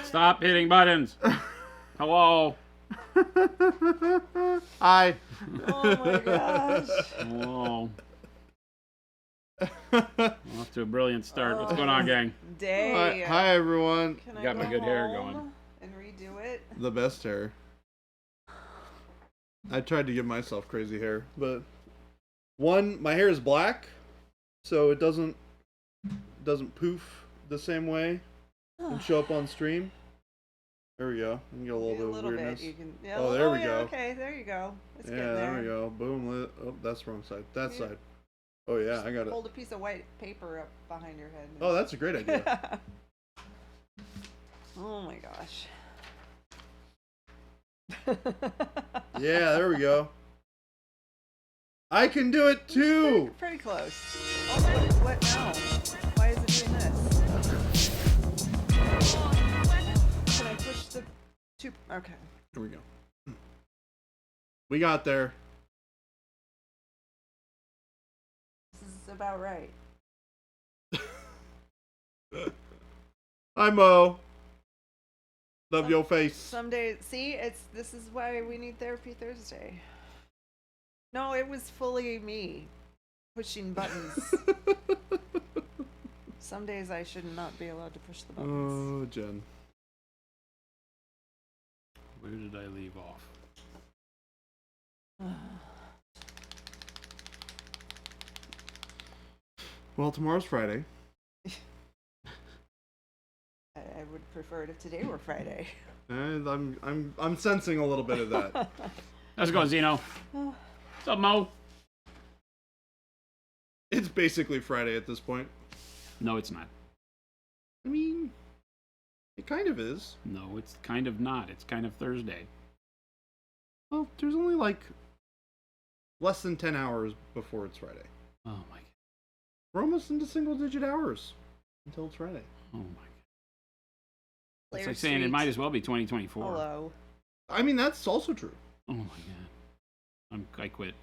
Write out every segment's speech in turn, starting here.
Stop hitting buttons. Hello. Hi. Oh my gosh. Hello. Off to a brilliant start. What's going on, gang? Day. Hi, everyone. Can You I got go my good hair home going. and redo it? The best hair. I tried to give myself crazy hair, but my hair is black, so it doesn't poof the same way and show up on stream. There we go. You can get a little bit of weirdness. You can, yeah, Oh, there we yeah, go. Okay, there you go. It's Yeah, getting there we go. Boom. Oh, that's the wrong side. That Yeah. side. Oh yeah, I got it. Hold a piece of white paper up behind your head. Oh, that's a great idea. Oh my gosh. Yeah, there we go. I can do it too. Pretty close. Oh my, what now? Why is it doing this? Can I push the two? Okay. Here we go. We got there. This is about right. Hi, Mo. Love your face. Someday, see, this is why we need Therapy Thursday. No, it was fully me pushing buttons. Some days I should not be allowed to push the buttons. Oh, Jen. Where did I leave off? Well, tomorrow's Friday. I would prefer it if today were Friday. And I'm sensing a little bit of that. How's it going, Zeno? What's up, Mo? It's basically Friday at this point. No, it's not. I mean, it kind of is. No, it's kind of not. It's kind of Thursday. Well, there's only like less than 10 hours before it's Friday. Oh my god. We're almost into single-digit hours until it's Friday. Oh my god. It's Blair like saying it Street. might as well be 2024. Hello. I mean, that's also true. Oh my god. I quit.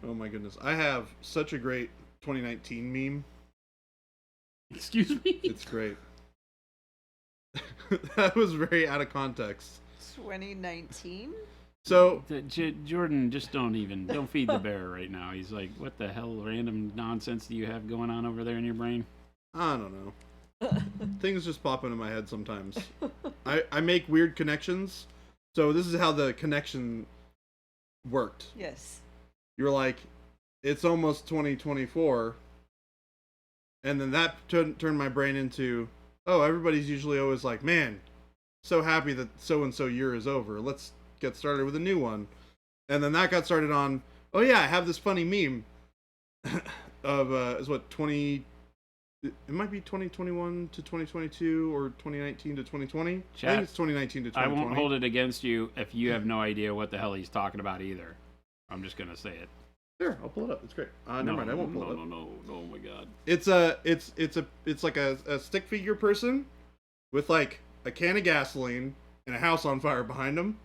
Oh my goodness. I have such a great 2019 meme. Excuse me? It's great. That was very out of context. 2019? So, Jordan, just don't feed the bear right now. He's like, what the hell random nonsense do you have going on over there in your brain? I don't know. Things just pop into my head sometimes. I make weird connections. So this is how the connection worked. Yes. You're like, it's almost 2024. And then that turned my brain into, oh, everybody's usually always like, man, so happy that so-and-so year is over. Let's get started with a new one. And then that got started on, oh yeah, I have this funny meme of, is what, it might be 2021 to 2022 or 2019 to 2020. Chat, I think it's 2019 to 2020. I won't hold it against you if you have no idea what the hell he's talking about either. I'm just gonna say it. Sure, I'll pull it up. It's great. Never mind, I won't pull it up. No. Oh my god. It's like a stick figure person with like a can of gasoline and a house on fire behind him,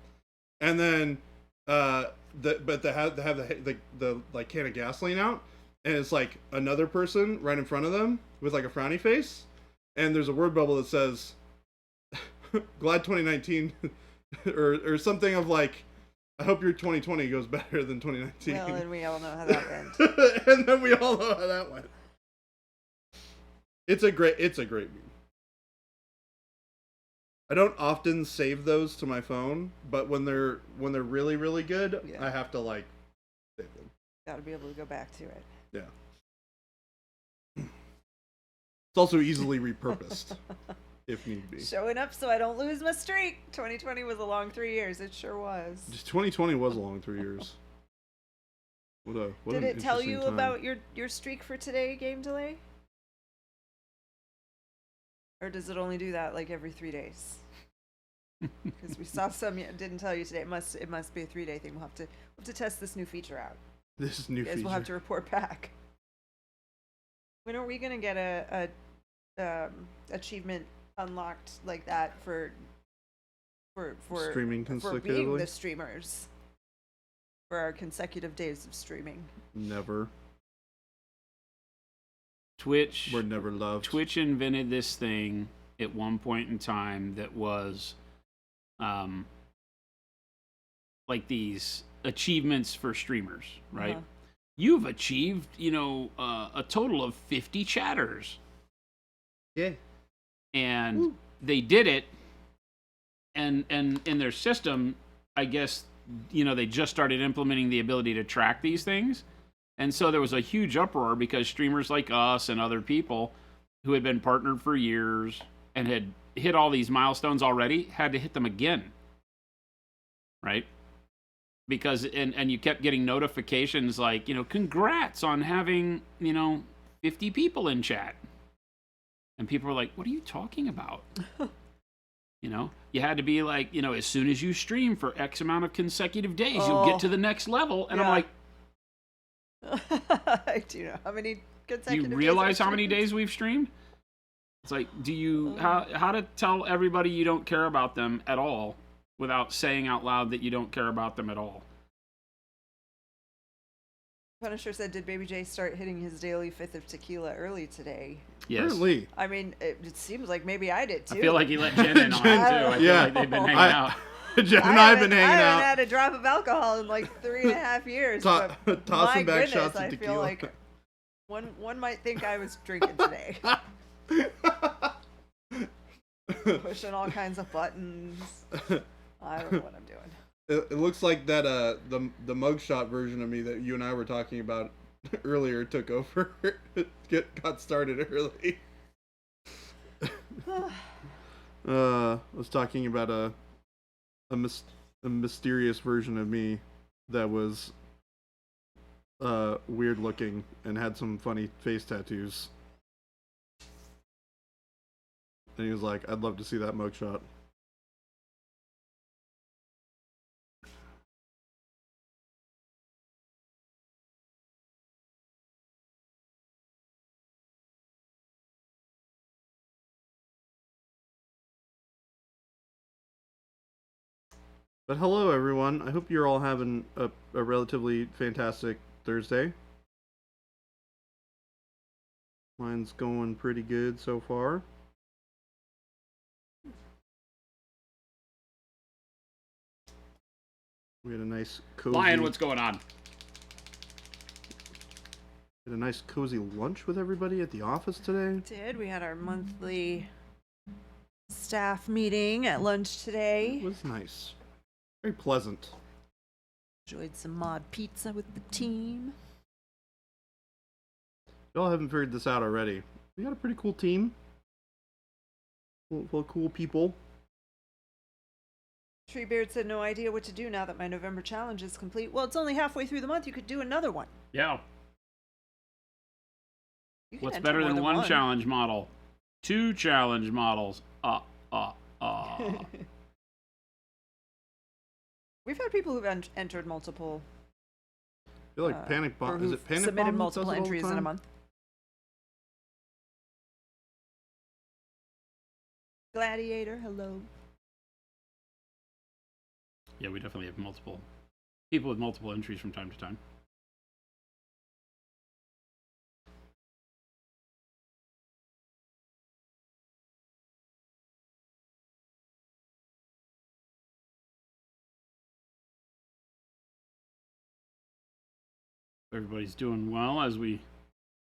and then they have the like can of gasoline out, and it's like another person right in front of them with like a frowny face, and there's a word bubble that says glad 2019 or something of like, I hope your 2020 goes better than 2019. Well, and we all know how that went. And then we all know how that went. It's a great meme. I don't often save those to my phone, but when they're really, really good, Yeah. I have to like save them. Got to be able to go back to it. Yeah. It's also easily repurposed if need be. Showing up so I don't lose my streak. 2020 was a long 3 years. It sure was. 2020 was a long 3 years. What Did an it tell interesting you time. about your streak for today, Game Delay? Or does it only do that like every 3 days? Because we saw some didn't tell you today. It must be a 3-day thing. We'll have to test this new feature out. This new You guys feature? will have to report back. When are we gonna get a achievement unlocked like that for Streaming for being consecutively? the streamers for our consecutive days of streaming? Never. Twitch We're never loved. Twitch invented this thing at one point in time that was like these achievements for streamers, right? Uh-huh. You've achieved, a total of 50 chatters. Yeah. And they did it, and in their system, I guess, they just started implementing the ability to track these things. And so there was a huge uproar because streamers like us and other people who had been partnered for years and had hit all these milestones already had to hit them again. Right? Because, and you kept getting notifications like, congrats on having, 50 people in chat. And people were like, what are you talking about? You had to be like, as soon as you stream for X amount of consecutive days, you'll get to the next level. And I'm like, do you know how many do consecutive you realize days I've how many streamed? days we've streamed? It's like, how to tell everybody you don't care about them at all without saying out loud that you don't care about them at all? Punisher said, did Baby J start hitting his daily fifth of tequila early today? Yes. Really? I mean, it seems like maybe I did too. I feel like he let Jen in on it too. I feel like they've been hanging out. Jen and I have been I hanging haven't out. had a drop of alcohol in like 3.5 years. but Tossing my back goodness, shots of I feel tequila. like one might think I was drinking today. Pushing all kinds of buttons. I don't know what I'm doing. It looks like that the mugshot version of me that you and I were talking about earlier took over. Got started early. I was talking about a mysterious version of me that was weird looking and had some funny face tattoos. And he was like, I'd love to see that mugshot. But hello, everyone. I hope you're all having a relatively fantastic Thursday. Mine's going pretty good so far. We had a nice cozy... Lion, what's going on? We had a nice cozy lunch with everybody at the office today. We had our monthly staff meeting at lunch today. It was nice. Very pleasant. Enjoyed some mod pizza with the team. Y'all haven't figured this out already. We got a pretty cool team. Full of cool people. Treebeard said, no idea what to do now that my November challenge is complete. Well, it's only halfway through the month. You could do another one. Yeah. You can What's enter better more than than one challenge model? 2 challenge models. We've had people who've entered multiple. I feel like Panic or Bomb. Is who've it Panic submitted Bomb? multiple that does it all the entries in a time? month. Gladiator, hello. Yeah, we definitely have multiple people with multiple entries from time to time. Everybody's doing well as we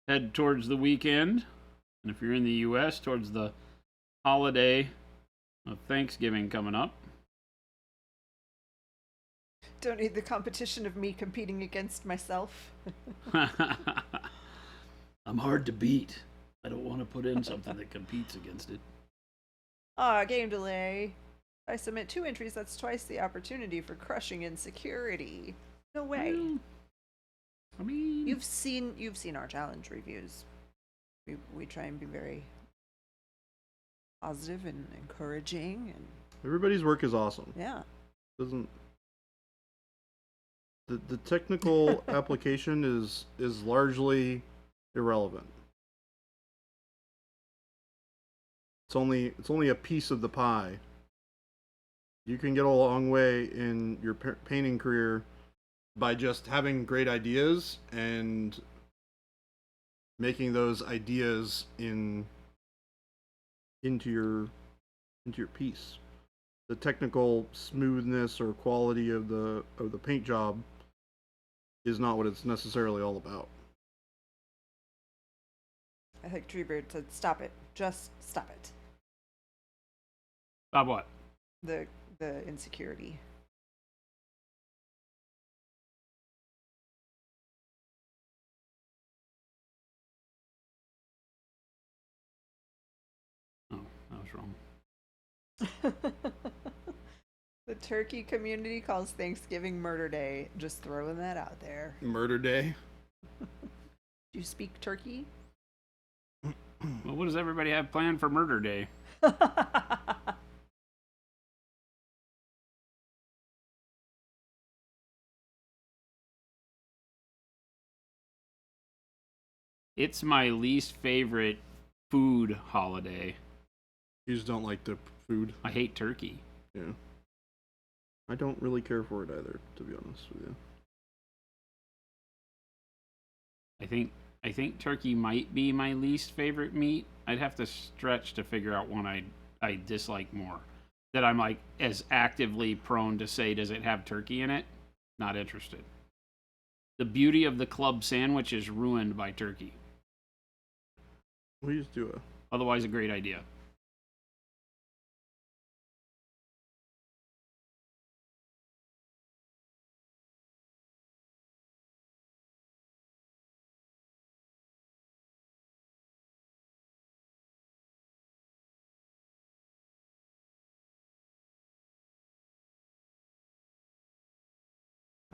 head towards the weekend. And if you're in the U.S., towards the holiday of Thanksgiving coming up. Don't need the competition of me competing against myself. I'm hard to beat. I don't want to put in something that competes against it. Game delay. I submit 2 entries, that's twice the opportunity for crushing insecurity. No way. Well, I mean, You've seen our challenge reviews. We try and be very positive and encouraging, and Everybody's work is awesome. yeah. Doesn't the technical application is largely irrelevant. It's only a piece of the pie. You can get a long way in your painting career by just having great ideas and making those ideas into your piece. The technical smoothness or quality of the paint job is not what it's necessarily all about. I think Treebird said, "Stop it! Just stop it." Stop what? The insecurity. Oh, that was wrong. The turkey community calls Thanksgiving Murder Day. Just throwing that out there. Murder Day. Do you speak turkey? Well, what does everybody have planned for Murder Day? It's my least favorite food holiday. You just don't like the food. I hate turkey. Yeah. I don't really care for it either, to be honest with you. I think turkey might be my least favorite meat. I'd have to stretch to figure out one I dislike more. That I'm like as actively prone to say, does it have turkey in it? Not interested. The beauty of the club sandwich is ruined by turkey. We just do a Otherwise, a great idea.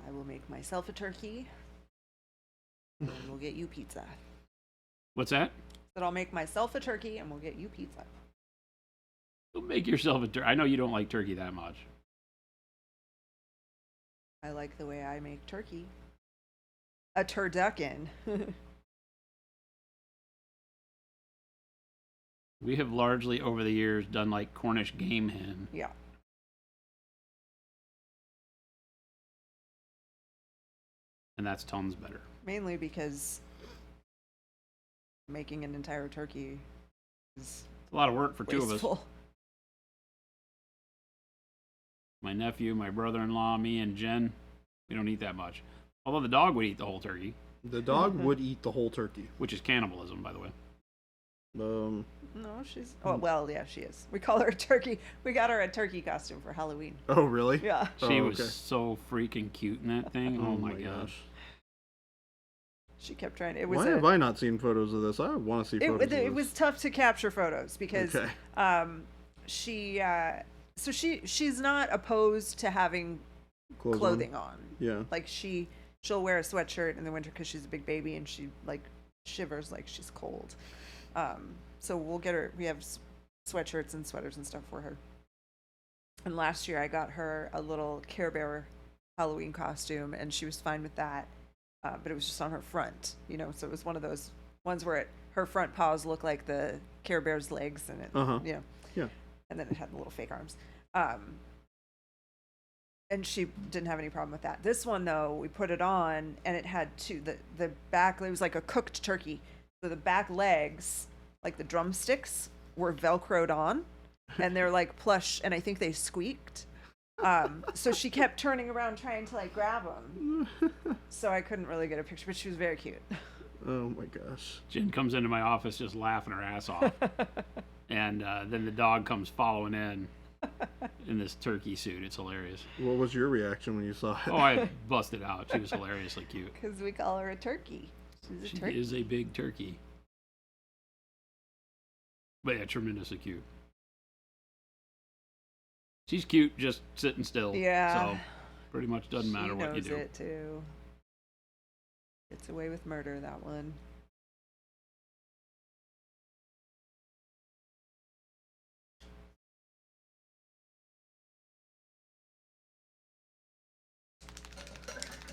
I will make myself a turkey, and we'll get you pizza. What's that? But I'll make myself a turkey, and we'll get you pizza. Don't make yourself a turkey. I know you don't like turkey that much. I like the way I make turkey. A turducken. We have largely over the years done like Cornish game hen. Yeah. And that's tons better. Mainly because making an entire turkey is It's a lot of work for two of us. wasteful. My nephew, my brother-in-law, me, and Jen. We don't eat that much. Although the dog would eat the whole turkey, The dog would eat the whole turkey. which is cannibalism, by the way. No, she's. Oh, well, yeah, she is. We call her a turkey. We got her a turkey costume for Halloween. Oh, really? Yeah. She Oh, was okay. so freaking cute in that thing. Oh, my gosh. She kept trying. It was. Why have I not seen photos of this? I want to see photos of this. It was tough to capture photos because Okay. she's not opposed to having Clothes on. clothing on. Yeah. Like she'll wear a sweatshirt in the winter because she's a big baby and she like shivers like she's cold. So we have sweatshirts and sweaters and stuff for her. And last year I got her a little Care Bear Halloween costume and she was fine with that. But it was just on her front, so it was one of those ones where her front paws look like the Care Bear's legs and it, Yeah. and then it had the little fake arms. And she didn't have any problem with that. This one though, we put it on and it had the back, it was like a cooked turkey. So the back legs, like the drumsticks, were Velcroed on and they're like plush and I think they squeaked. So she kept turning around trying to like grab them. So I couldn't really get a picture, but she was very cute. Oh my gosh. Jen comes into my office just laughing her ass off. And then the dog comes following in this turkey suit. It's hilarious. What was your reaction when you saw it? Oh, I busted out. She was hilariously cute. Because we call her a turkey. She's a She turkey. is a big turkey. But yeah, tremendously cute. She's cute just sitting still. Yeah. So pretty much doesn't matter what you She do. knows it too. Gets away with murder, that one.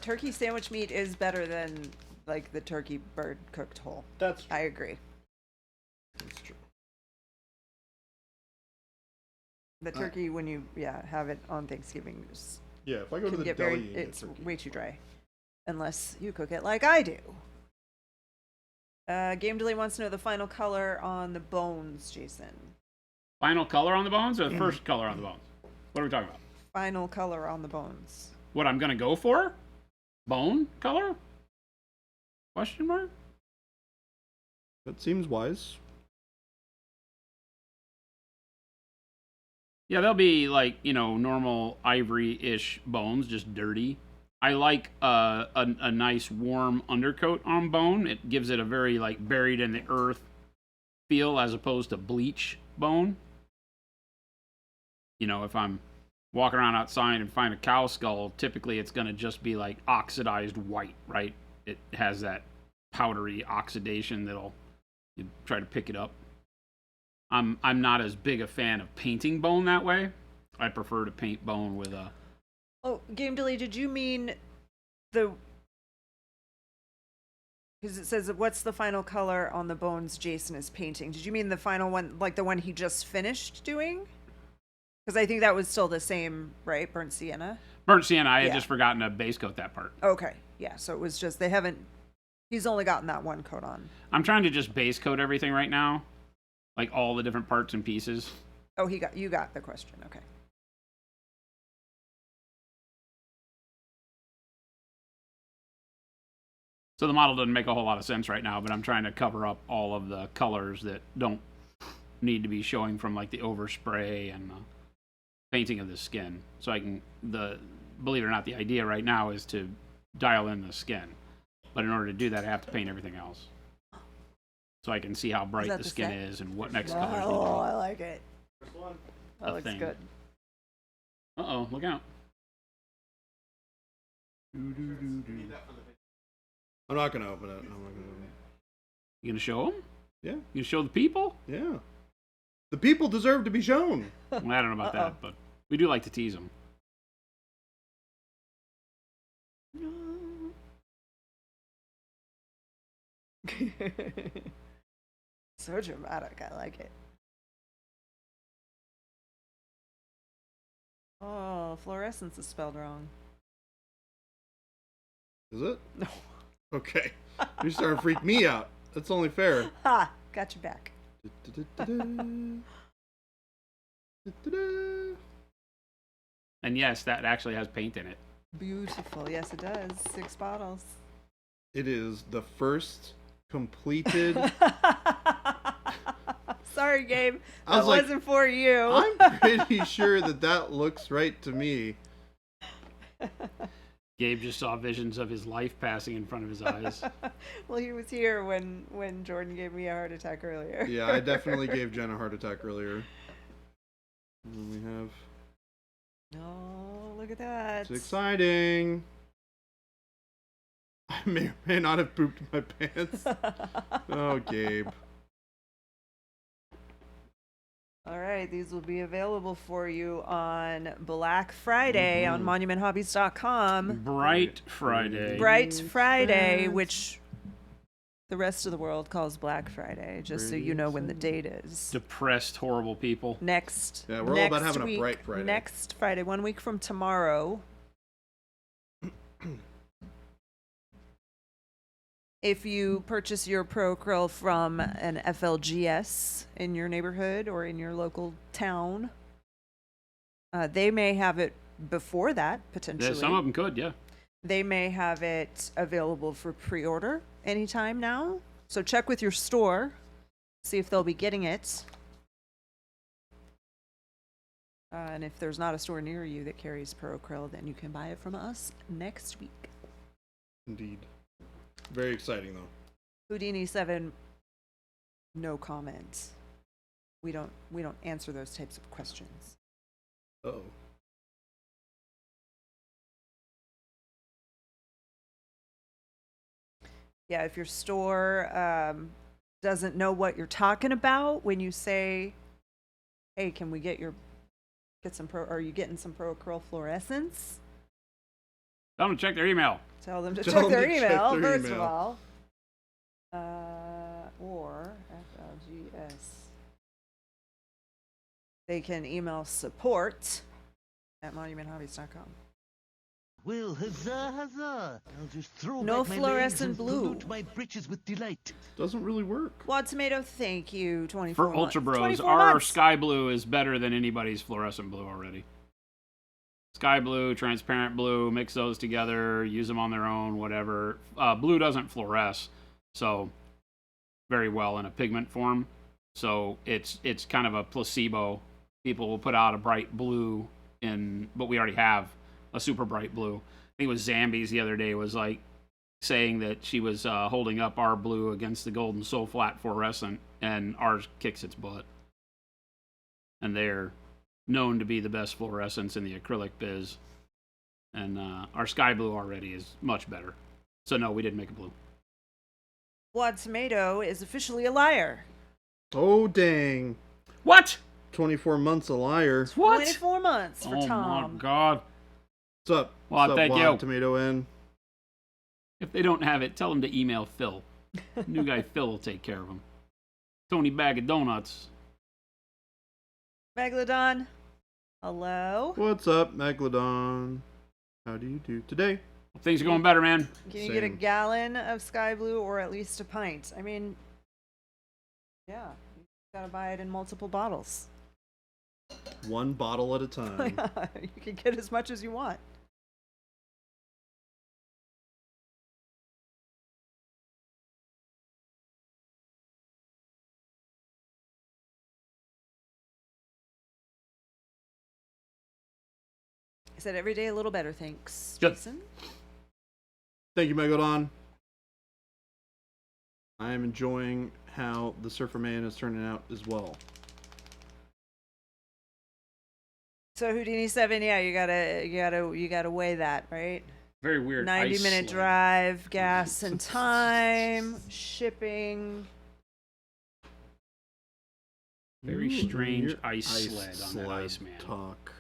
Turkey sandwich meat is better than like the turkey bird cooked whole. That's I agree. true. The turkey when you have it on Thanksgiving Yeah, if I go to can the get deli very and get it's turkey. way too dry. Unless you cook it like I do. Game Delay wants to know the final color on the bones, Jason. Final color on the bones or the first color on the bones? What are we talking about? Final color on the bones. What I'm gonna go for? Bone color? Question mark? That seems wise. Yeah, they'll be like, normal ivory-ish bones, just dirty. I like a nice warm undercoat on bone. It gives it a very like buried in the earth feel as opposed to bleach bone. If I'm walking around outside and find a cow skull, typically it's going to just be like oxidized white, right? It has that powdery oxidation that'll you try to pick it up. I'm not as big a fan of painting bone that way. I prefer to paint bone with a. Oh, Game Delay, did you mean the? Because it says, what's the final color on the bones Jason is painting? Did you mean the final one, like the one he just finished doing? Because I think that was still the same, right? Burnt sienna? Burnt sienna, I had Yeah. just forgotten to base coat that part. Okay, yeah, so it was just, he's only gotten that one coat on. I'm trying to just base coat everything right now. Like all the different parts and pieces. Oh, you got the question, okay. So the model doesn't make a whole lot of sense right now, but I'm trying to cover up all of the colors that don't need to be showing from like the overspray and the painting of the skin. So believe it or not, the idea right now is to dial in the skin. But in order to do that, I have to paint everything else. So I can see how bright the skin is and what next colors need to be. Oh, I like it. That looks thing. good. Uh-oh, look out. I'm not gonna open it. You gonna show them? Yeah. You gonna show the people? Yeah. The people deserve to be shown. Well, I don't know about that, but we do like to tease them. So dramatic. I like it. Oh, fluorescence is spelled wrong. Is it? No. Okay. You're starting to freak me out. That's only fair. Ha! Got your back. And yes, that actually has paint in it. Beautiful. Yes, it does. 6 bottles. It is the first completed. Sorry, Gabe. I That was like, wasn't for you. I'm pretty sure that looks right to me. Gabe just saw visions of his life passing in front of his eyes. Well, he was here when Jordan gave me a heart attack earlier. Yeah, I definitely gave Jen a heart attack earlier. And then we have. Oh, look at that. It's exciting. I may or may not have pooped my pants. Oh, Gabe. All right, these will be available for you on Black Friday on monumenthobbies.com. Bright Friday. Bright Friday, which the rest of the world calls Black Friday, just so you know when the date is. Depressed, horrible people. Next. Yeah, we're all about next having a week- bright Friday. Next Friday, 1 week from tomorrow. If you purchase your Pro Acryl from an FLGS in your neighborhood or in your local town, they may have it before that, potentially. Yeah, some of them could, yeah. They may have it available for pre-order anytime now. So check with your store, see if they'll be getting it. And if there's not a store near you that carries Pro Acryl, then you can buy it from us next week. Indeed. Very exciting, though. Houdini 7, no comment. We don't answer those types of questions. Uh-oh. Yeah, if your store doesn't know what you're talking about when you say, "Hey, can we get some pro? Are you getting some Pro Acryl fluorescence?" Tell them to check their email. Tell them to Tell check them their to check email their first email. of all. Or FLGS. They can email support@monumenthobbies.com. Well, huzzah, huzzah. I'll just throw No back my legs fluorescent and blue. salute my britches with delight. Doesn't really work. Wad Tomato, thank you. 24 For months. Ultra Bros, 24 our months. sky blue is better than anybody's fluorescent blue already. Sky blue, transparent blue, mix those together, use them on their own, whatever. Blue doesn't fluoresce, so very well in a pigment form. So it's kind of a placebo. People will put out a bright blue but we already have a super bright blue. I think it was Zambies the other day was like saying that she was holding up our blue against the Golden Soul Flat fluorescent, and ours kicks its butt. And they're known to be the best fluorescents in the acrylic biz. And our sky blue already is much better. So no, we didn't make a blue. Wad Tomato is officially a liar. Oh, dang. What? 24 months a liar. What? 24 months for Oh Tom. my God. What's up? Well, What's up, thank Wad you. Tomato in. If they don't have it, tell them to email Phil. New guy Phil will take care of them. Tony Bag of Donuts. Megalodon, hello. What's up, Megalodon? How do you do today? Things are going better, man. Can you get a Same. gallon of sky blue or at least a pint? I mean, yeah, you gotta buy it in multiple bottles. One bottle at a time. You can get as much as you want. I said every day a little better, thanks. Good. Jason? Thank you, Megalodon. I am enjoying how the Surfer Man is turning out as well. So Houdini 7, yeah, you gotta weigh that, right? Very weird. 90-minute ice drive, gas and time, shipping. Very Ooh, strange your ice sled on that sled Iceman. talk.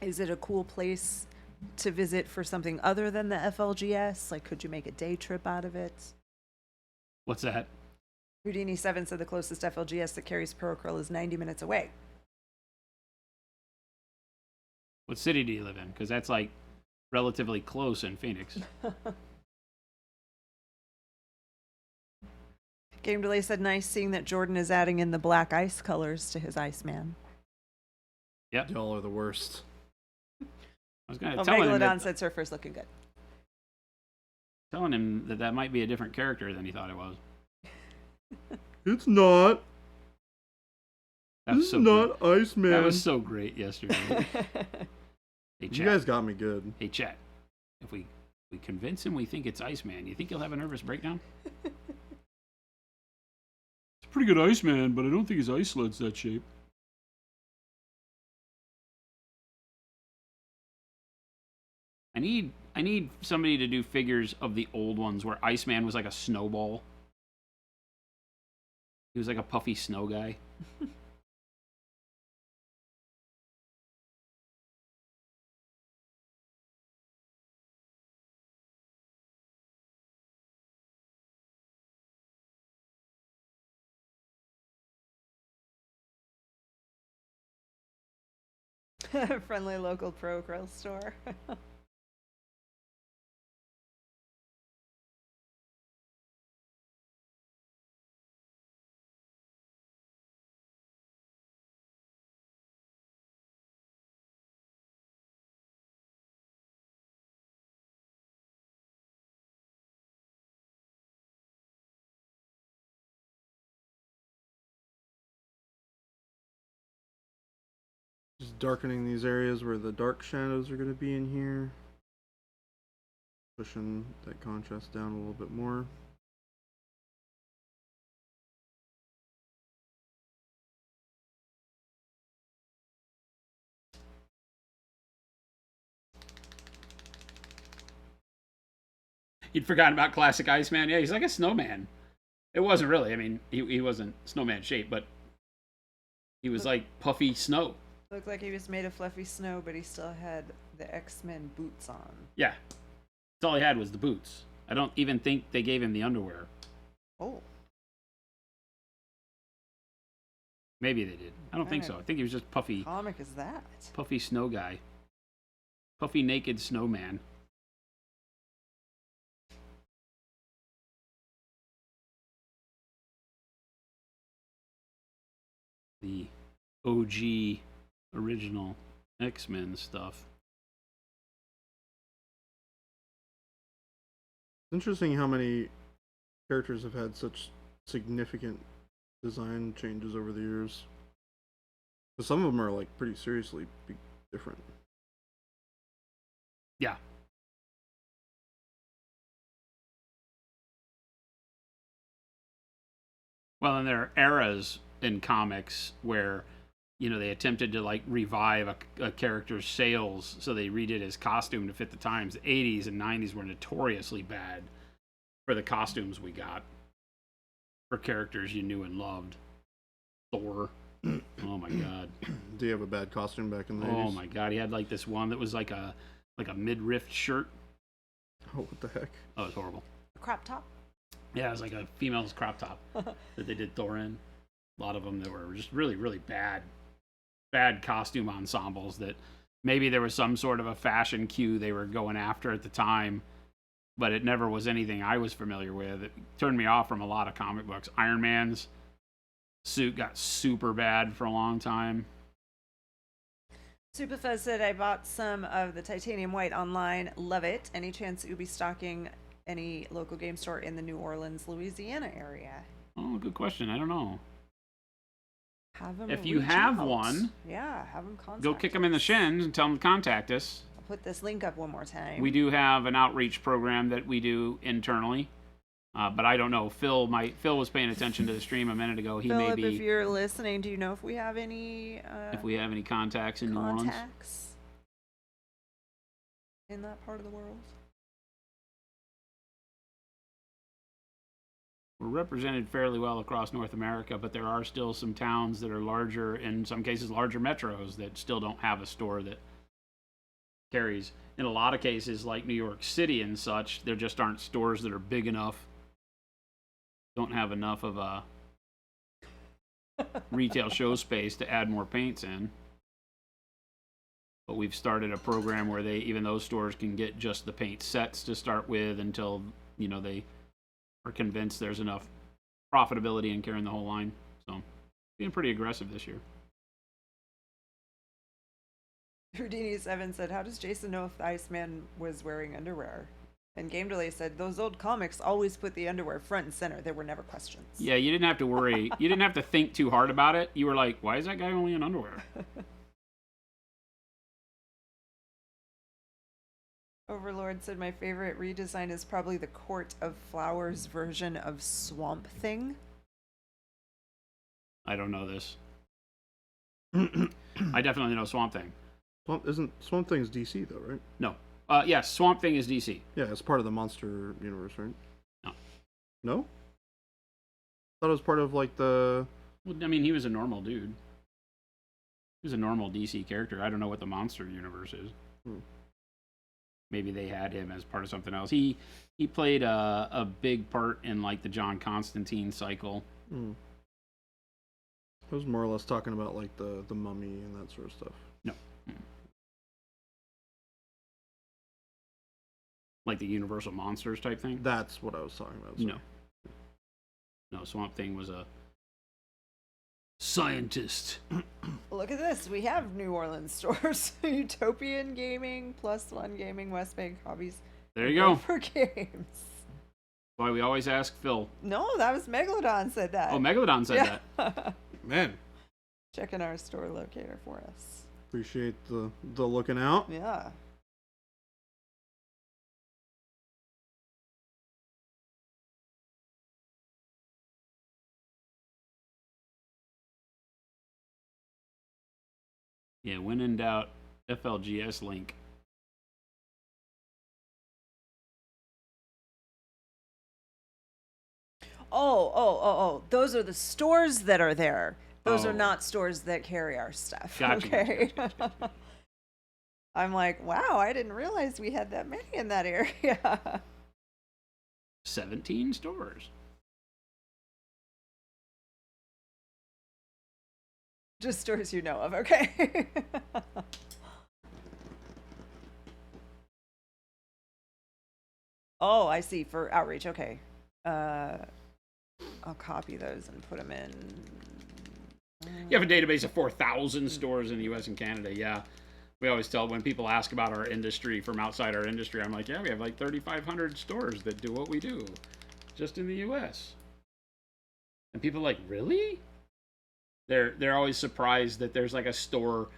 Is it a cool place to visit for something other than the FLGS? Like, could you make a day trip out of it? What's that? Houdini 7 said the closest FLGS that carries Pro Acryl is 90 minutes away. What city do you live in? Because that's like relatively close in Phoenix. Game Delay said, nice seeing that Jordan is adding in the black ice colors to his Iceman. Yep. Y'all are the worst. I was going to Oh, tell him Megalodon that, said Surfer's looking good. telling him that that might be a different character than he thought it was. It's not. That This was is so not great. Iceman. That was so great yesterday. Hey, You chat. guys got me good. Hey, chat. If we convince him we think it's Iceman, you think he'll have a nervous breakdown? It's a pretty good Iceman, but I don't think his ice sled's that shape. I need somebody to do figures of the old ones where Iceman was like a snowball. He was like a puffy snow guy. Friendly local Pro Acryl store. Just darkening these areas where the dark shadows are going to be in here. Pushing that contrast down a little bit more. He'd forgotten about classic Iceman. Yeah, he's like a snowman. It wasn't really. I mean, he wasn't snowman shaped, but he was like puffy snow. Looked like he was made of fluffy snow, but he still had the X-Men boots on. Yeah. That's all he had was the boots. I don't even think they gave him the underwear. Oh. Maybe they did. I don't think so. Alright. I think he was just puffy Comic is that? snow guy. Puffy naked snowman. The OG original X-Men stuff. It's interesting how many characters have had such significant design changes over the years. But some of them are like pretty seriously different. Yeah. Well, and there are eras in comics where, you know, they attempted to like revive a character's sales, so they redid his costume to fit the times. The 80s and 90s were notoriously bad for the costumes we got for characters you knew and loved. Thor. Oh my god. Do you have a bad costume back in the 80s? Oh my god, he had like this one that was like a midriff shirt. Oh, what the heck? Oh, it was horrible. A crop top. Yeah, it was like a female's crop top that they did Thor in. A lot of them that were just really, really bad costume ensembles that maybe there was some sort of a fashion cue they were going after at the time, but it never was anything I was familiar with. It turned me off from a lot of comic books. Iron Man's suit got super bad for a long time. Superfuzz said, I bought some of the titanium white online. Love it. Any chance you'll be stocking any local game store in the New Orleans, Louisiana area? Oh, good question. I don't know. Have them If you reach have out. one, yeah, have them contact go kick them in the us. shins and tell them to contact us. I'll put this link up one more time. We do have an outreach program that we do internally, but I don't know. Phil was paying attention to the stream a minute ago. He Philip, may if be. you're listening, do you know if we have any If we have any contacts in New Orleans, contacts in that part of the world? we're represented fairly well across North America, but there are still some towns that are larger, in some cases larger metros, that still don't have a store that carries. In a lot of cases, like New York City and such, there just aren't stores that are big enough, don't have enough of a retail show space to add more paints in. But we've started a program where even those stores can get just the paint sets to start with until, you know, they are convinced there's enough profitability in carrying the whole line. So, being pretty aggressive this year. Houdini7 said, how does Jason know if the Iceman was wearing underwear? And Game Delay said, those old comics always put the underwear front and center. There were never questions. Yeah, you didn't have to worry. You didn't have to think too hard about it. You were like, why is that guy only in underwear? Overlord said, my favorite redesign is probably the Court of Flowers version of Swamp Thing. I don't know this. I definitely know Swamp Thing. Swamp Thing's DC though, right? No. Yes, Swamp Thing is DC. Yeah, it's part of the monster universe, right? No. No? Thought it was part of like the. Well, I mean, he was a normal dude. He was a normal DC character. I don't know what the monster universe is. Maybe they had him as part of something else. He played a big part in like the John Constantine cycle. I was more or less talking about like the Mummy and that sort of stuff. No. Like the Universal Monsters type thing? That's what I was talking about. Sorry. No, Swamp Thing was a scientist. Look at this. We have New Orleans stores. Utopian Gaming, Plus One Gaming, West Bank Hobbies. There you go. For games. Why we always ask Phil. No, that was Megalodon said that. Oh, Megalodon said that. Man. Checking our store locator for us. Appreciate the looking out. Yeah. Yeah, when in doubt, FLGS link. Oh. Those are the stores that are there. Those are Oh. not stores that carry our stuff. Gotcha, Okay. gotcha. I'm like, wow, I didn't realize we had that many in that area. 17 stores. Just stores you know of, okay? Oh, I see. For outreach. Okay. I'll copy those and put them in. You have a database of 4,000 stores in the U.S. and Canada. Yeah. We always tell when people ask about our industry from outside our industry, I'm like, yeah, we have like 3,500 stores that do what we do just in the U.S. And people are like, really? They're always surprised that there's like a store,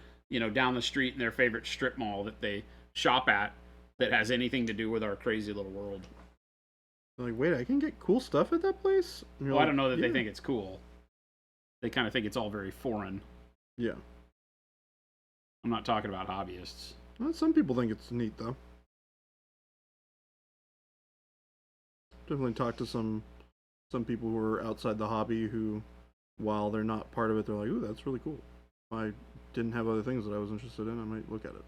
down the street in their favorite strip mall that they shop at that has anything to do with our crazy little world. They're like, wait, I can get cool stuff at that place? Well, I don't know that they think it's cool. They kind of think it's all very foreign. Yeah. I'm not talking about hobbyists. Well, some people think it's neat, though. Definitely talk to some people who are outside the hobby who, while they're not part of it, they're like, ooh, that's really cool. If I didn't have other things that I was interested in, I might look at it.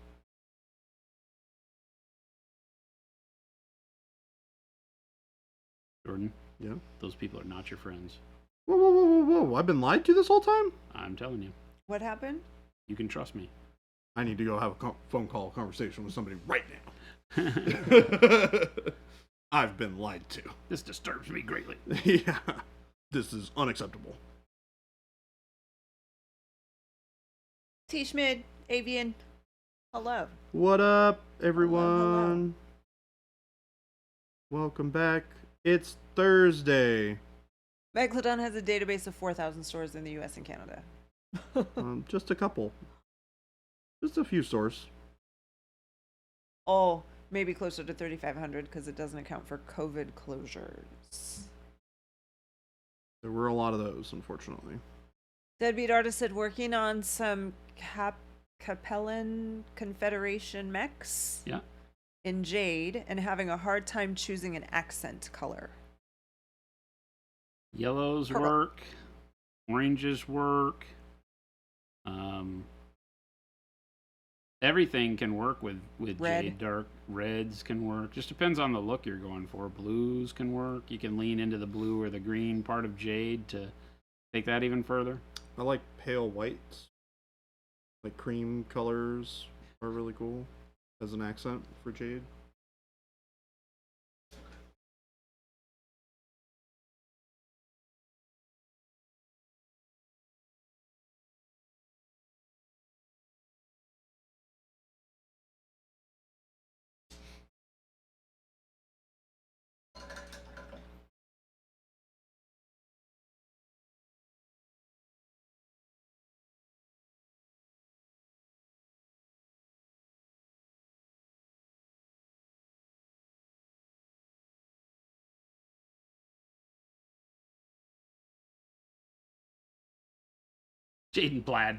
Jordan? Yeah? Those people are not your friends. Whoa, whoa, whoa, whoa, whoa. I've been lied to this whole time? I'm telling you. What happened? You can trust me. I need to go have a phone call conversation with somebody right now. I've been lied to. This disturbs me greatly. Yeah. This is unacceptable. T. Schmid, Avian. Hello. What up, everyone? Hello. Welcome back. It's Thursday. Megalodon has a database of 4,000 stores in the U.S. and Canada. Just a couple. Just a few stores. Oh, maybe closer to 3,500 because it doesn't account for COVID closures. There were a lot of those, unfortunately. Deadbeat Artist said working on some Capellan Confederation mechs. Yeah. In jade and having a hard time choosing an accent color. Yellows Purple. work. Oranges work. Everything can work with Red. jade. Dark reds can work. Just depends on the look you're going for. Blues can work. You can lean into the blue or the green part of jade to take that even further. I like pale whites. Like cream colors are really cool as an accent for jade. Jade and plaid.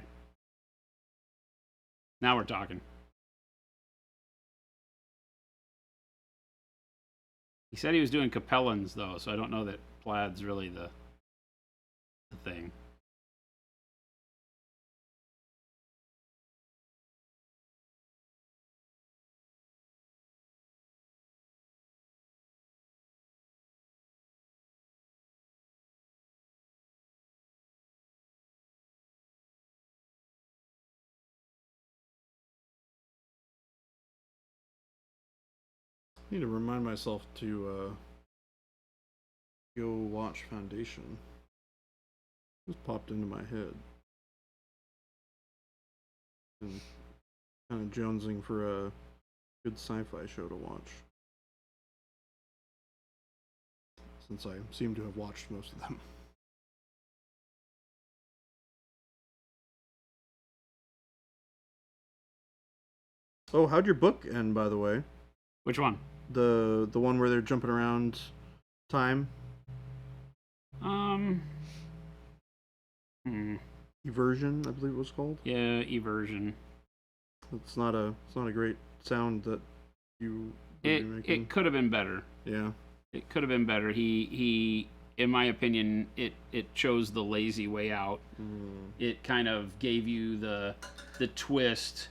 Now we're talking. He said he was doing Capellans, though, so I don't know that plaid's really the thing. Need to remind myself to go watch Foundation. Just popped into my head. And kind of jonesing for a good sci-fi show to watch. Since I seem to have watched most of them. Oh, how'd your book end, by the way? Which one? The one where they're jumping around time? Eversion, I believe it was called. Yeah, eversion. It's not a great sound that you would be making. It could have been better. Yeah. It could have been better. He in my opinion, it chose the lazy way out. It kind of gave you the twist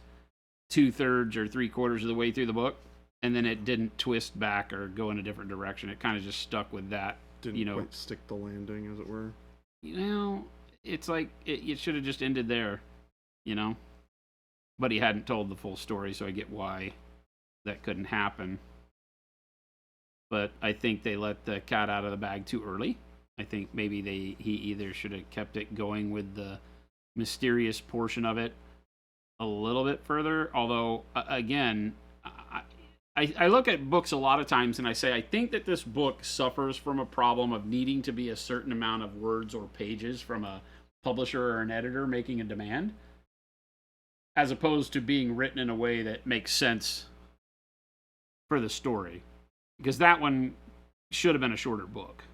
2/3 or 3/4 of the way through the book, and then it didn't twist back or go in a different direction. It kind of just stuck with that. Didn't quite stick the landing, as it were. It's like it should have just ended there, But he hadn't told the full story, so I get why that couldn't happen. but I think they let the cat out of the bag too early. I think maybe he either should have kept it going with the mysterious portion of it a little bit further. Although, again, I look at books a lot of times and I say, I think that this book suffers from a problem of needing to be a certain amount of words or pages from a publisher or an editor making a demand, as opposed to being written in a way that makes sense for the story. Because that one should have been a shorter book.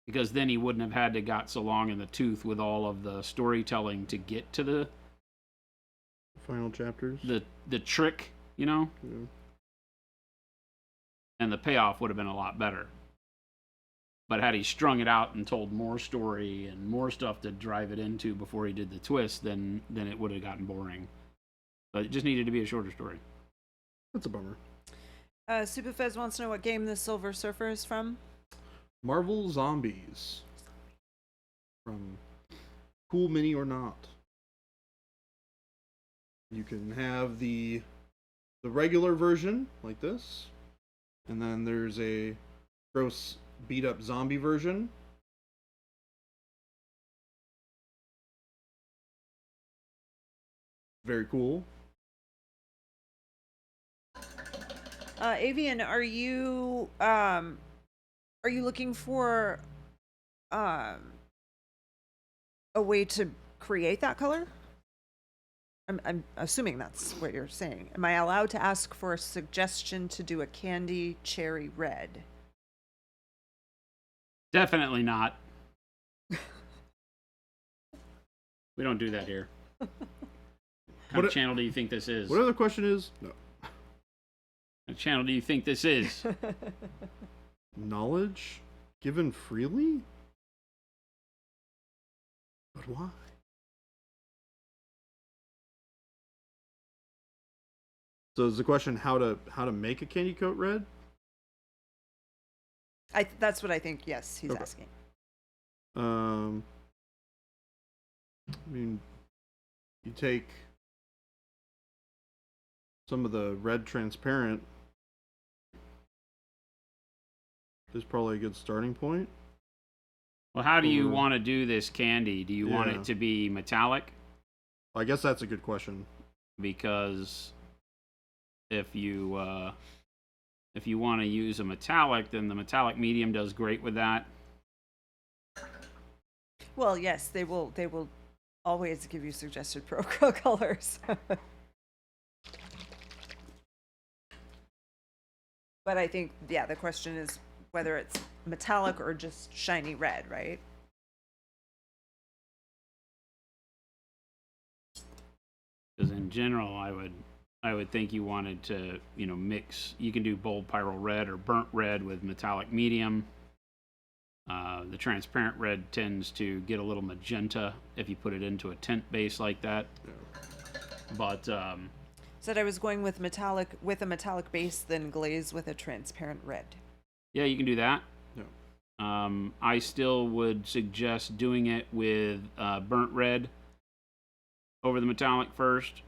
Because then he wouldn't have had to got so long in the tooth with all of the storytelling to get to the final chapters. The trick, you know? Yeah. And the payoff would have been a lot better. But had he strung it out and told more story and more stuff to drive it into before he did the twist, then it would have gotten boring. But it just needed to be a shorter story. That's a bummer. Superfez wants to know what game the Silver Surfer is from. Marvel Zombies. From Cool Mini or Not. You can have the regular version, like this. And then there's a gross beat up zombie version. Very cool. Avian, are you looking for a way to create that color? I'm assuming that's what you're saying. Am I allowed to ask for a suggestion to do a candy cherry red? Definitely not. We don't do that here. What channel do you think this is? Whatever the question is, no. What channel do you think this is? Knowledge given freely? But why? So is the question how to make a candy coat red? That's what I think. Yes, he's asking. I mean, you take some of the red transparent. Is probably a good starting point. Well, how do you want to do this candy? Do you want it to be metallic? I guess that's a good question. Because if you want to use a metallic, then the metallic medium does great with that. Well, yes, they will always give you suggested pro colors. But I think, the question is whether it's metallic or just shiny red, right? Because in general, I would think you wanted to, mix. You can do bold pyro red or burnt red with metallic medium. The transparent red tends to get a little magenta if you put it into a tint base like that. Yeah. But said I was going with a metallic base, then glaze with a transparent red. Yeah, you can do that. Yeah. I still would suggest doing it with burnt red over the metallic first,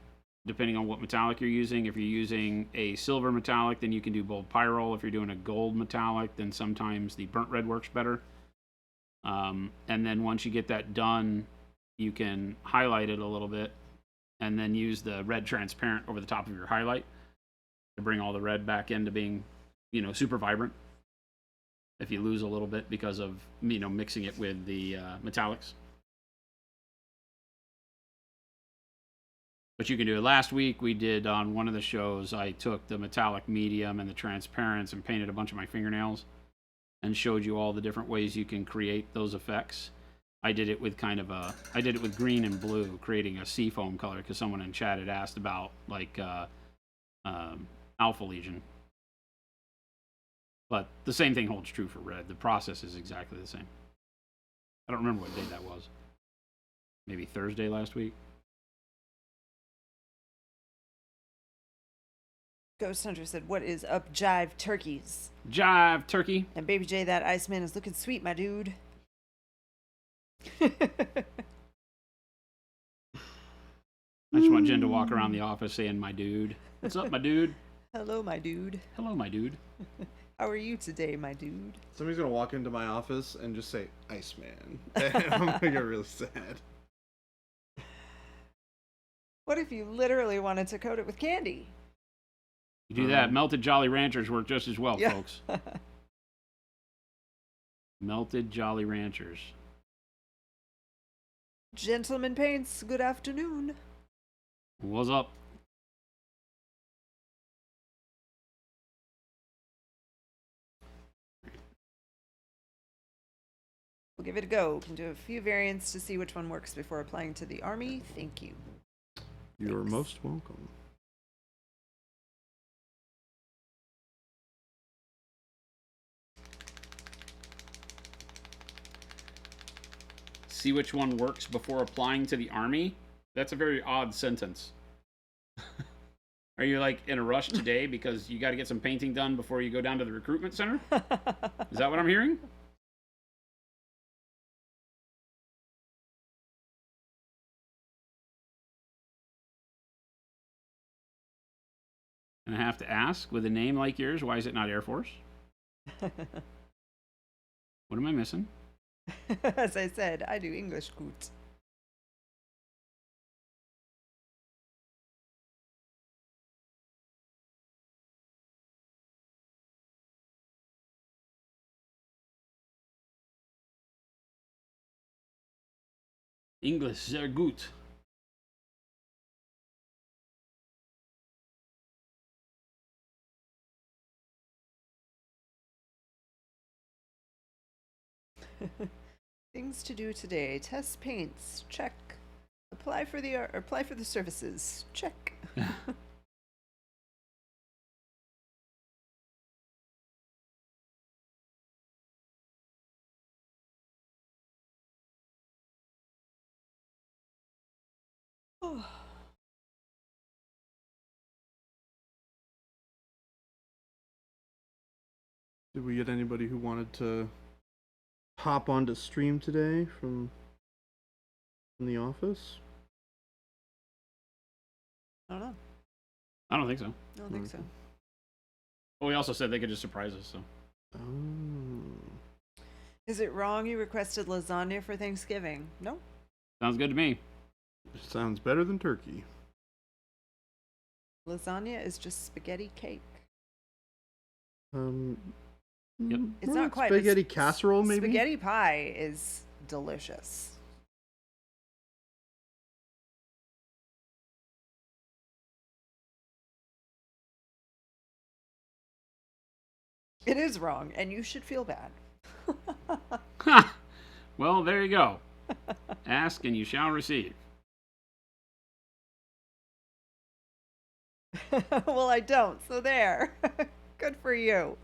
depending on what metallic you're using. If you're using a silver metallic, then you can do bold pyrrole. If you're doing a gold metallic, then sometimes the burnt red works better. And then once you get that done, you can highlight it a little bit and then use the red transparent over the top of your highlight to bring all the red back into being, super vibrant. If you lose a little bit because of, mixing it with the metallics. But you can do it. Last week we did on one of the shows, I took the metallic medium and the transparents and painted a bunch of my fingernails and showed you all the different ways you can create those effects. I did it with green and blue, creating a seafoam color, because someone in chat had asked about Alpha Legion. But the same thing holds true for red. The process is exactly the same. I don't remember what day that was. Maybe Thursday last week. Ghost Hunter said, "What is up, Jive Turkeys?" Jive Turkey. And Baby J, that Iceman is looking sweet, my dude. I just want Jen to walk around the office saying, "My dude." What's up, my dude? Hello, my dude. Hello, my dude. How are you today, my dude? Somebody's gonna walk into my office and just say Iceman. And I'm gonna get really sad. What if you literally wanted to coat it with candy? You do that. Melted Jolly Ranchers work just as well, Yeah. folks. Melted Jolly Ranchers. Gentleman Paints, good afternoon. What's up? We'll give it a go. Can do a few variants to see which one works before applying to the army. Thank you. You're Thanks. most welcome. See which one works before applying to the army? That's a very odd sentence. Are you like in a rush today because you got to get some painting done before you go down to the recruitment center? Is that what I'm hearing? And I have to ask, with a name like yours, why is it not Air Force? What am I missing? As I said, I do English good. English, sehr gut. Things to do today. Test paints. Check. Apply for the services. Check. Oh. Did we get anybody who wanted to hop onto stream today from the office? I don't know. I don't think so. I don't think so. Well, we also said they could just surprise us, so. Oh. Is it wrong you requested lasagna for Thanksgiving? No. Sounds good to me. Sounds better than turkey. Lasagna is just spaghetti cake. Yep. It's not quite. but spaghetti casserole, maybe. Spaghetti pie is delicious. It is wrong, and you should feel bad. Ha! Well, there you go. Ask and you shall receive. Well, I don't, so there. Good for you.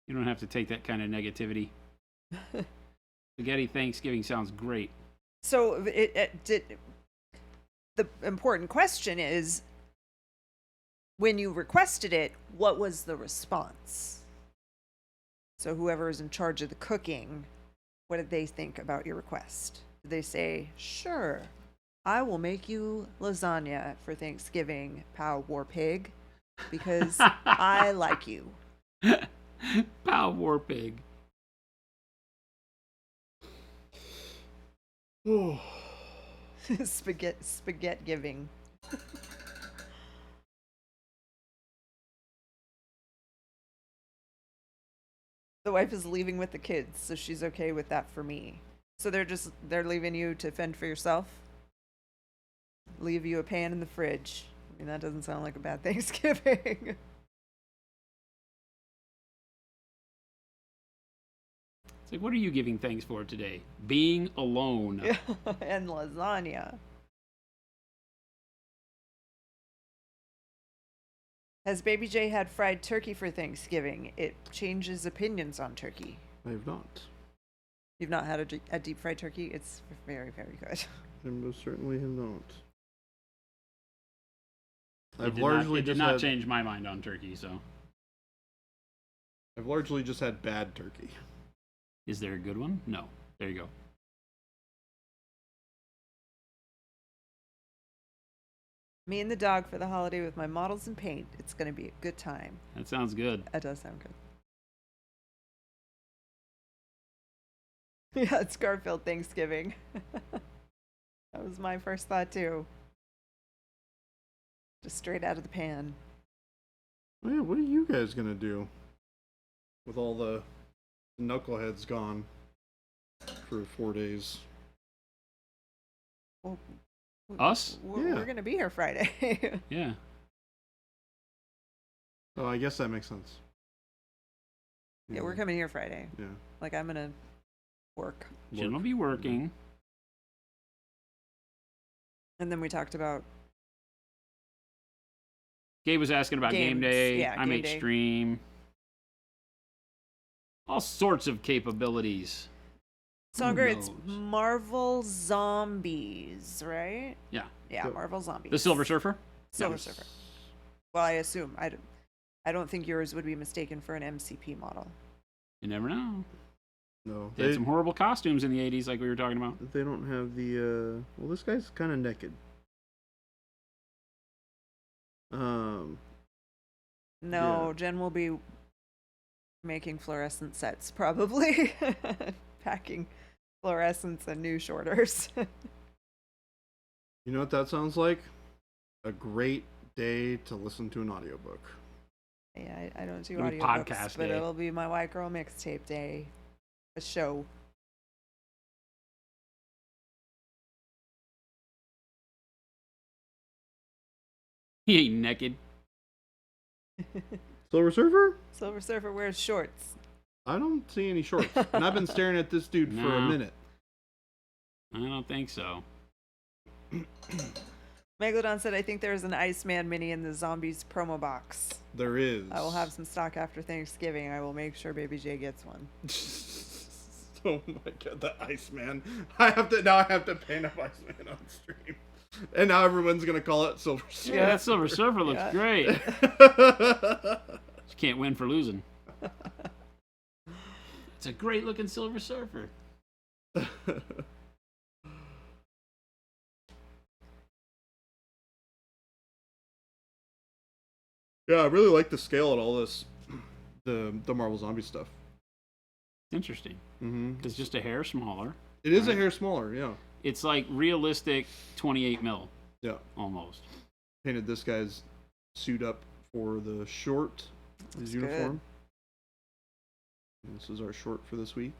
You don't have to take that kind of negativity. Spaghetti Thanksgiving sounds great. So the important question is, when you requested it, what was the response? So whoever is in charge of the cooking, what did they think about your request? Did they say, sure, I will make you lasagna for Thanksgiving, Pow War Pig, because I like you. Pow War Pig. Oh. Spaghetti giving. The wife is leaving with the kids, so she's okay with that for me. So they're leaving you to fend for yourself? Leave you a pan in the fridge. I mean, that doesn't sound like a bad Thanksgiving. It's like, what are you giving thanks for today? Being alone. And lasagna. Has Baby J had fried turkey for Thanksgiving? It changes opinions on turkey. I have not. You've not had a deep fried turkey? It's very, very good. I most certainly have not. It did not change my mind on turkey, so. I've largely just had bad turkey. Is there a good one? No. There you go. Me and the dog for the holiday with my models and paint. It's going to be a good time. That sounds good. That does sound good. Yeah, it's Garfield Thanksgiving. That was my first thought too. Just straight out of the pan. Oh, yeah, what are you guys gonna do with all the knuckleheads gone for 4 days? Well, Us? We're Yeah. going to be here Friday. Yeah. Oh, I guess that makes sense. Yeah, we're coming here Friday. Yeah. Like, I'm going to work. Jen will be working. And then we talked about Gabe was asking about game Games, day. yeah, I game make day. stream. All sorts of capabilities. Songer. It's knows? Marvel Zombies, right? Yeah. Yeah, Yep. Marvel Zombies. The Silver Surfer? Silver Yes. Surfer. Well, I assume. I don't think yours would be mistaken for an MCP model. You never know. No, They had some horrible costumes in the 80s, like we were talking about. they don't have the. Well, this guy's kind of naked. No, Yeah. Jen will be making fluorescent sets, probably. Packing fluorescents and new shorters. You know what that sounds like? A great day to listen to an audiobook. Yeah, I don't do It'll be audiobooks, podcast but day. it'll be my White Girl mixtape day. A show. He ain't naked. Silver Surfer? Silver Surfer wears shorts. I don't see any shorts. And I've been staring at this dude for a No. minute. I don't think so. Megalodon said, I think there's an Iceman mini in the Zombies promo box. There is. I will have some stock after Thanksgiving. I will make sure Baby J gets one. Oh my god, the Iceman. I have to paint up Iceman on stream. And now everyone's gonna call it Silver Surfer. Yeah, that Silver Surfer looks Yeah. great. Just can't win for losing. It's a great looking Silver Surfer. Yeah, I really like the scale at all this, the Marvel Zombie stuff. Interesting. Mm-hmm. It's just a hair smaller. It is a Right. hair smaller, yeah. It's like realistic 28 mil, Yeah. almost. Painted this guy's suit up for the short, his Looks uniform. And this is our short for this week.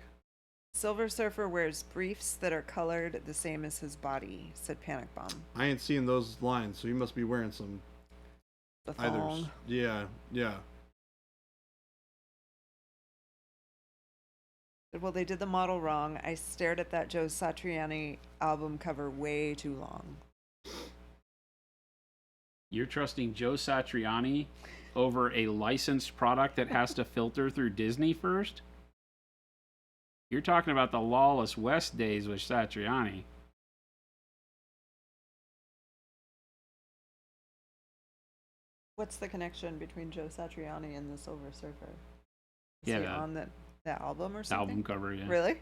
Silver Surfer wears briefs that are colored the same as his body, said Panic Bomb. I ain't seeing those lines, so he must be wearing some The either. thong. Yeah, yeah. Well, they did the model wrong. I stared at that Joe Satriani album cover way too long. You're trusting Joe Satriani over a licensed product that has to filter through Disney first? You're talking about the Lawless West days with Satriani. What's the connection between Joe Satriani and the Silver Surfer? Is Yeah, he the- on that album or The something? album cover, yeah. Really?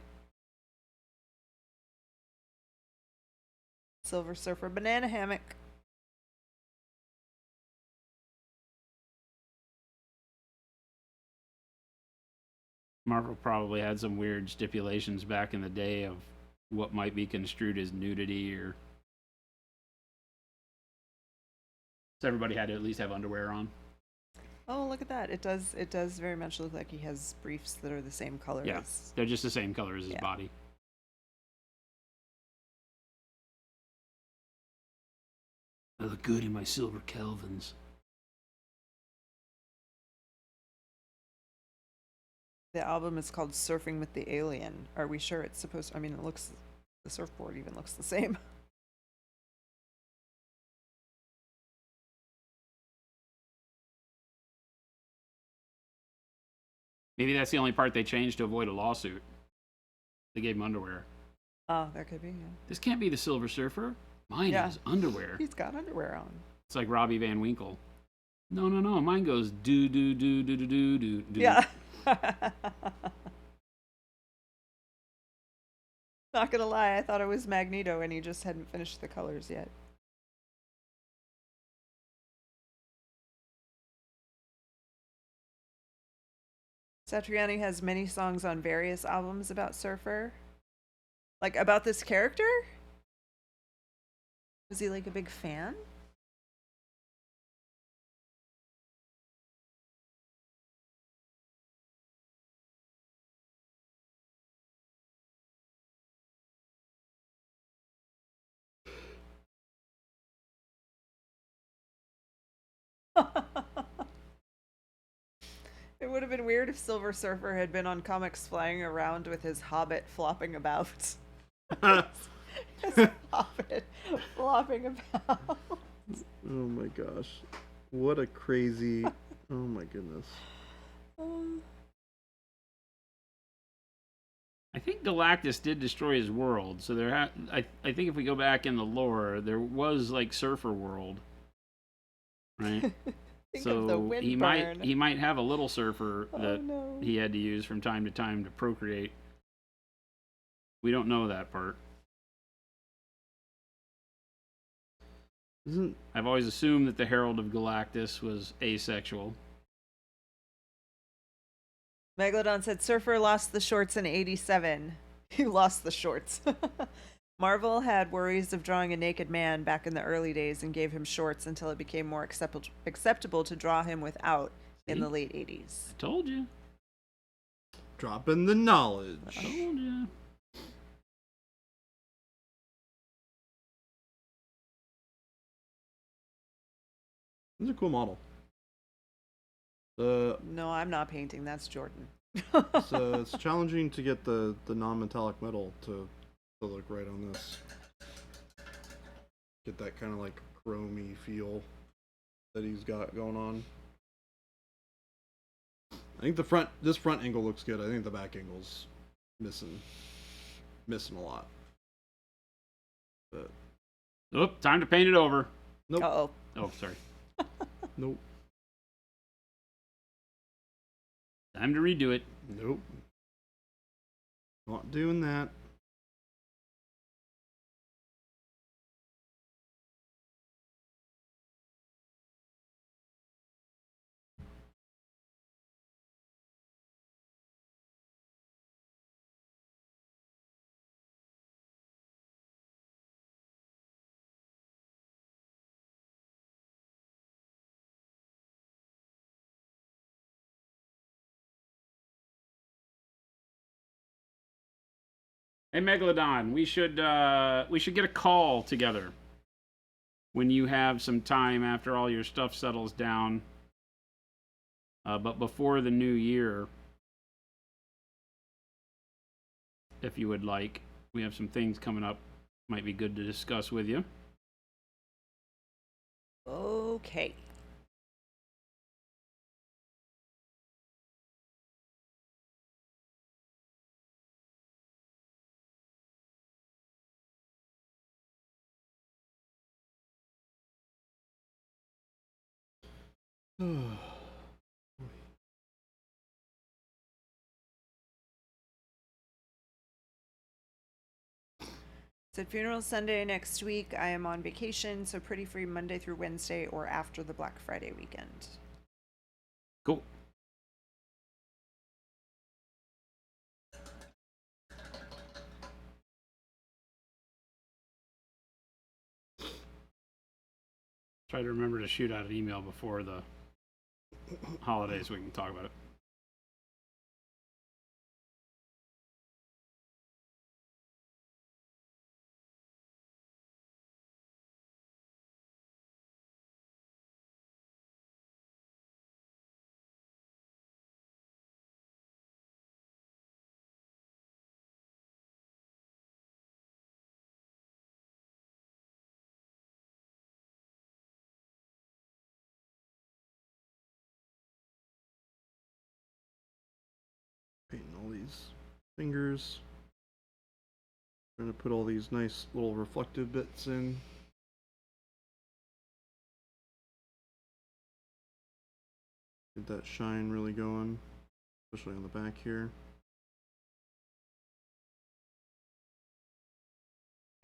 Silver Surfer banana hammock. Marvel probably had some weird stipulations back in the day of what might be construed as nudity, or so everybody had to at least have underwear on. Oh, look at that. It does very much look like he has briefs that are the same color Yeah. as. They're just the same color as his Yeah. body. I look good in my silver Kelvins. The album is called Surfing with the Alien. Are we sure it's supposed to, I mean, it looks, the surfboard even looks the same. Maybe that's the only part they changed to avoid a lawsuit. They gave him underwear. Oh, that could be, yeah. This can't be the Silver Surfer. Mine Yeah. has underwear. He's got underwear on. It's like Robbie Van Winkle. No. Mine goes do do do do do do do do. Yeah. Not gonna lie, I thought it was Magneto and he just hadn't finished the colors yet. Satriani has many songs on various albums about Surfer. Like, about this character? Was he, like, a big fan? It would have been weird if Silver Surfer had been on comics flying around with his hobbit flopping about. His hobbit flopping about. Oh my gosh. What a crazy. Oh my goodness. I think Galactus did destroy his world, so I think if we go back in the lore, there was like Surfer World, right? Think so of the he Windburn. might have a little surfer Oh, that no. he had to use from time to time to procreate. We don't know that part. Isn't I've always assumed that the Herald of Galactus was asexual. Megalodon said Surfer lost the shorts in 87. He lost the shorts. Marvel had worries of drawing a naked man back in the early days and gave him shorts until it became more acceptable to draw him without in See? the late 80s. Told you. dropping the knowledge? Told you. This is a cool model. No, I'm not painting. That's Jordan. It's challenging to get the non-metallic metal to look right on this. Get that kind of like chromey feel that he's got going on. I think this front angle looks good. I think the back angle's missing a lot. But Oop, time to paint it over. nope, Uh-oh. Oh, sorry. nope, Time to redo it. nope. Not doing that. Hey Megalodon, we should get a call together when you have some time after all your stuff settles down. But before the new year, if you would like, we have some things coming up. Might be good to discuss with you. Okay. Said funeral Sunday next week. I am on vacation, so pretty free Monday through Wednesday or after the Black Friday weekend. Cool. Try to remember to shoot out an email before the holidays so we can talk about it. Painting all these fingers. Trying to put all these nice little reflective bits in. Get that shine really going, especially on the back here.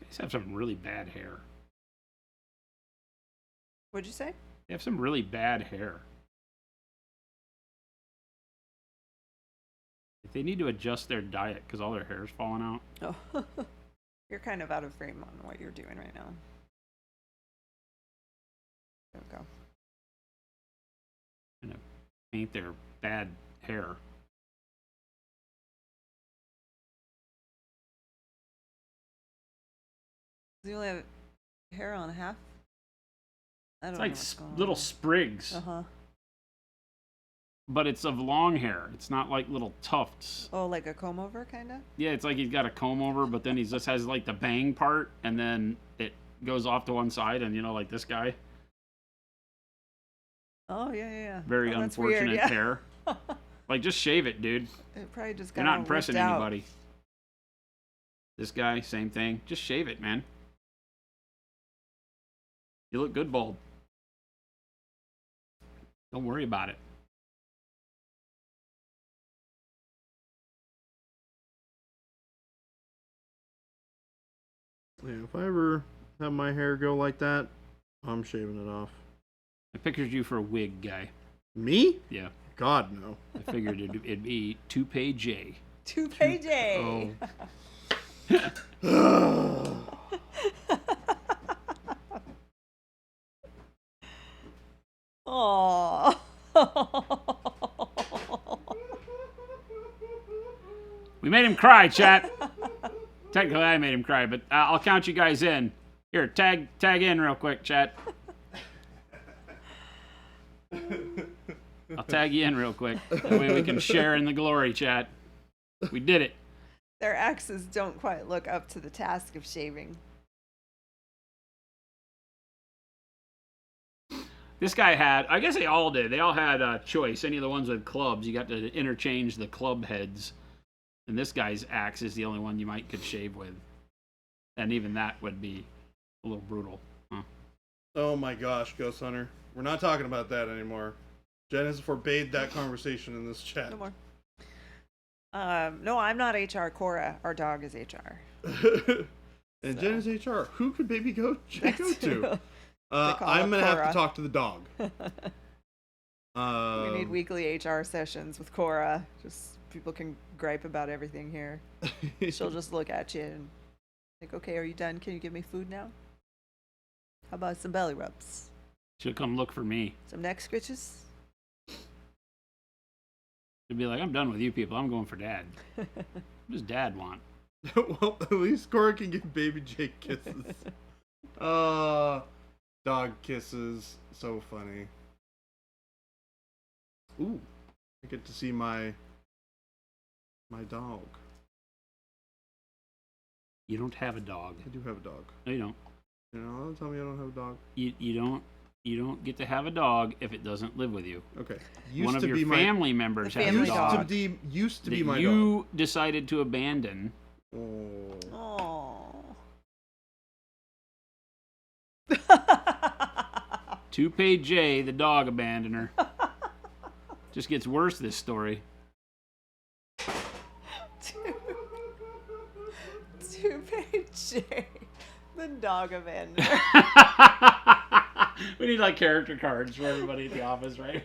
You guys have some really bad hair. What'd you say? They have some really bad hair. They need to adjust their diet because all their hair's falling out. Oh, you're kind of out of frame on what you're doing right now. There we go. Gonna paint their bad hair. Does he only have hair on half? I don't It's know like what's going on little there. sprigs, Uh-huh. but it's of long hair. It's not like little tufts. Oh, like a comb over, kind of? Yeah, it's like he's got a comb over, but then he just has like the bang part, and then it goes off to one side, and like this guy. Oh, yeah. Very Oh, that's weird, unfortunate yeah. hair. Like, just shave it, dude. It probably just got You're not all impressing ripped out. anybody. This guy, same thing. Just shave it, man. You look good bald. Don't worry about it. Yeah, if I ever have my hair go like that, I'm shaving it off. I pictured you for a wig guy. Me? Yeah. God, no. I figured it'd be Toupee J. Toupee J. Oh. Aww. We made him cry, chat. Technically, I made him cry, but I'll count you guys in. Here, tag in real quick, chat. I'll tag you in real quick. That way we can share in the glory, chat. We did it. Their axes don't quite look up to the task of shaving. This guy had, I guess they all did. They all had a choice. Any of the ones with clubs, you got to interchange the club heads. And this guy's axe is the only one you could shave with. And even that would be a little brutal. Huh? Oh my gosh, Ghost Hunter. We're not talking about that anymore. Jen has forbade that conversation in this chat. No more. No, I'm not HR. Cora, our dog, is HR. And Jen is HR. Who could baby go check out to? call I'm her gonna have Cora. to talk to the dog. We need weekly HR sessions with Cora. Just people can gripe about everything here. She'll just look at you and think, okay, are you done? Can you give me food now? How about some belly rubs? She'll come look for me. Some neck scritches? She'll be like, I'm done with you people. I'm going for Dad. What does Dad want? Well, at least Cora can give baby Jake kisses. Dog kisses. So funny. Ooh, I get to see my dog. You don't have a dog. I do have a dog. No, you don't. You know, don't tell me I don't have a dog. You don't get to have a dog if it doesn't live with you. Okay. One of your family members The has a family dog Used to that be my you decided to abandon. dog. Oh. Toupee J, the dog abandoner. Just gets worse, this story. Toupee J, the dog abandoner. We need like character cards for everybody at the office, right?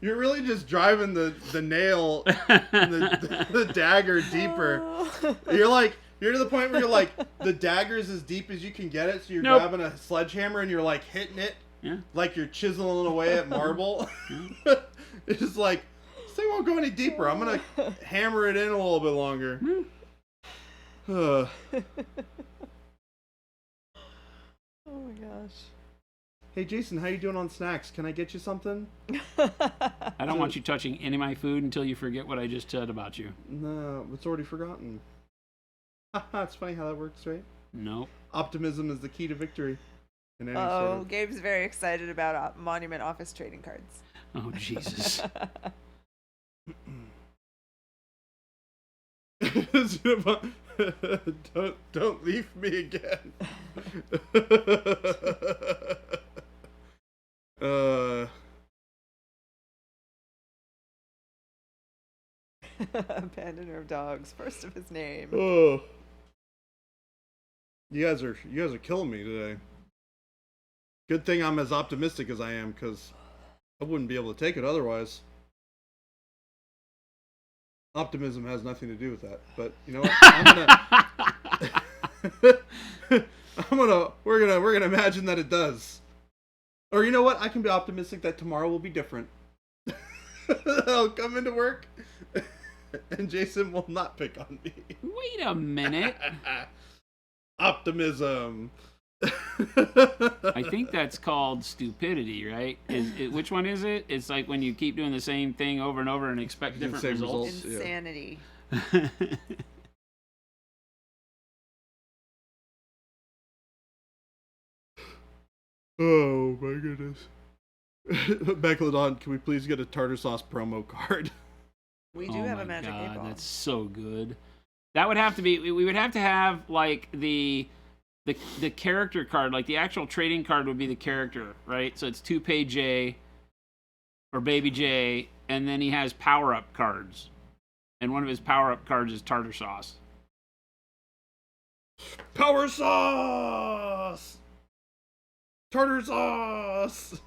You're really just driving the nail, the dagger deeper. You're to the point where you're like, the dagger's as deep as you can get it, so you're Nope. grabbing a sledgehammer and you're like hitting it, Yeah. like you're chiseling away at marble. It's just like, this thing won't go any deeper. I'm gonna hammer it in a little bit longer. Oh my gosh. Hey Jason, how you doing on snacks? Can I get you something? I don't want you touching any of my food until you forget what I just said about you. No, it's already forgotten. It's funny how that works, right? Nope. Optimism is the key to victory. In any Oh, sort Gabe's very excited about Monument Office trading cards. Oh, Jesus. of... don't leave me again. Abandoner of dogs, first of his name. Oh. You guys are killing me today. Good thing I'm as optimistic as I am, because I wouldn't be able to take it otherwise. Optimism has nothing to do with that. But you know what? We're gonna imagine that it does. Or you know what? I can be optimistic that tomorrow will be different. I'll come into work and Jason will not pick on me. Wait a minute. Optimism. I think that's called stupidity, right? Which one is it? It's like when you keep doing the same thing over and over and expect The different same results. results. Insanity. Oh my goodness. Megalodon, can we please get a tartar sauce promo card? We do Oh have my a magic God, 8 ball. that's so good. That would have to be. We would have to have like the character card, like the actual trading card would be the character, right? So it's Toupee J or Baby J, and then he has power up cards, and one of his power up cards is tartar sauce. Power sauce! Tartar sauce!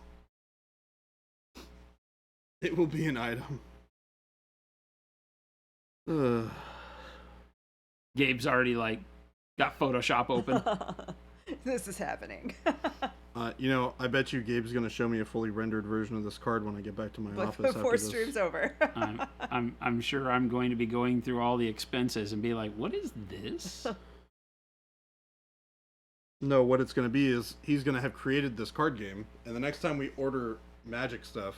It will be an item. Ugh. Gabe's already like got Photoshop open. This is happening. You know, I bet you Gabe's gonna show me a fully rendered version of this card when I get back to my But office before after this. stream's over. I'm sure I'm going to be going through all the expenses and be like, what is this? No, what it's gonna be is he's gonna have created this card game, and the next time we order Magic stuff,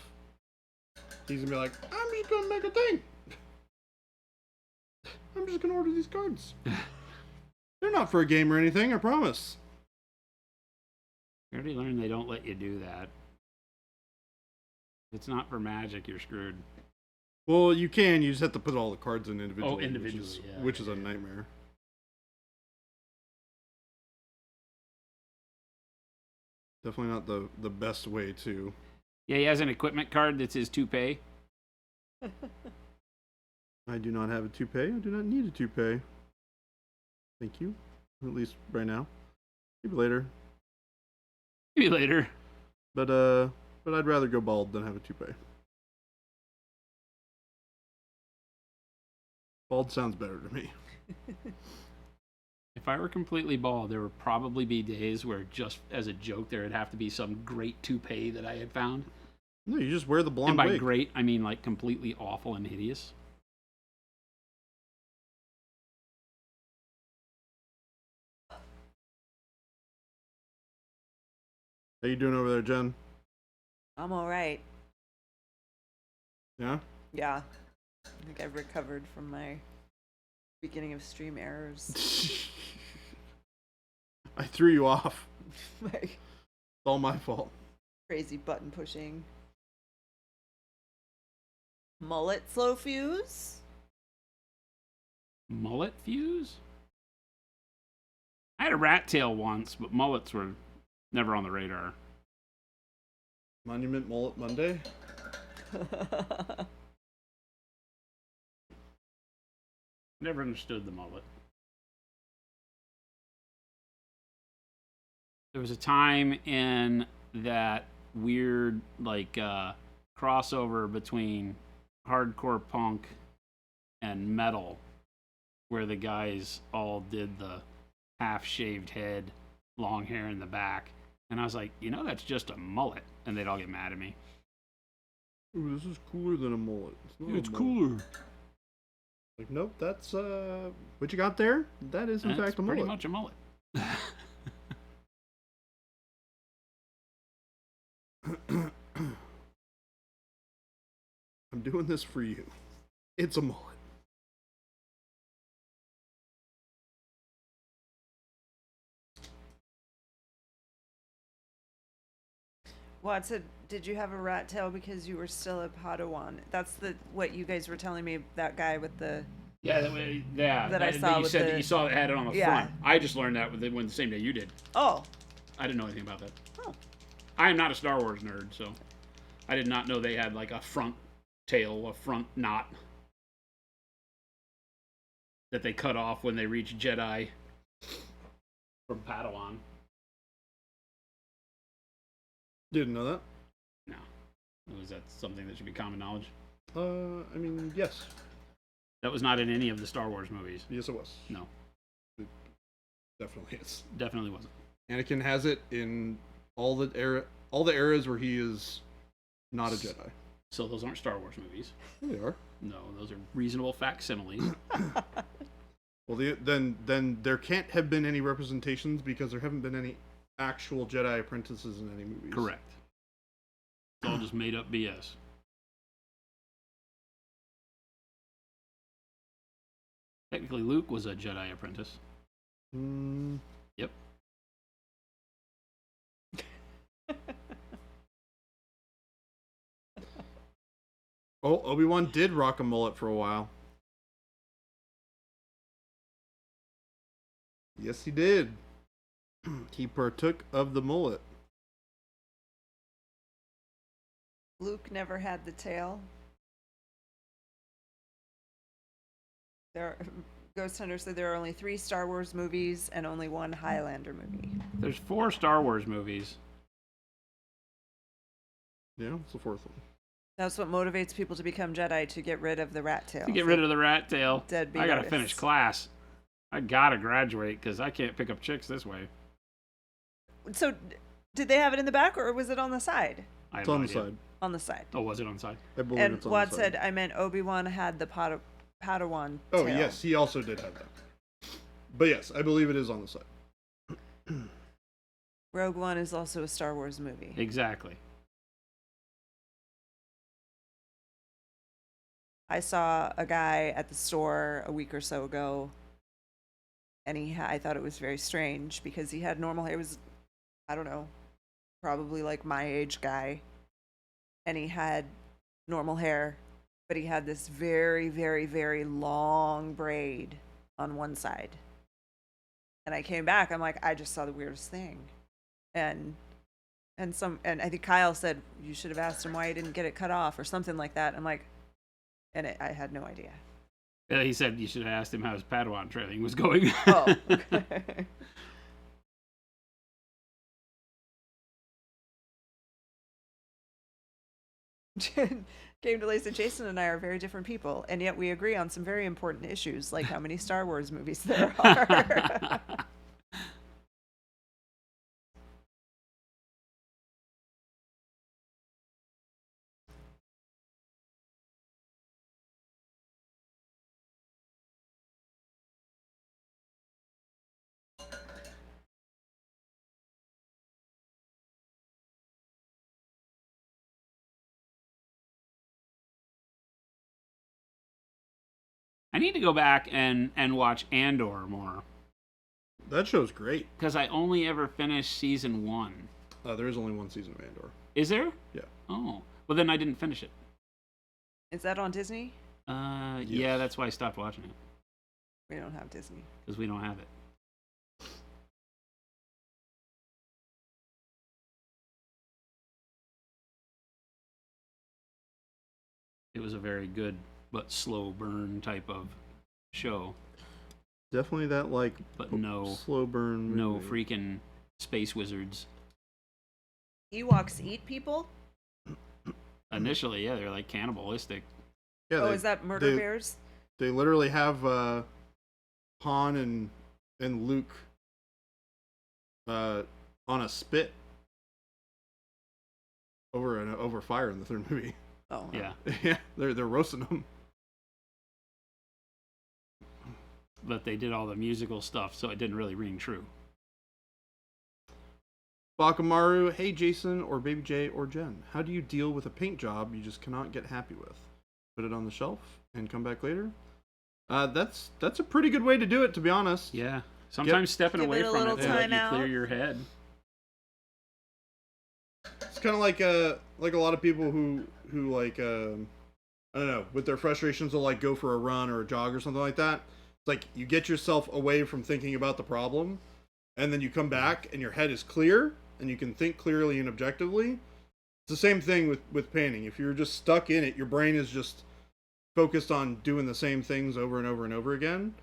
he's gonna be like, I'm just gonna make a thing. I'm just gonna order these cards. They're not for a game or anything, I promise. You already learned they don't let you do that. If it's not for Magic, you're screwed. Well, you can. You just have to put all the cards in individually. Oh, individually, which is a nightmare. Definitely not the best way to. Yeah, he has an equipment card that's his toupee. I do not have a toupee. I do not need a toupee. Thank you. At least right now. Maybe later. Maybe later. But I'd rather go bald than have a toupee. Bald sounds better to me. If I were completely bald, there would probably be days where, just as a joke, there would have to be some great toupee that I had found. No, you just wear the blonde And by wig. great, I mean like completely awful and hideous. How you doing over there, Jen? I'm alright. Yeah? Yeah. I think I've recovered from my beginning of stream errors. I threw you off. My It's all my fault. crazy button pushing. Mullet slow fuse? Mullet fuse? I had a rat tail once, but mullets were never on the radar. Monument Mullet Monday? Never understood the mullet. There was a time in that weird, like, crossover between hardcore punk and metal, where the guys all did the half-shaved head, long hair in the back. And I was like, you know, that's just a mullet. And they'd all get mad at me. Ooh, this is cooler than a mullet. Not a mullet. cooler. Like, nope, that's what you got there? That is in That's fact a pretty mullet. much a mullet. I'm doing this for you. It's a mullet. Watson, did you have a rat tail because you were still a Padawan? That's what you guys were telling me, that guy with the... Yeah, That I saw you with said the- that you saw it had it on the Yeah. front. I just learned that when the same day you did. Oh. I didn't know anything about that. Oh. I am not a Star Wars nerd, so I did not know they had like a front tail, a front knot that they cut off when they reach Jedi from Padawan. Didn't know that. No. Was that something that should be common knowledge? I mean, yes. That was not in any of the Star Wars movies. Yes, it was. No, It definitely is. definitely wasn't. Anakin has it in all the eras where he is not a Jedi. So those aren't Star Wars movies. They are. No, those are reasonable facsimiles. Well, then there can't have been any representations because there haven't been any actual Jedi apprentices in any movies. Correct. It's all just made up BS. Technically, Luke was a Jedi apprentice. Mm, Yep. oh, Obi-Wan did rock a mullet for a while. Yes, he did. He partook of the mullet. Luke never had the tail. Ghost Hunter said there are only 3 Star Wars movies and only 1 Highlander movie. There's 4 Star Wars movies. Yeah, it's the 4th one. That's what motivates people to become Jedi, to get rid of the rat tail. To get rid of the rat tail, Deadbeat I gotta artists. finish class. I gotta graduate because I can't pick up chicks this way. So, did they have it in the back or was it on the side? I have It's no on the idea. side. On the side. Oh, was it on the side? I believe And it's on Wad the side. said, I meant Obi-Wan had the Padawan Oh, tail. yes, he also did have that. But yes, I believe it is on the side. Rogue One is also a Star Wars movie. Exactly. I saw a guy at the store a week or so ago, and I thought it was very strange because he had normal hair. It was, I don't know, probably like my age guy, and he had normal hair, but he had this very, very, very long braid on one side. And I came back, I'm like, I just saw the weirdest thing. And I think Kyle said, you should have asked him why he didn't get it cut off or something like that. I'm like, I had no idea. Yeah, he said you should have asked him how his Padawan training was going. Oh, okay. Came to Lacey, Jason and I are very different people, and yet we agree on some very important issues, like how many Star Wars movies there are. I need to go back and watch Andor more That show's great. because I only ever finished season 1. There is only one season of Andor. Is there? Yeah. Oh, well then I didn't finish it. Is that on Disney? Yeah, Yes. that's why I stopped watching it We don't have Disney. because we don't have it. It was a very good but slow burn type of show, Definitely that, like, but no slow burn movie. no freaking space wizards. Ewoks eat people? Initially, yeah, they're like cannibalistic. Yeah, Oh, they, is that murder they- bears? they literally have Han and Luke on a spit over fire in the 3rd movie. Oh, Yeah, Yeah, they're roasting them. but they did all the musical stuff, so it didn't really ring true. Bakamaru, hey Jason or Baby J or Jen, how do you deal with a paint job you just cannot get happy with? Put it on the shelf and come back later? That's a pretty good way to do it, to be honest. Yeah, sometimes stepping Give away it a from little it will let time you out. clear your head. It's kind of like a lot of people who like I don't know, with their frustrations will like go for a run or a jog or something like that. It's like you get yourself away from thinking about the problem, and then you come back and your head is clear and you can think clearly and objectively. It's the same thing with painting. If you're just stuck in it, your brain is just focused on doing the same things over and over and over again.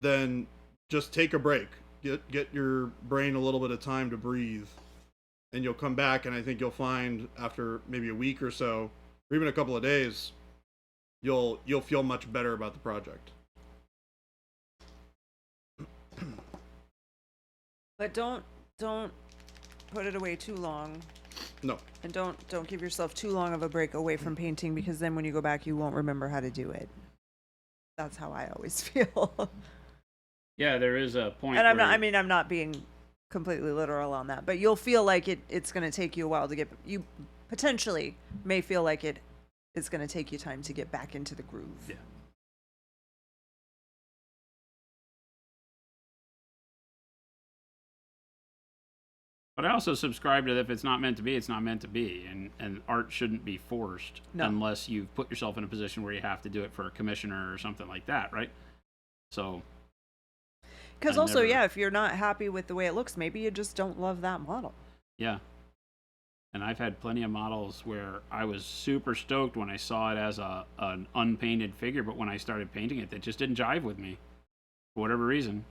Then just take a break. Get your brain a little bit of time to breathe, and you'll come back, and I think you'll find after maybe a week or so, or even a couple of days, you'll feel much better about the project. But don't put it away too long, No. and don't give yourself too long of a break away from painting, because then when you go back, you won't remember how to do it. That's how I always feel. Yeah, there is a point. And I'm where not. I mean, I'm not being completely literal on that, but you'll feel like it's going to take you a while to get. You potentially may feel like it's going to take you time to get back into the groove. Yeah. But I also subscribe to that if it's not meant to be, it's not meant to be. And art shouldn't be forced unless you've put yourself in a position where you have to do it for a commissioner or something like that, right? So. Because also, yeah, if you're not happy with the way it looks, maybe you just don't love that model. Yeah. And I've had plenty of models where I was super stoked when I saw it as an unpainted figure, but when I started painting it, that just didn't jive with me for whatever reason.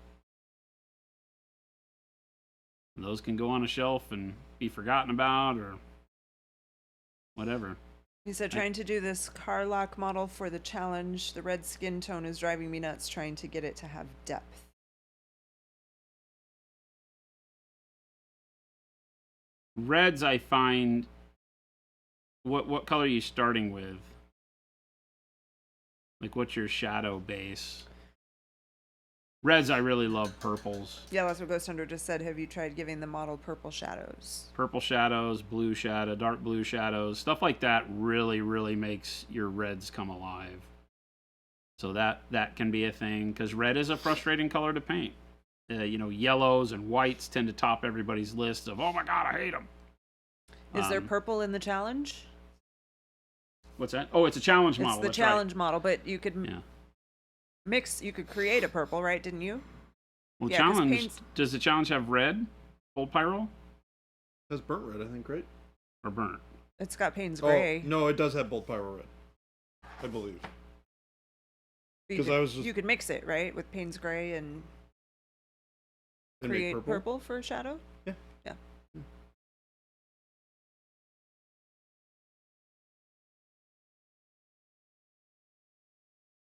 Those can go on a shelf and be forgotten about or whatever. He said, trying to do this Carlock model for the challenge. The red skin tone is driving me nuts trying to get it to have depth. Reds, I find. What color are you starting with? Like, what's your shadow base? Reds, I really love purples. Yeah, that's what Ghost Hunter just said. Have you tried giving the model purple shadows? Purple shadows, blue shadow, dark blue shadows, stuff like that really, really makes your reds come alive. So that can be a thing, because red is a frustrating color to paint. Yellows and whites tend to top everybody's list of, oh my god, I hate them. Is there purple in the challenge? What's that? Oh, it's a challenge model. It's the that's challenge right. model, but you could Yeah. mix. You could create a purple, right? Didn't you? Well, Yeah, 'cause challenge. paints- Does the challenge have red, gold pyro, That's burnt red, I think, right? or burnt? It's got Payne's gray. Oh, no, it does have bold pyro red, I believe. You 'cause could- I was just- You could mix it, right, with Payne's gray and And make create purple for a shadow. Yeah. Yeah.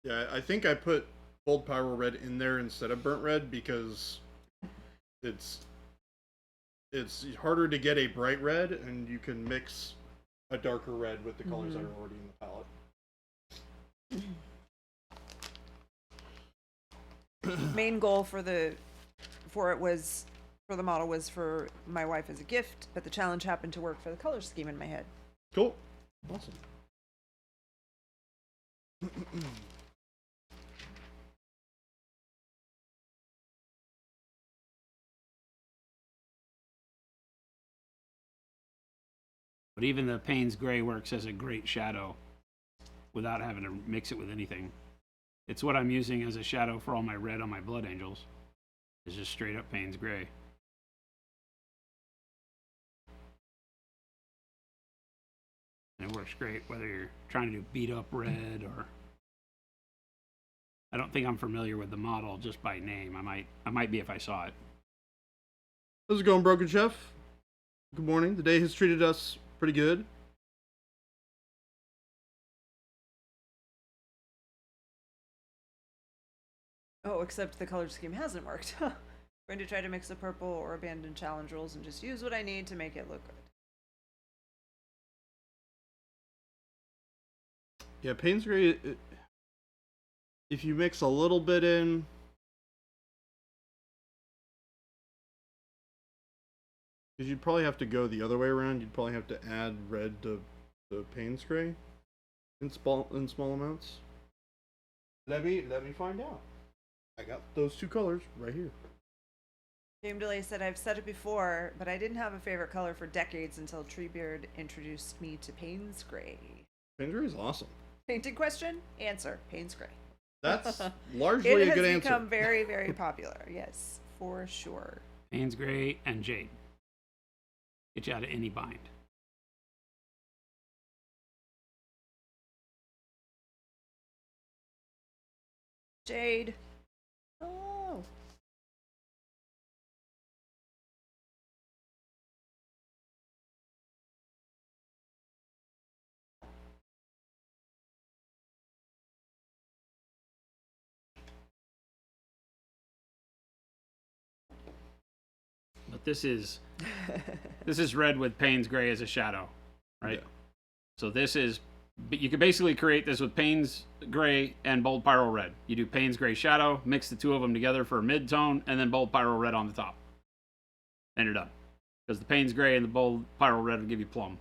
Yeah, I think I put bold pyro red in there instead of burnt red because it's harder to get a bright red, and you can mix a darker red with the colors that are already in the palette. Main goal for the model was for my wife as a gift, but the challenge happened to work for the color scheme in my head. Cool. Awesome. But even the Payne's gray works as a great shadow without having to mix it with anything. It's what I'm using as a shadow for all my red on my Blood Angels. It's just straight up Payne's gray. And it works great whether you're trying to do beat up red or. I don't think I'm familiar with the model just by name. I might be if I saw it. How's it going, Broken Chef? Good morning. The day has treated us pretty good. Oh, except the color scheme hasn't worked. Going to try to mix the purple or abandon challenge rules and just use what I need to make it look good. Yeah, Payne's gray. If you mix a little bit in, because you'd probably have to go the other way around. You'd probably have to add red to Payne's gray in small amounts. Let me find out. I got those two colors right here. James DeLay said, I've said it before, but I didn't have a favorite color for decades until Treebeard introduced me to Payne's Gray. Payne's gray is awesome. Painting question? Answer. Payne's Gray. That's largely It a good has answer. become very, very popular. Yes, for sure. Payne's gray and jade. Get you out of any bind. Jade. Oh. this is red with Payne's gray as a shadow, right? Yeah. So but you could basically create this with Payne's gray and bold pyro red. You do Payne's gray shadow, mix the two of them together for a mid-tone, and then bold pyro red on the top. And you're done. Because the Payne's gray and the bold pyro red will give you plum.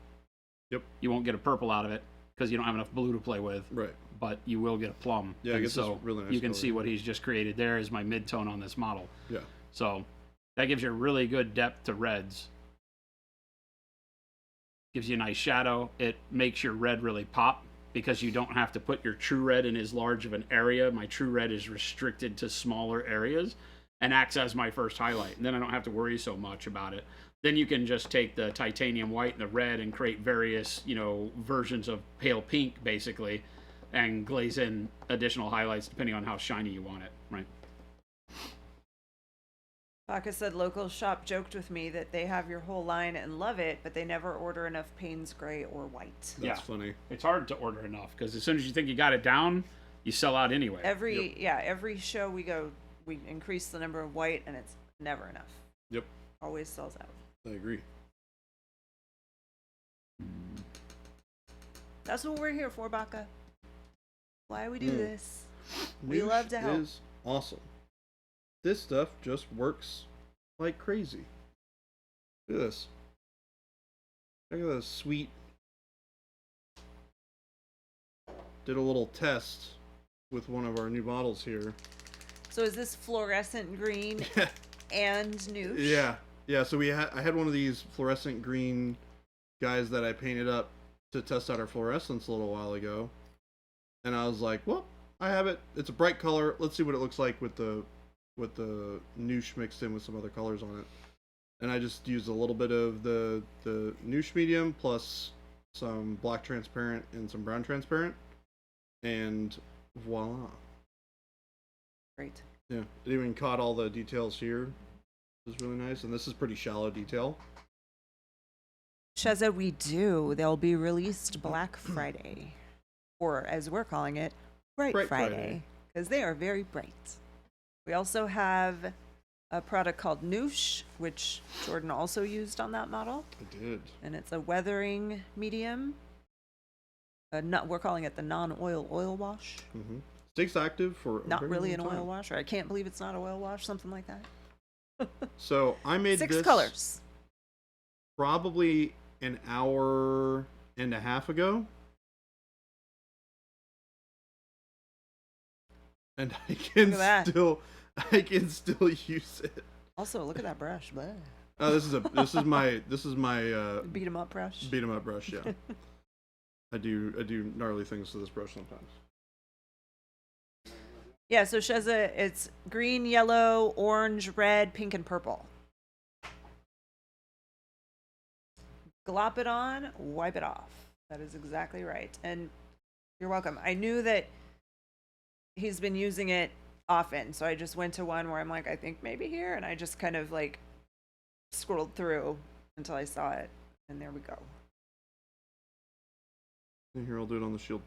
Yep. You won't get a purple out of it because you don't have enough blue to play with. Right. But you will get a plum. Yeah, I and guess so it's really nice you can color. see what he's just created there is my mid-tone on this model. Yeah. So that gives you a really good depth to reds. Gives you a nice shadow. It makes your red really pop because you don't have to put your true red in as large of an area. My true red is restricted to smaller areas and acts as my first highlight. And then I don't have to worry so much about it. Then you can just take the titanium white and the red and create various, versions of pale pink, basically, and glaze in additional highlights depending on how shiny you want it, right? Baka said local shop joked with me that they have your whole line and love it, but they never order enough Payne's gray or white. That's funny. It's hard to order enough because as soon as you think you got it down, you sell out anyway. Every show we go, we increase the number of white, and it's never enough. Yep. Always sells out. I agree. That's what we're here for, Baka. Why we do this. We Noosh love to help. Is awesome. This stuff just works like crazy. Look at this. Look at this sweet. Did a little test with one of our new models here. So is this fluorescent green and noosh? Yeah. So I had one of these fluorescent green guys that I painted up to test out our fluorescence a little while ago, and I was like, well, I have it. It's a bright color. Let's see what it looks like with the noosh mixed in with some other colors on it. And I just used a little bit of the noosh medium plus some black transparent and some brown transparent, and voila. Great. Yeah, it even caught all the details here. This is really nice, and this is pretty shallow detail. Sheza, we do. They'll be released Black Friday, or as we're calling it, Bright Friday. Friday, because they are very bright. We also have a product called Noosh, which Jordan also used on that model, I did. and it's a weathering medium. We're calling it the non-oil oil wash. Mm-hmm. Stays active for a Not very really an long time. oil wash, or I can't believe it's not a oil wash, something like that. So I made 6 this colors. probably an hour and a half ago, and I can Look at that. still use it. Also, look at that brush. Blah. Oh, this is my Beat 'em up brush. beat 'em up brush. Yeah, I do gnarly things to this brush sometimes. Yeah, so Sheza, it's green, yellow, orange, red, pink, and purple. Glop it on, wipe it off. That is exactly right. And you're welcome. I knew that he's been using it often, so I just went to one where I'm like, I think maybe here, and I just kind of like scrolled through until I saw it, and there we go. And here, I'll do it on the shield.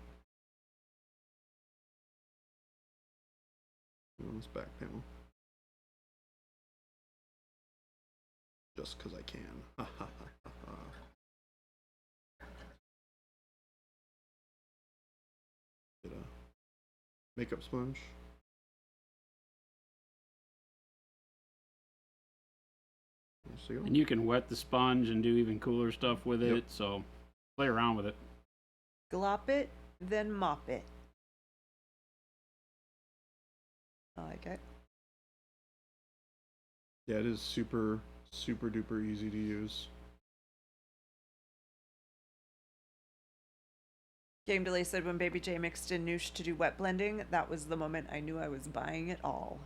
On this back panel. Just because I can. Ha ha ha ha ha. Get a makeup sponge. There you go. And you can wet the sponge and do even cooler stuff with it, Yep. so play around with it. Glop it, then mop it. I like it. Yeah, it is super duper easy to use. Game Delay said when Baby J mixed in Noosh to do wet blending, that was the moment I knew I was buying it all.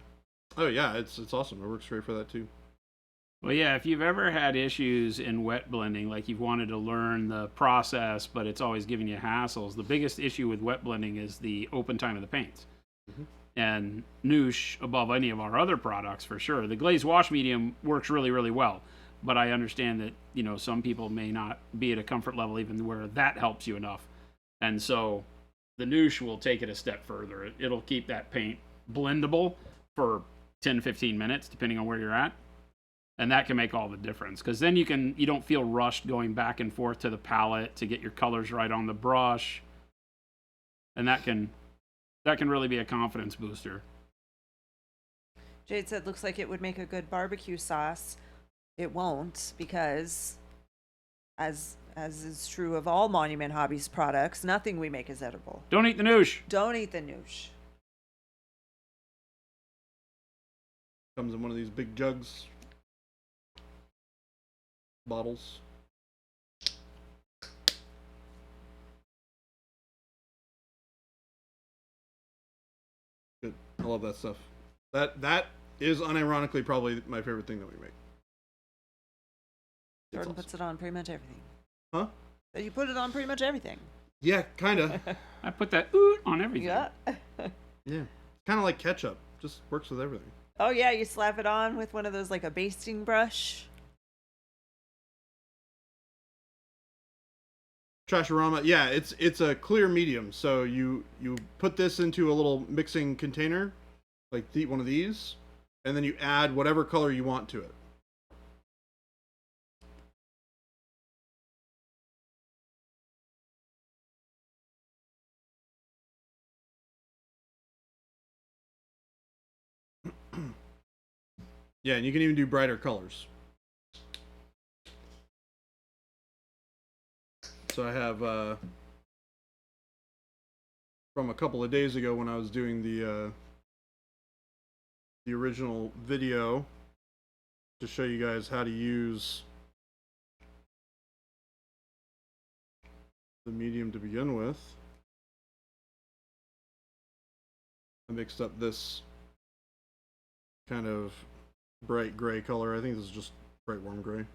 Oh yeah, it's awesome. It works great for that too. Well, yeah, if you've ever had issues in wet blending, like you've wanted to learn the process, but it's always giving you hassles, the biggest issue with wet blending is the open time of the paints. Mhm. And Noosh, above any of our other products, for sure. The glazed wash medium works really, really well. But I understand that, some people may not be at a comfort level even where that helps you enough. And so the Noosh will take it a step further. It'll keep that paint blendable for 10, 15 minutes, depending on where you're at. And that can make all the difference, because then you don't feel rushed going back and forth to the palette to get your colors right on the brush, and that can really be a confidence booster. Jade said, looks like it would make a good barbecue sauce. It won't, because as is true of all Monument Hobbies products, nothing we make is edible. Don't eat the noosh. Don't eat the noosh. Comes in one of these big jugs. Bottles. Good. I love that stuff. That is unironically probably my favorite thing that we make. Jordan awesome. puts it on pretty much everything. Huh? You put it on pretty much everything. Yeah, kinda. I put that oot on everything. Yeah. Yeah. Kind of like ketchup. Just works with everything. Oh yeah, you slap it on with one of those, like a basting brush. Trashorama, yeah, it's a clear medium. So you put this into a little mixing container, like one of these, and then you add whatever color you want to it. Yeah, and you can even do brighter colors. So I have from a couple of days ago when I was doing the original video to show you guys how to use the medium to begin with. I mixed up this kind of bright gray color. I think this is just bright warm gray.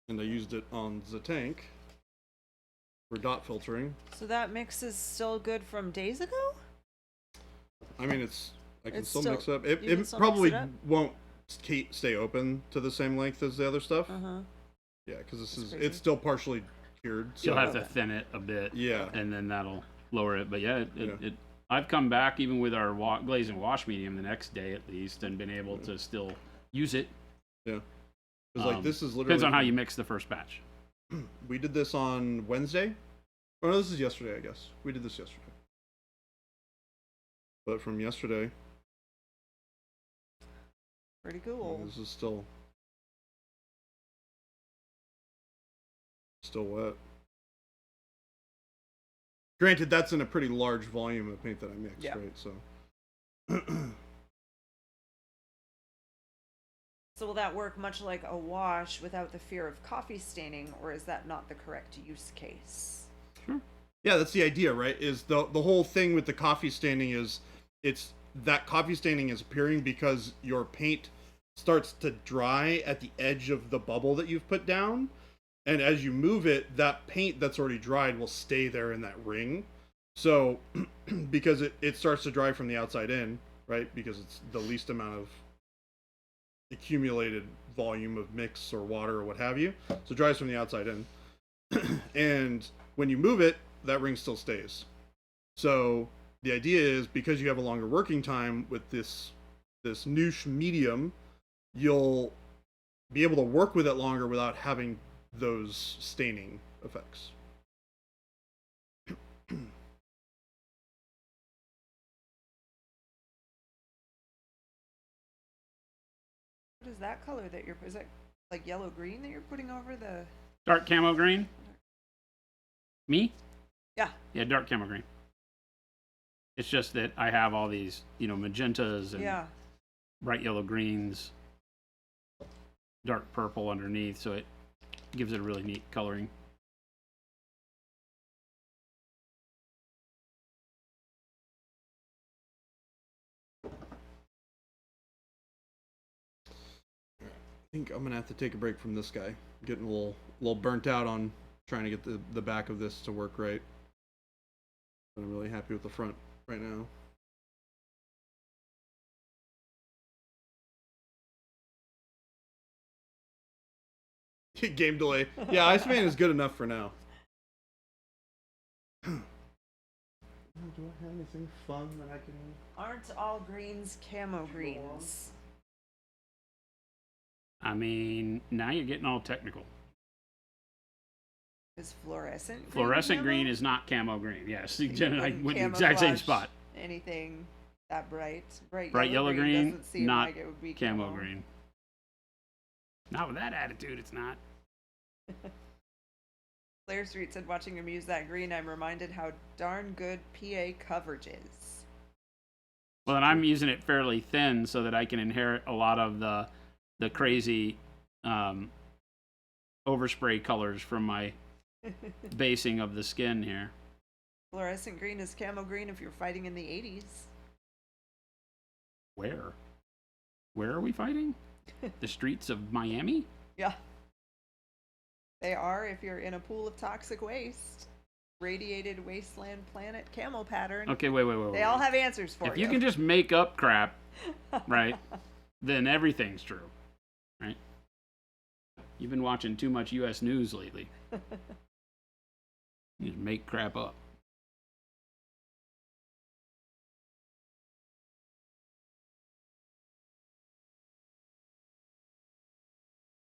And I used it on the tank for dot filtering. So that mix is still good from days ago? I mean, I can It's still still- mix up. you can It still probably mix it up? won't stay open to the same length as the other stuff. Uh-huh. Yeah, because That's crazy. it's still partially cured. So You'll have to thin it a bit. Yeah. And then that'll lower it. But yeah, Yeah. I've come back even with our glaze and wash medium the next day at least, and been able to still use it. Yeah. Because like this is literally Depends on how you mix the first batch. We did this on Wednesday. Oh no, this is yesterday, I guess. We did this yesterday. But from yesterday, Pretty cool. this is still wet. Granted, that's in a pretty large volume of paint that I mixed, Yeah. right? So So will that work much like a wash without the fear of coffee staining, or is that not the correct use case? yeah, that's the idea, right? Is the whole thing with the coffee staining is it's that coffee staining is appearing because your paint starts to dry at the edge of the bubble that you've put down, and as you move it, that paint that's already dried will stay there in that ring. So because it starts to dry from the outside in, right? Because it's the least amount of accumulated volume of mix or water or what have you. So it dries from the outside in. And when you move it, that ring still stays. So the idea is because you have a longer working time with this noosh medium, you'll be able to work with it longer without having those staining effects. What is that color that is that like yellow green that you're putting over the? Dark camo green? Me? Yeah. Yeah, dark camo green. It's just that I have all these, magentas and Yeah. bright yellow greens, dark purple underneath, so it gives it a really neat coloring. I think I'm gonna have to take a break from this guy. I'm getting a little burnt out on trying to get the back of this to work right. But I'm really happy with the front right now. Game delay. Yeah, Iceman is good enough for now. Do I have anything fun that I can? Aren't all greens camo greens? I mean, now you're getting all technical. Is fluorescent Fluorescent camo? green is not camo green. Yes, You Jen and I wouldn't went in the exact same camouflage spot. Anything that bright. Bright yellow green, doesn't seem not like it would be camo green. Not with that attitude, it's not. Claire Street said, watching him use that green, I'm reminded how darn good PA coverage is. Well, and I'm using it fairly thin so that I can inherit a lot of the crazy overspray colors from my basing of the skin here. Fluorescent green is camo green if you're fighting in the 80s. Where? Where are we fighting? The streets of Miami? Yeah. They are if you're in a pool of toxic waste. Radiated wasteland planet camel pattern. Okay, wait. They all have answers for If you can just make up crap, right, then everything's true, right? You've been watching too much U.S. news lately. You just make crap up.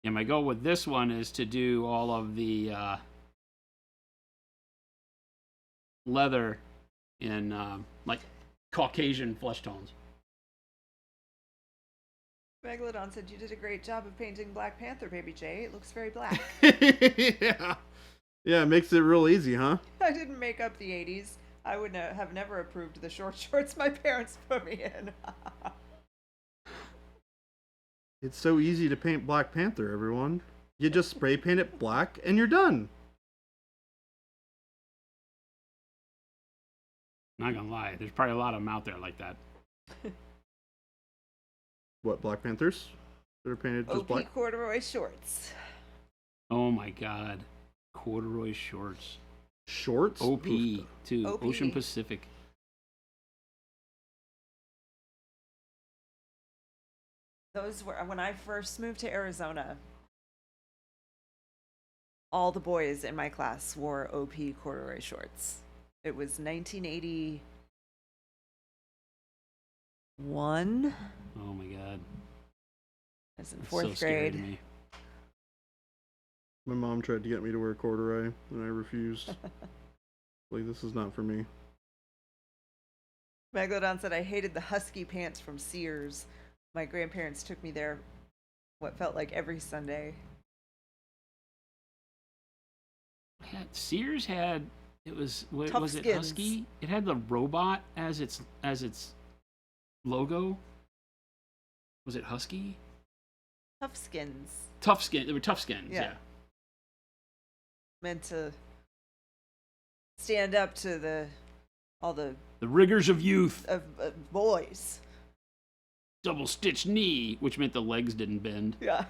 And my goal with this one is to do all of the leather in like Caucasian flesh tones. Megalodon said, you did a great job of painting Black Panther, Baby J. It looks very black. Yeah. Yeah, it makes it real easy, huh? I didn't make up the 80s. I would have never approved the short shorts my parents put me in. It's so easy to paint Black Panther, everyone. You just spray paint it black and you're done. Not gonna lie, there's probably a lot of them out there like that. What, Black Panthers? That are painted just OP black? corduroy shorts. Oh my god. Corduroy shorts. Shorts? OP, Oof. too. OP. Ocean Pacific. Those were when I first moved to Arizona. All the boys in my class wore OP corduroy shorts. It was 1981. Oh my god. I was in That's fourth so scary to grade. me. My mom tried to get me to wear corduroy, and I refused. Like, this is not for me. Megalodon said, I hated the husky pants from Sears. My grandparents took me there what felt like every Sunday. Sears had was it Toughskins. Husky? It had the robot as its logo. Was it Husky? Toughskins. Toughskin. They were Toughskins. Yeah. Yeah. Meant to stand up to all the The rigors of youth. boys. Double stitch knee, which meant the legs didn't bend. Yeah.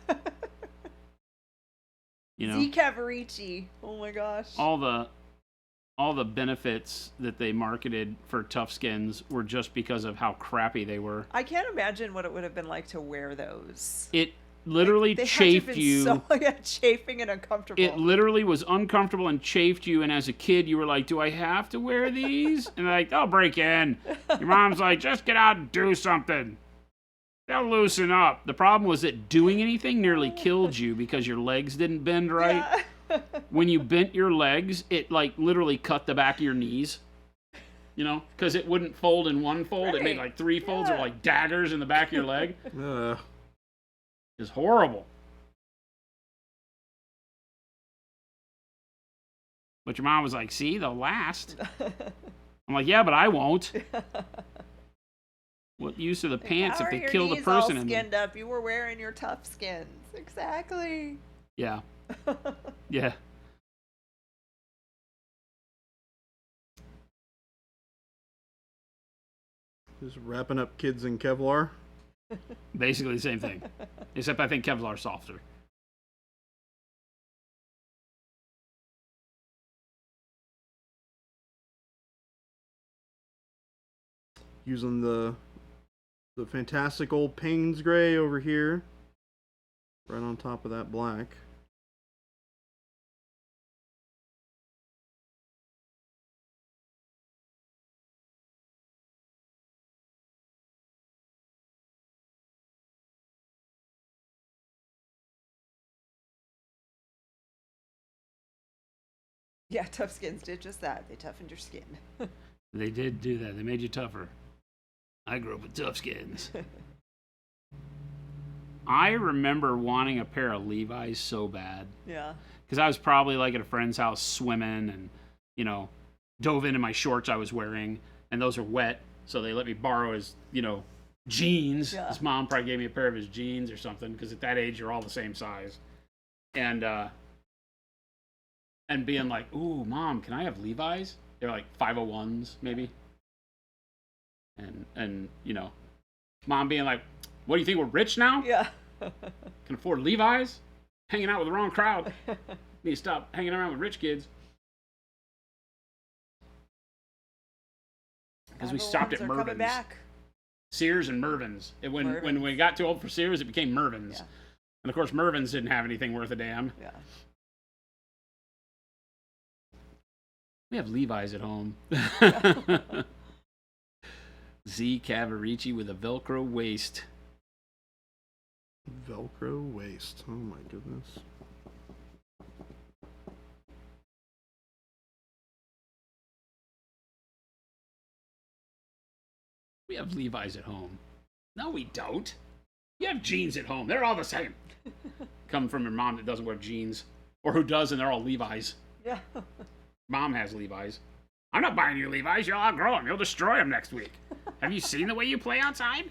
You know, Z Cavarici. Oh my gosh. all the benefits that they marketed for Toughskins were just because of how crappy they were. I can't imagine what it would have been like to wear those. It literally They had to have chafed been you. So chafing and uncomfortable. It literally was uncomfortable and chafed you. And as a kid, you were like, "Do I have to wear these?" And like, "They'll break in." Your mom's like, "Just get out and do something. They'll loosen up." The problem was that doing anything nearly killed you because your legs didn't bend right. Yeah. When you bent your legs, it like literally cut the back of your knees. You know, because it wouldn't fold in one fold. It made Right. like three folds or Yeah. like daggers in the back of your leg. Uh, It's horrible. But your mom was like, "See, they'll last." I'm like, "Yeah, but I won't." What use are the pants How if are they your kill the knees person all in them? skinned up? You were wearing your tough skins. Exactly. Yeah, yeah. just wrapping up kids in Kevlar. Basically the same thing, except I think Kevlar's softer. Using the fantastic old Payne's Gray over here. Right on top of that black. Yeah, tough skins did just that. They toughened your skin. They did do that. They made you tougher. I grew up with tough skins. I remember wanting a pair of Levi's so bad. Yeah. Because I was probably like at a friend's house swimming and, you know, dove into my shorts I was wearing, and those are wet, so they let me borrow his, you know, jeans. Yeah. His mom probably gave me a pair of his jeans or something, because at that age you're all the same size. And being like, ooh, Mom, can I have Levi's? They're like 501s, maybe. And you know, Mom being like, what do you think, we're rich now? Yeah. Can afford Levi's? Hanging out with the wrong crowd. Need to stop hanging around with rich kids. Because we stopped at 501s are coming Mervin's. back. Sears and Mervin's. When we got too old for Sears, it became Mervin's. Yeah. And of course, Mervin's didn't have anything worth a damn. Yeah. We have Levi's at home. Z Cavarici with a Velcro waist. Velcro waist. Oh my goodness. We have Levi's at home. No, we don't. You have jeans at home. They're all the same. Come from your mom that doesn't wear jeans. Or who does, and they're all Levi's. Yeah. Mom has Levi's. I'm not buying you Levi's. You'll outgrow them. You'll destroy them next week. Have you seen the way you play outside?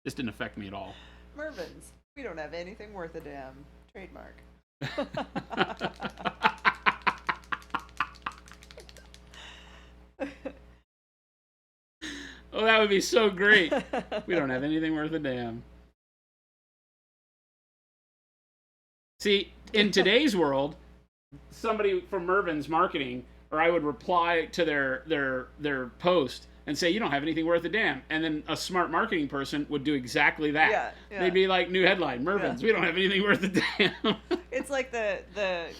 This didn't affect me at all. Mervin's. We don't have anything worth a damn. Trademark. Oh, that would be so great. We don't have anything worth a damn. See, in today's world, somebody from Mervin's marketing, or I would reply to their post and say, you don't have anything worth a damn. And then a smart marketing person would do exactly that. Yeah. They'd be like, new headline, Mervin's, we don't have anything worth a damn. It's like the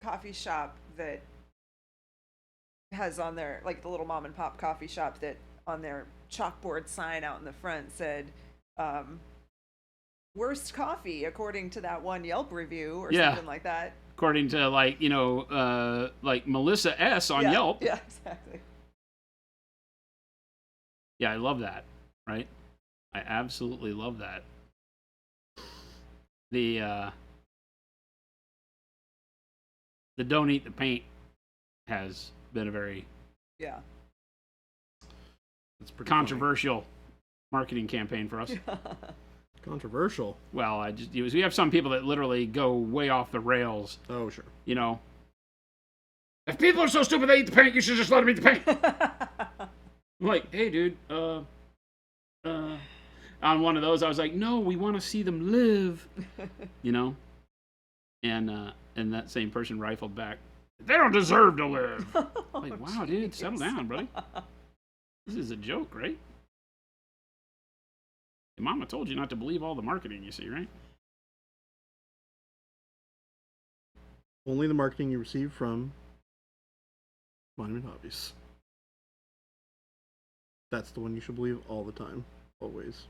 coffee shop that has on their, like the little mom and pop coffee shop that on their chalkboard sign out in the front said, worst coffee according to that one Yelp review or something like that. According to like, you know, like Melissa S on Yelp. Yeah, exactly. Yeah, I love that, right? I absolutely love that. The don't eat the paint has been a very It's pretty controversial marketing campaign for us. Controversial. Well, we have some people that literally go way off the rails. Oh, sure. You know, if people are so stupid they eat the paint, you should just let them eat the paint. I'm like, hey, dude, on one of those, I was like, no, we want to see them live, you know? And that same person rifled back, they don't deserve to live. Like, wow, dude, settle down, buddy. This is a joke, right? Your mama told you not to believe all the marketing you see, right? Only the marketing you receive from Monument Hobbies. That's the one you should believe all the time. Always.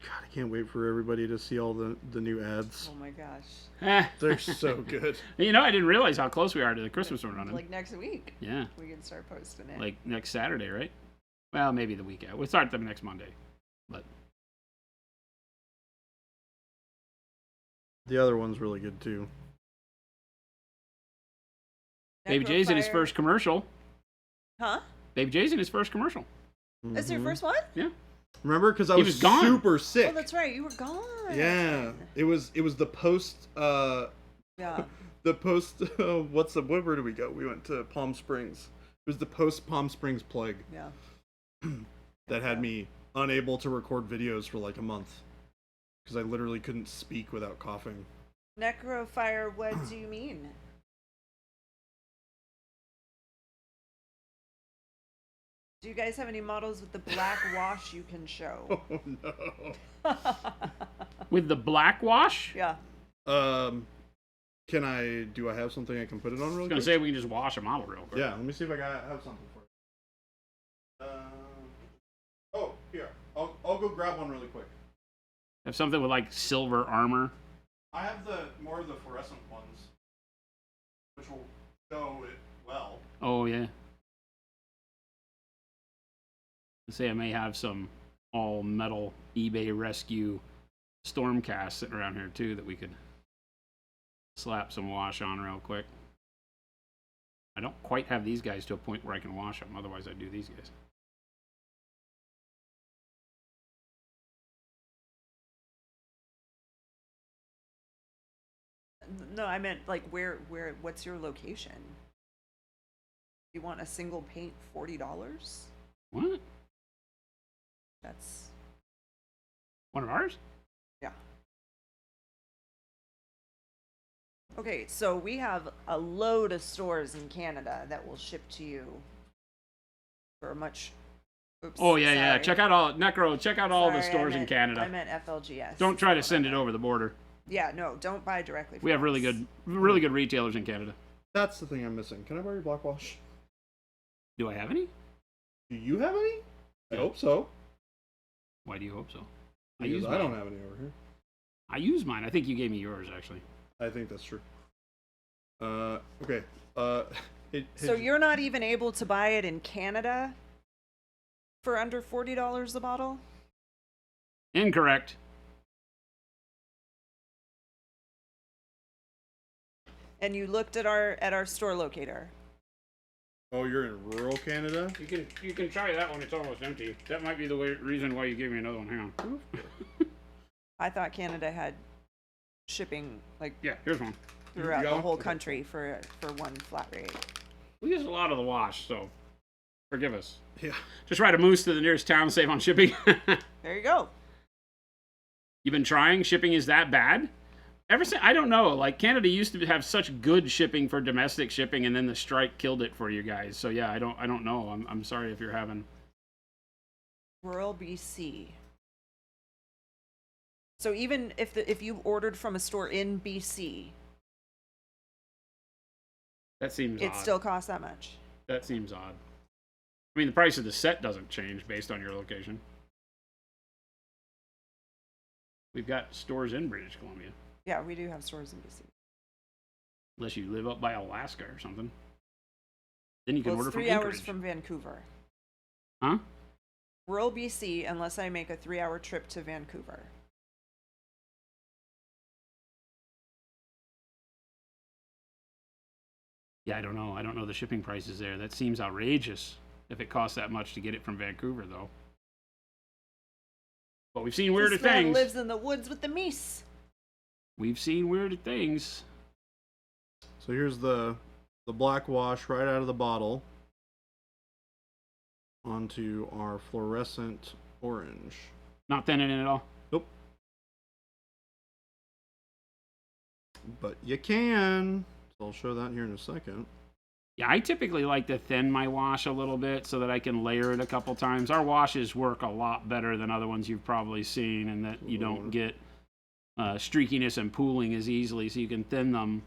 God, I can't wait for everybody to see all the new ads. Oh my gosh. They're so good. You know, I didn't realize how close we are to the Christmas one running. Like next week. Yeah. We can start posting it. Like next Saturday, right? Well, maybe the weekend. We'll start them next Monday. But The other one's really good too. Baby J's in his Necrofire- first commercial. Huh? Baby J's in his first commercial. That's your Mhm. first one? Yeah. Remember, because I He was, was gone. super sick. Oh, that's right. You were gone. Yeah, it was the post. Yeah. The post. Where did we go? We went to Palm Springs. It was the post Palm Springs plague Yeah. that had me unable to record videos for like a month because I literally couldn't speak without coughing. Necrofire, what do you mean? Do you guys have any models with the black wash you can show? Oh no. With the black wash? Yeah. Can I? Do I have something I can put it on I was really going quick? to say we can just wash a model real quick. Yeah. Let me see if I have something for you. Oh, here. I'll go grab one really quick. Have something with like silver armor. I have the more of the fluorescent ones, which will show it well. Oh yeah. Say I may have some all metal eBay rescue Stormcast sitting around here too that we could slap some wash on real quick. I don't quite have these guys to a point where I can wash them. Otherwise, I'd do these guys. No, I meant like what's your location? You want a single paint $40? What? That's One of ours? yeah. Okay, so we have a load of stores in Canada that will ship to you for a much. Oops, Oh yeah, yeah. sorry. Check out all Necro. Check out all the Sorry, stores in I Canada. meant FLGS. Don't try to send it over the border. Yeah, no, don't buy directly from We have us. really good retailers in Canada. That's the thing I'm missing. Can I borrow your black wash? Do I have any? Do you have any? I hope so. Why do you hope so? Because I don't have any over here. I use mine. I think you gave me yours actually. I think that's true. Okay. So you're not even able to buy it in Canada for under $40 a bottle? Incorrect. And you looked at our store locator. Oh, you're in rural Canada? You can try that one. It's almost empty. That might be the reason why you gave me another one. Hang on. I thought Canada had shipping like Yeah, here's one. throughout You the go? whole Okay. country for one flat rate. We use a lot of the wash, so forgive us. Yeah. Just ride a moose to the nearest town, save on shipping. There you go. You've been trying? Shipping is that bad? Ever since, I don't know. Like, Canada used to have such good shipping for domestic shipping, and then the strike killed it for you guys. So yeah, I don't know. I'm sorry if you're having. Rural BC. So even if you ordered from a store in BC, That seems it odd. still costs that much. That seems odd. I mean, the price of the set doesn't change based on your location. We've got stores in British Columbia. Yeah, we do have stores in BC. Unless you live up by Alaska or something. Then you can Well, order it's from 3 hours Anchorage. from Vancouver. Huh? Rural BC, unless I make a 3-hour trip to Vancouver. Yeah, I don't know. I don't know the shipping prices there. That seems outrageous if it costs that much to get it from Vancouver, though. But we've seen weirder This man things. lives in the woods with the meese. We've seen weirder things. So here's the black wash right out of the bottle onto our fluorescent orange. Not thinning it at all. Nope. But you can. So I'll show that here in a second. Yeah, I typically like to thin my wash a little bit so that I can layer it a couple times. Our washes work a lot better than other ones you've probably seen, and that you don't get streakiness and pooling as easily, so you can thin them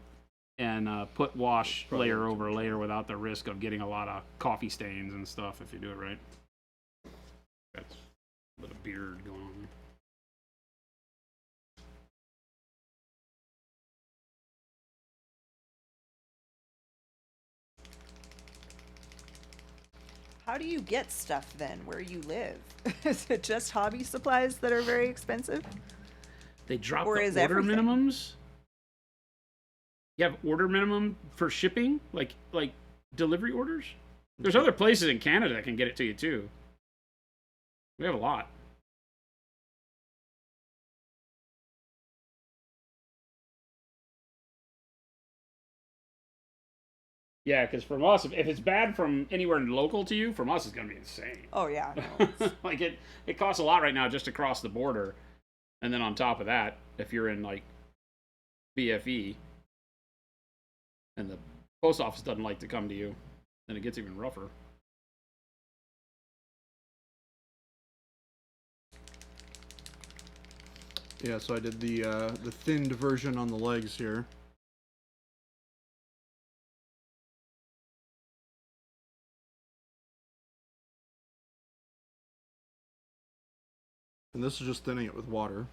and put wash Probably layer not over layer without the risk of getting a lot of coffee stains and stuff if you do it right. That's a bit of beard going on there. How do you get stuff then where you live? Is it just hobby supplies that are very expensive? They drop Or the is order everything? minimums. You have order minimum for shipping, like delivery orders. There's other places in Canada that can get it to you too. We have a lot. Yeah, because from us, if it's bad from anywhere local to you, from us it's gonna be insane. Oh yeah, no, it's- Like it costs a lot right now just to cross the border, and then on top of that, if you're in like BFE, and the post office doesn't like to come to you, then it gets even rougher. Yeah, so I did the thinned version on the legs here. And this is just thinning it with water.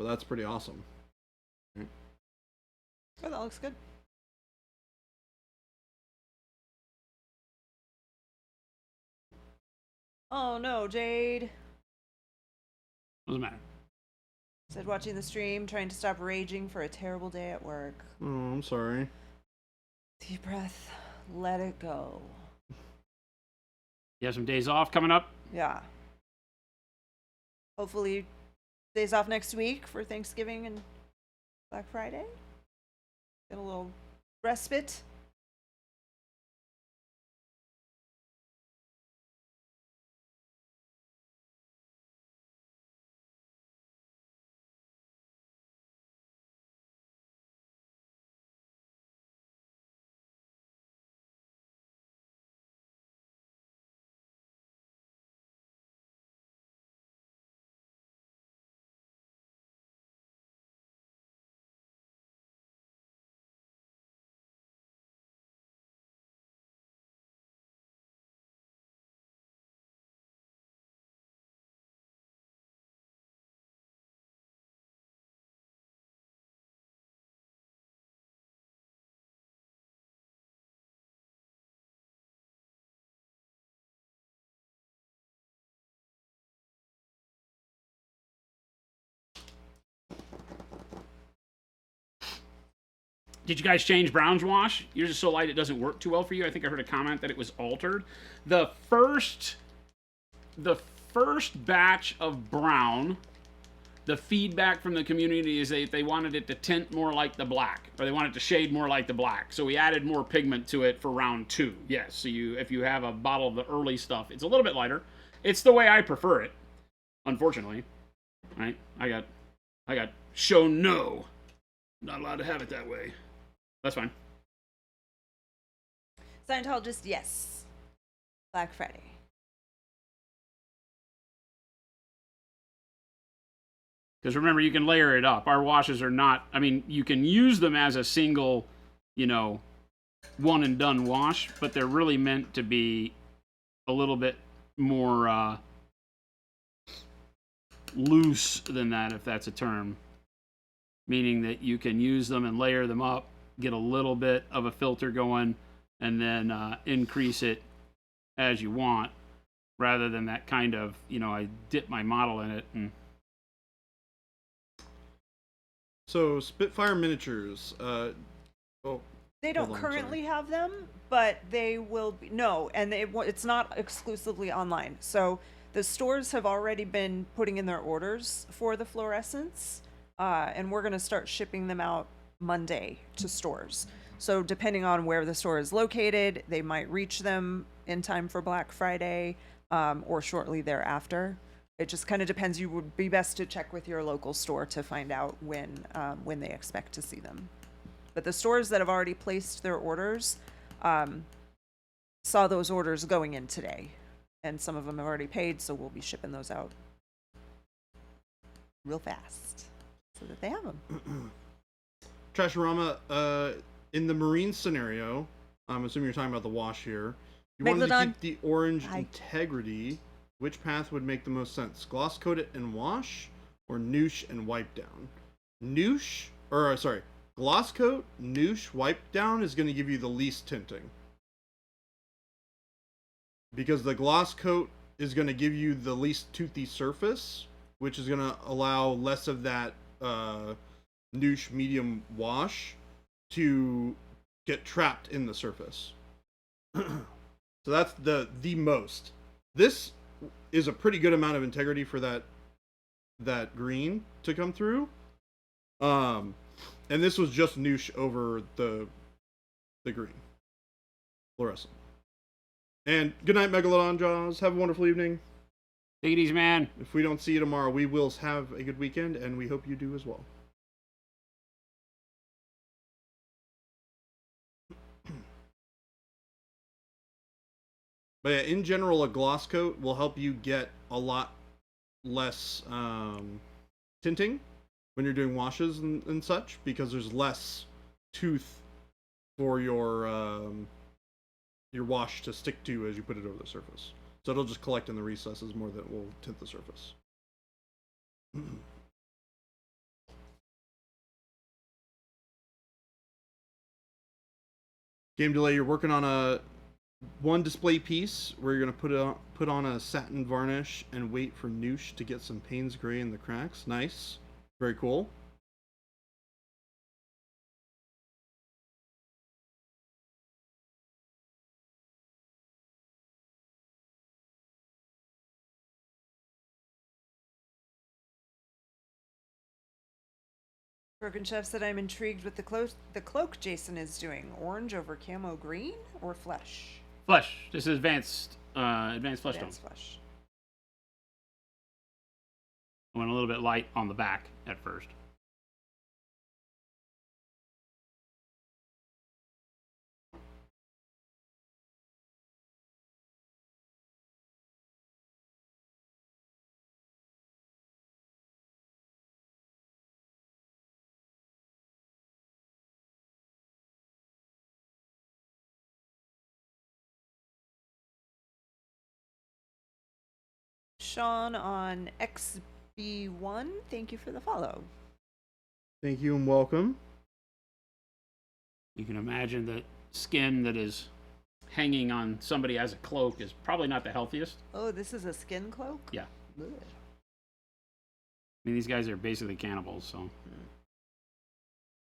but that's pretty awesome. Oh, that looks good. Oh no, Jade. Doesn't matter. Said watching the stream, trying to stop raging for a terrible day at work. Oh, I'm sorry. Deep breath. Let it go. You have some days off coming up? Yeah. Hopefully, days off next week for Thanksgiving and Black Friday. Get a little respite. Did you guys change Brown's wash? Yours is so light it doesn't work too well for you. I think I heard a comment that it was altered. The first batch of Brown, the feedback from the community is they wanted it to tint more like the black, or they wanted it to shade more like the black. So we added more pigment to it for round 2. Yes, so if you have a bottle of the early stuff, it's a little bit lighter. It's the way I prefer it, unfortunately. Right? I got shown no. Not allowed to have it that way. That's fine. Scientologist, yes. Black Friday. Because remember, you can layer it up. Our washes are not, I mean, you can use them as a single, one and done wash, but they're really meant to be a little bit more loose than that, if that's a term. Meaning that you can use them and layer them up, get a little bit of a filter going, and then increase it as you want, rather than that kind of, I dip my model in it. And So Spitfire Miniatures. They don't Hold on, currently have them, but they will be. No, and it's not exclusively online. So the stores have already been putting in their orders for the fluorescents, and we're going to start shipping them out Monday to stores. So depending on where the store is located, they might reach them in time for Black Friday, or shortly thereafter. It just kind of depends. You would be best to check with your local store to find out when they expect to see them. But the stores that have already placed their orders saw those orders going in today, and some of them have already paid, so we'll be shipping those out real fast so that they have them. Trashorama, in the marine scenario, I'm assuming you're talking about the wash here. You wanted to Megalodon. keep the orange Hi. integrity. Which path would make the most sense? Gloss coat it and wash, or noosh and wipe down? Gloss coat, noosh, wipe down is going to give you the least tinting. Because the gloss coat is going to give you the least toothy surface, which is going to allow less of that noosh medium wash to get trapped in the surface. So that's the most. This is a pretty good amount of integrity for that green to come through. And this was just noosh over the green. Fluorescent. And good night, Megalodon Jaws. Have a wonderful evening. take it easy, man. If we don't see you tomorrow, we will have a good weekend, and we hope you do as well. But yeah, in general, a gloss coat will help you get a lot less tinting when you're doing washes and such, because there's less tooth for your wash to stick to as you put it over the surface. So it'll just collect in the recesses more than it will tint the surface. Game delay. You're working on one display piece where you're gonna put on a satin varnish and wait for Noosh to get some Payne's gray in the cracks. Nice, very cool. Broken Chef said, I'm intrigued with the cloak Jason is doing. Orange over camo green or flesh? Flesh. This is advanced flesh tone. Advanced flesh. I went a little bit light on the back at first. Sean on XB1, thank you for the follow. Thank you and welcome. You can imagine the skin that is hanging on somebody as a cloak is probably not the healthiest. Oh, this is a skin cloak? Yeah. Ugh. I mean, these guys are basically cannibals, so.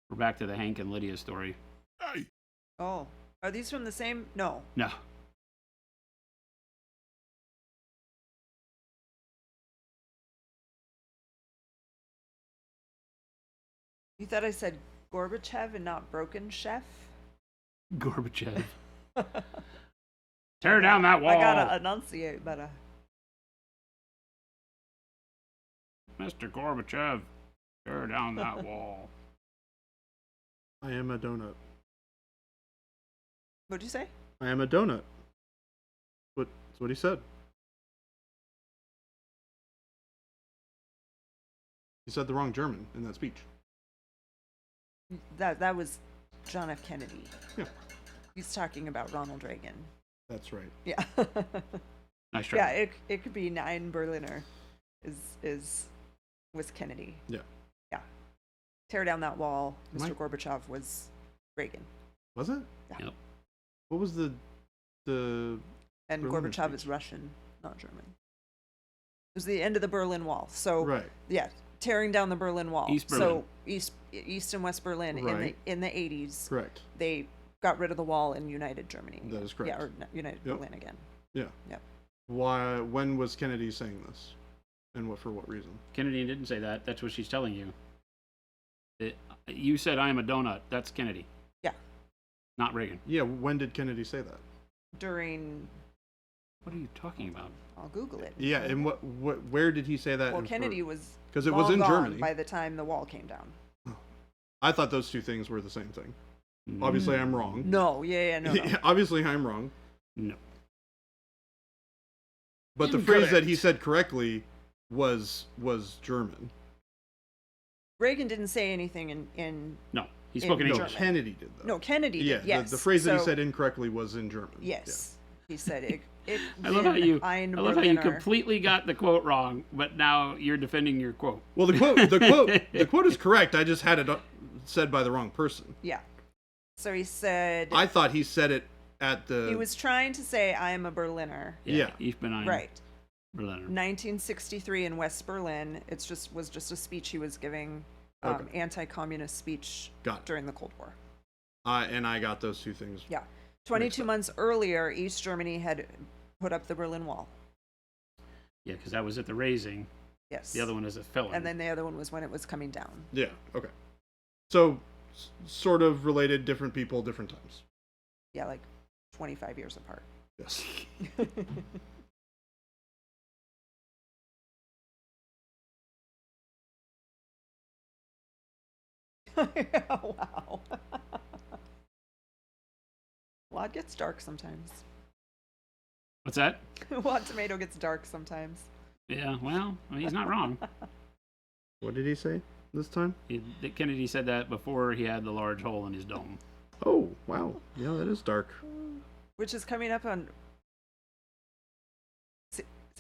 We're back to the Hank and Lydia story. Hey. Oh, are these from the same? No. No. You thought I said Gorbachev and not Broken Chef? Gorbachev. Tear down that wall. I gotta enunciate better. Mr. Gorbachev, tear down that wall. I am a donut. What'd you say? I am a donut. That's what he said. He said the wrong German in that speech. That was John F. Kennedy. Yeah. He's talking about Ronald Reagan. That's right. Yeah. Nice try. Yeah, it could be Nine Berliner was Kennedy. Yeah. Yeah. Tear down that wall. Mr. Mike- Gorbachev was Reagan. Was it? Yeah. Yep. What was the And Berliner Gorbachev speech? is Russian, not German. It was the end of the Berlin Wall. So right? yeah, tearing down the Berlin Wall. East So East and West Berlin Right. in the 80s, Correct. they got rid of the wall and united Germany. That is correct. Yeah, or united Yep. Berlin again. Yeah. Yep. Why? When was Kennedy saying this? And what for? What reason? Kennedy didn't say that. That's what she's telling you. You said I am a donut. That's Kennedy. Yeah. Not Reagan. Yeah. When did Kennedy say that? During, What are you talking about? I'll Google it. Yeah. And where did he say that? Well, Kennedy was because it was in long gone Germany. by the time the wall came down. I thought those two things were the same thing. Obviously, I'm wrong. No, no. Obviously, I'm wrong. No. But the phrase that Incorrect. he said correctly was German. Reagan didn't say anything in No. He In spoke in No, English. German. Kennedy did though. no, Kennedy Yeah. did, yes. The phrase that he So, said incorrectly was in German. yes. He said it. I love how you. Ein I love how you Berliner. completely got the quote wrong, but now you're defending your quote. Well, the quote is correct. I just had it said by the wrong person. Yeah. So he said I thought he said it at the. he was trying to say I am a Berliner. Yeah. Ich bin ein Right. Berliner. 1963 in West Berlin. Was just a speech he was giving, Okay. anti-communist speech Got it. during the Cold War. And I got those two things. Yeah. 22 months earlier, East Germany had put up the Berlin Wall. Yeah, because that was at the raising. Yes. The other one is a filling. And then the other one was when it was coming down. Yeah. Okay. So, sort of related, different people, different times. Yeah, like 25 years apart. Yes. Wow. Well, it gets dark sometimes. What's that? Well, tomato gets dark sometimes. Yeah, well, he's not wrong. What did he say this time? Kennedy said that before he had the large hole in his dome. Oh, wow. Yeah, that is dark. Which is coming up on.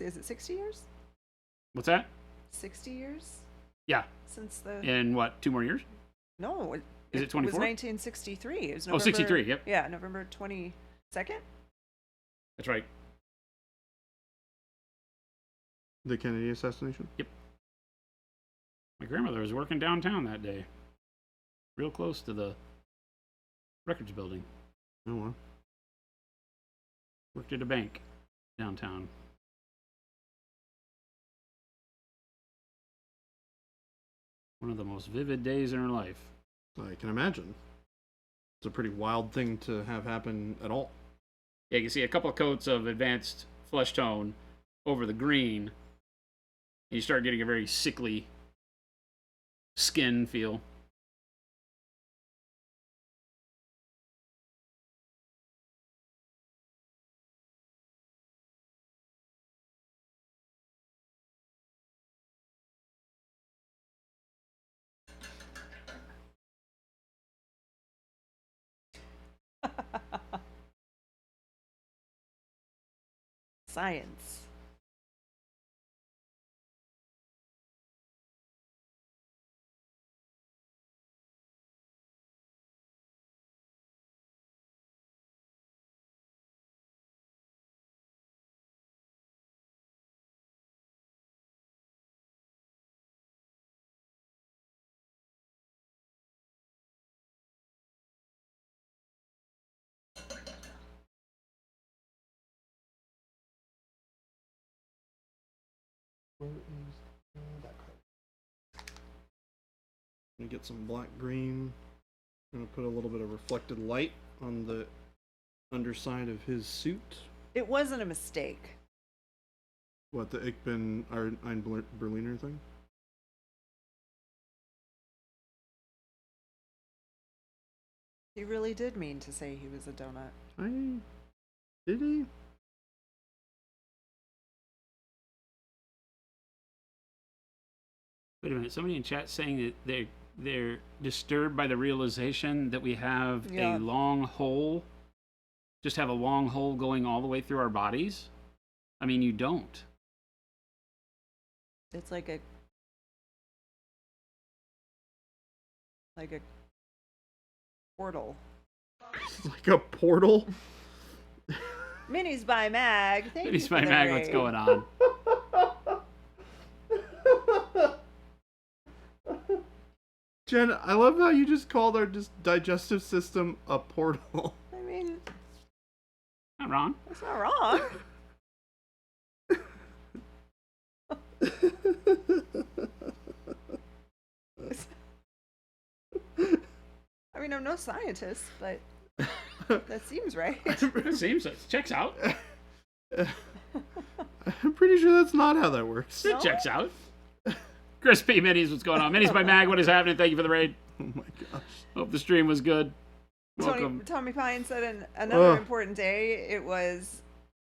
Is it 60 years? What's that? 60 years Yeah. since the. In what, 2 more years? No, Is it 24? It was 1963. It was Oh, November, 63, yep. Yeah, November 22nd. That's right. The Kennedy assassination? My grandmother was working downtown that day. Real close to the records building. Oh, well. Worked at a bank downtown. One of the most vivid days in her life. I can imagine. It's a pretty wild thing to have happen at all. Yeah, you can see a couple of coats of advanced flesh tone over the green. And you start getting a very sickly skin feel. Science. Where is that card? I'm gonna get some black green. I'm gonna put a little bit of reflected light on the underside of his suit. It wasn't a mistake. What, the Ich bin ein Berliner thing? He really did mean to say he was a donut. Did he? Wait a minute, somebody in chat saying that they're disturbed by the realization that we have Yeah. a long hole, just have a long hole going all the way through our bodies. I mean, you don't. It's like a portal. It's like a portal. Minis by Mag. Thank Maybe you for Spy the Mag, what's raid. going on? Jen, I love how you just called our digestive system a portal. I mean, Not wrong. that's not wrong. I mean, I'm no scientist, but that seems right. It seems it checks out. I'm pretty sure that's not how that works. It checks out. Chris P. Minis, what's going on? Minis by Mag, what is happening? Thank you for the raid. Oh my gosh. Hope the stream was good. Welcome. Tommy Pine said another important day. It was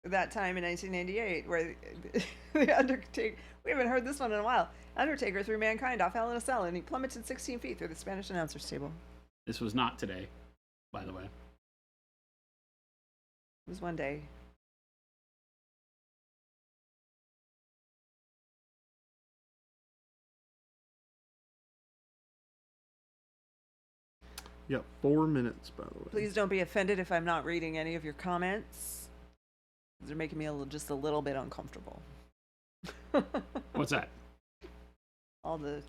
that time in 1998 where the Undertaker. We haven't heard this one in a while. Undertaker threw mankind off Hell in a Cell, and he plummeted 16 feet through the Spanish announcer's table. This was not today, by the way. It was one day. Yeah, 4 minutes, by the way. Please don't be offended if I'm not reading any of your comments. They're making me just a little bit uncomfortable. What's that? All the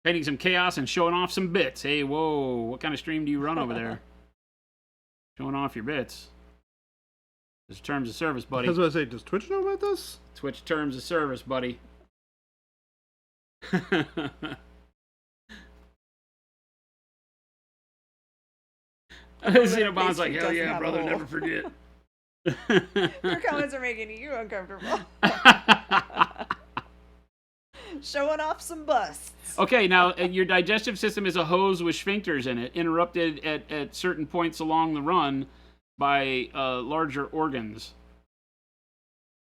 Painting some chaos and showing off some bits. Hey, whoa, what kind of stream do you run over there? Showing off your bits. There's terms of service, I buddy. was about to say, does Twitch know about this? Twitch terms of service, buddy. Xenobond's like, hell doesn't yeah, have a brother, hole." never forget. your comments are making you uncomfortable. Showing off some busts. Okay, now your digestive system is a hose with sphincters in it, interrupted at certain points along the run by larger organs.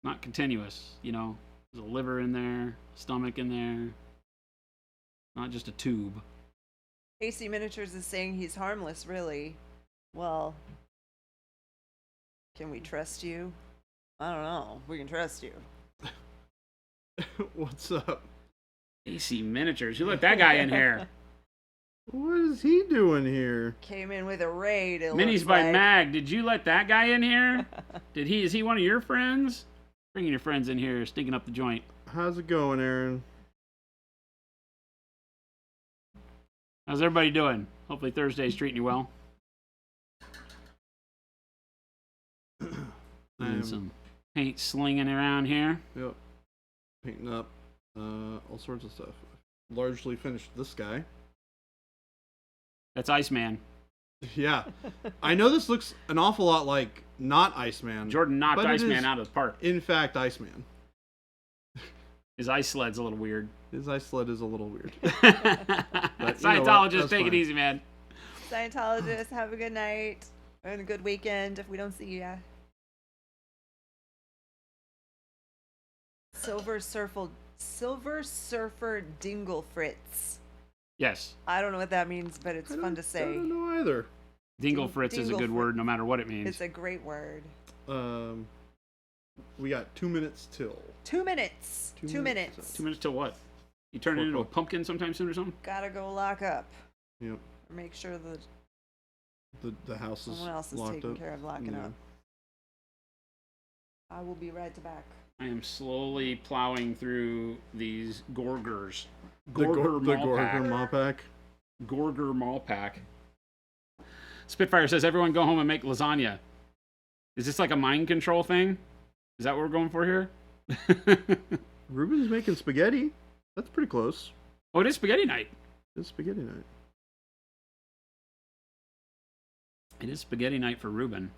Not continuous, you know. There's a liver in there, stomach in there. Not just a tube. AC Miniatures is saying he's harmless, really. Well, can we trust you? I don't know. We can trust you. What's up? AC Miniatures. You let that guy in here. What is he doing here? Came in with a raid. It Minis looks by like. Mag. Did you let that guy in here? Is he one of your friends? Bringing your friends in here, stinking up the joint. How's it going, Aaron? How's everybody doing? Hopefully Thursday's treating you well. And some paint slinging around here. Yep. Painting up all sorts of stuff. Largely finished this guy. That's Iceman. Yeah. I know this looks an awful lot like not Iceman. Jordan knocked but it Iceman is, out of the park. in fact, Iceman. His ice sled's a little weird. His ice sled is a little weird. Scientologist, take it easy, man. Scientologist, have a good night and a good weekend if we don't see ya. Silver Surfer Dingle Fritz. Yes. I don't know what that means, but it's fun to I say. don't know either. Dingle Fritz is a good word no matter what it means. It's a great word. We got 2 minutes till. 2 minutes. 2 minutes. 2 minutes till what? You turn it into a pumpkin sometime soon or something? Gotta go lock up. Yep. Or make sure that The house is someone else is locked taking up. care of locking Yeah. up. I will be right back. I am slowly plowing through these Gorgers. The Gorger Gorger Mall Pack. Mall Pack. Gorger Mall Pack. Spitfire says, everyone go home and make lasagna. Is this like a mind control thing? Is that what we're going for here? Ruben's making spaghetti. That's pretty close. Oh, it is spaghetti night. It's spaghetti night. It is spaghetti night for Ruben.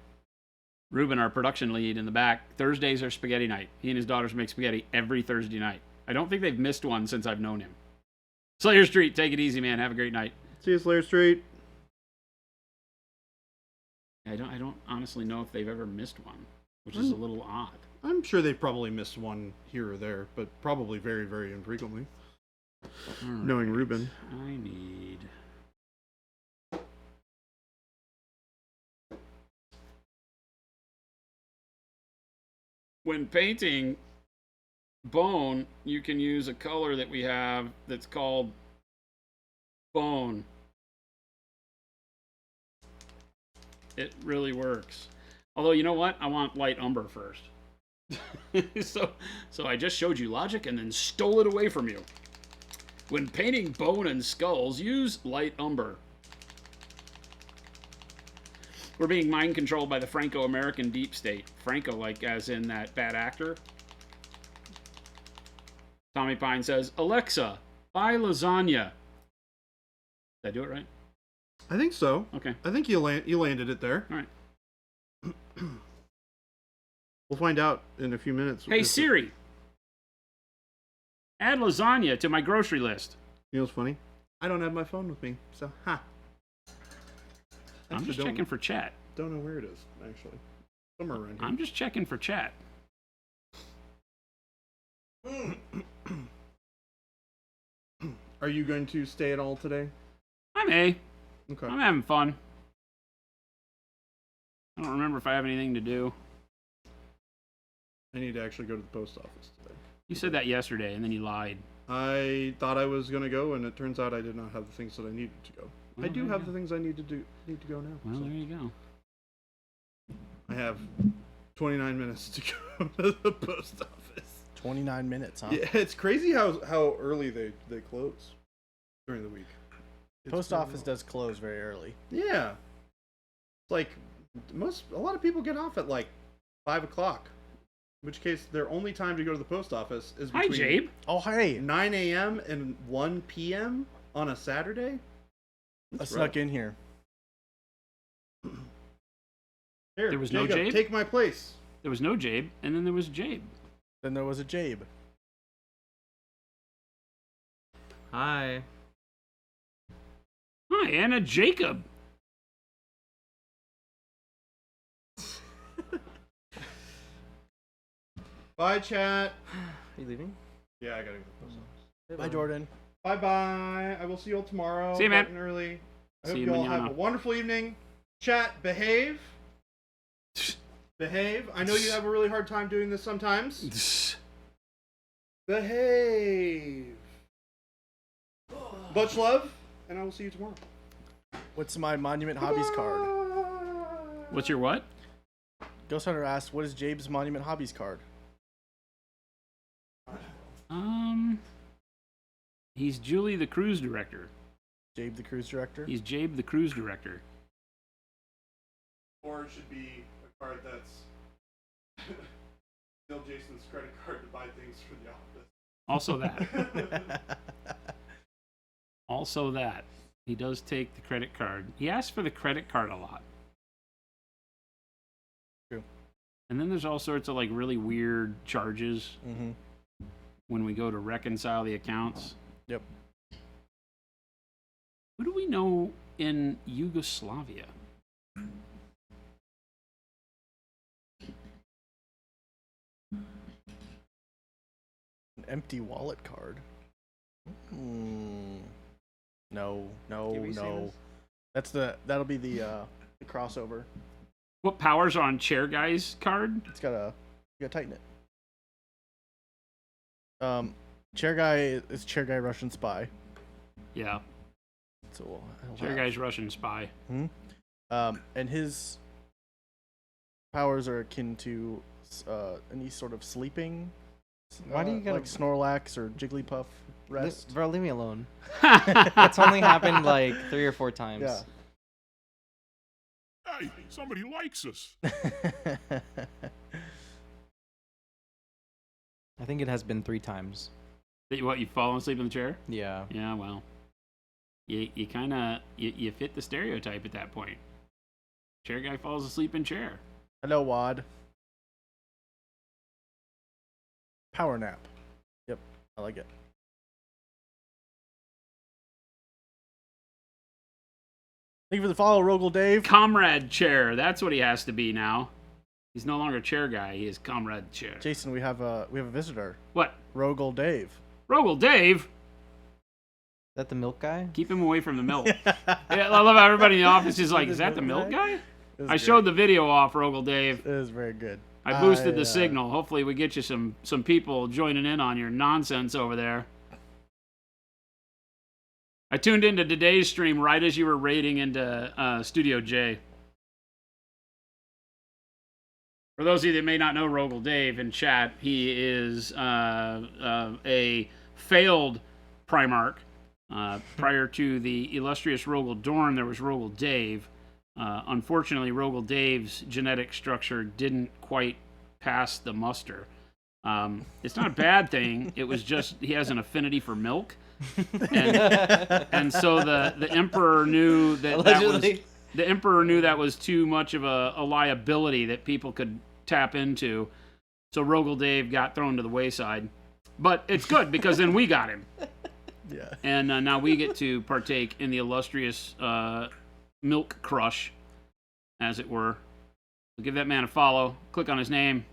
Ruben, our production lead in the back, Thursdays are spaghetti night. He and his daughters make spaghetti every Thursday night. I don't think they've missed one since I've known him. Slayer Street, take it easy, man. Have a great night. See you, Slayer Street. I don't honestly know if they've ever missed one, which is a little odd. I'm sure they've probably missed one here or there, but probably very, very infrequently. Knowing Ruben. I need... When painting bone, you can use a color that we have that's called bone. It really works. Although, you know what? I want light umber first. So I just showed you logic and then stole it away from you. When painting bone and skulls, use light umber. We're being mind controlled by the Franco-American deep state. Franco, like as in that bad actor. Tommy Pine says, Alexa, buy lasagna. Did I do it right? I think so. Okay. I think you landed it there. All right. We'll find out in a few minutes. Hey, Siri. Add lasagna to my grocery list. You know what's funny? I don't have my phone with me, so ha. I'm just checking for chat. Don't know where it is, actually. Somewhere around here. I'm just checking for chat. Are you going to stay at all today? I may. Okay. I'm having fun. I don't remember if I have anything to do. I need to actually go to the post office today. You said that yesterday, and then you lied. I thought I was going to go, and it turns out I did not have the things that I needed to go. Well, I do there have you the things I need to go now. Well, so. there you go. I have 29 minutes to go to the post office. 29 minutes, huh? Yeah, it's crazy how early they close during the week. Post office does close very early. Yeah. It's like a lot of people get off at like 5 o'clock. In which case, their only time to go to the post office is Hi, between Jabe. Oh, hey! 9 a.m. and 1 p.m. on a Saturday. I That's snuck rough. in here. Here, There was no Jacob, Jabe? take my place. There was no Jabe, and then there was Jabe. Then there was a Jabe. Hi. Hi, Anna Jacob. Bye, chat. Are you leaving? Yeah, I gotta go to the post office. Bye, Jordan. Bye bye. I will see you all tomorrow. See you, man. bright and early. I See hope you you all have mañana. a wonderful evening. Chat, behave. Behave. I know you have a really hard time doing this sometimes. Behave. Much love. and I will see you tomorrow. What's my Monument Hobbies card? What's your what? Ghost Hunter asked, what is Jabe's Monument Hobbies card? He's Julie the cruise director. Jabe the cruise director? He's Jabe the cruise director. Or it should be a card that's still Jason's credit card to buy things for the office. Also that. Also that. He does take the credit card. He asks for the credit card a lot. True. And then there's all sorts of like really weird charges Mm-hmm. when we go to reconcile the accounts. Yep. Who do we know in Yugoslavia? An empty wallet card. No, no, Did we see no. this? That'll be the crossover. What powers are on Chair Guy's card? It's you gotta tighten it. Chair Guy is Chair Guy Russian Spy. Yeah, So Chair Guy's Russian spy. and his powers are akin to any sort of sleeping. Why do you gotta- like Snorlax or Jigglypuff rest? Bro, leave me alone. That's only happened like 3 or 4 times. Yeah. Hey, somebody likes us. I think it has been 3 times. What, you've fallen asleep in the chair? Yeah. Yeah, well, you kind of you fit the stereotype at that point. Chair Guy falls asleep in chair. Hello, Wad. Power nap. Yep, I like it. Thank you for the follow, Rogel Dave. Comrade Chair. That's what he has to be now. He's no longer Chair Guy. He is Comrade Chair. Jason, we have a visitor. What? Rogel Dave. Rogel Dave? Is that the milk guy? Keep him away from the milk. Yeah, I love how everybody in the office is like, is that the milk guy? I showed the video off, Rogel Dave. It was very good. I boosted the signal. Hopefully we get you some people joining in on your nonsense over there. I tuned into today's stream right as you were raiding into Studio J. For those of you that may not know Rogel Dave in chat, he is a failed Primarch. Prior to the illustrious Rogel Dorn, there was Rogel Dave. Unfortunately, Rogel Dave's genetic structure didn't quite pass the muster. It's not a bad thing. It was just he has an affinity for milk, and so the emperor knew that was too much of a liability that people could tap into. So Rogel Dave got thrown to the wayside, but it's good because then we got him. Yeah. And now we get to partake in the illustrious milk crush, as it were. So give that man a follow. Click on his name.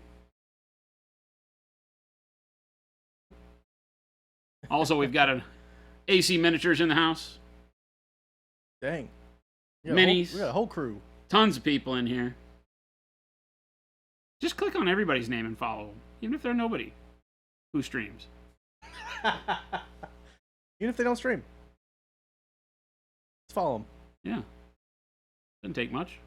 Also, we've got an AC Miniatures in the house. Dang. Minis. We got a whole crew. Tons of people in here. Just click on everybody's name and follow them, even if they're nobody who streams. Even if they don't stream. Let's follow them. Yeah. Doesn't take much.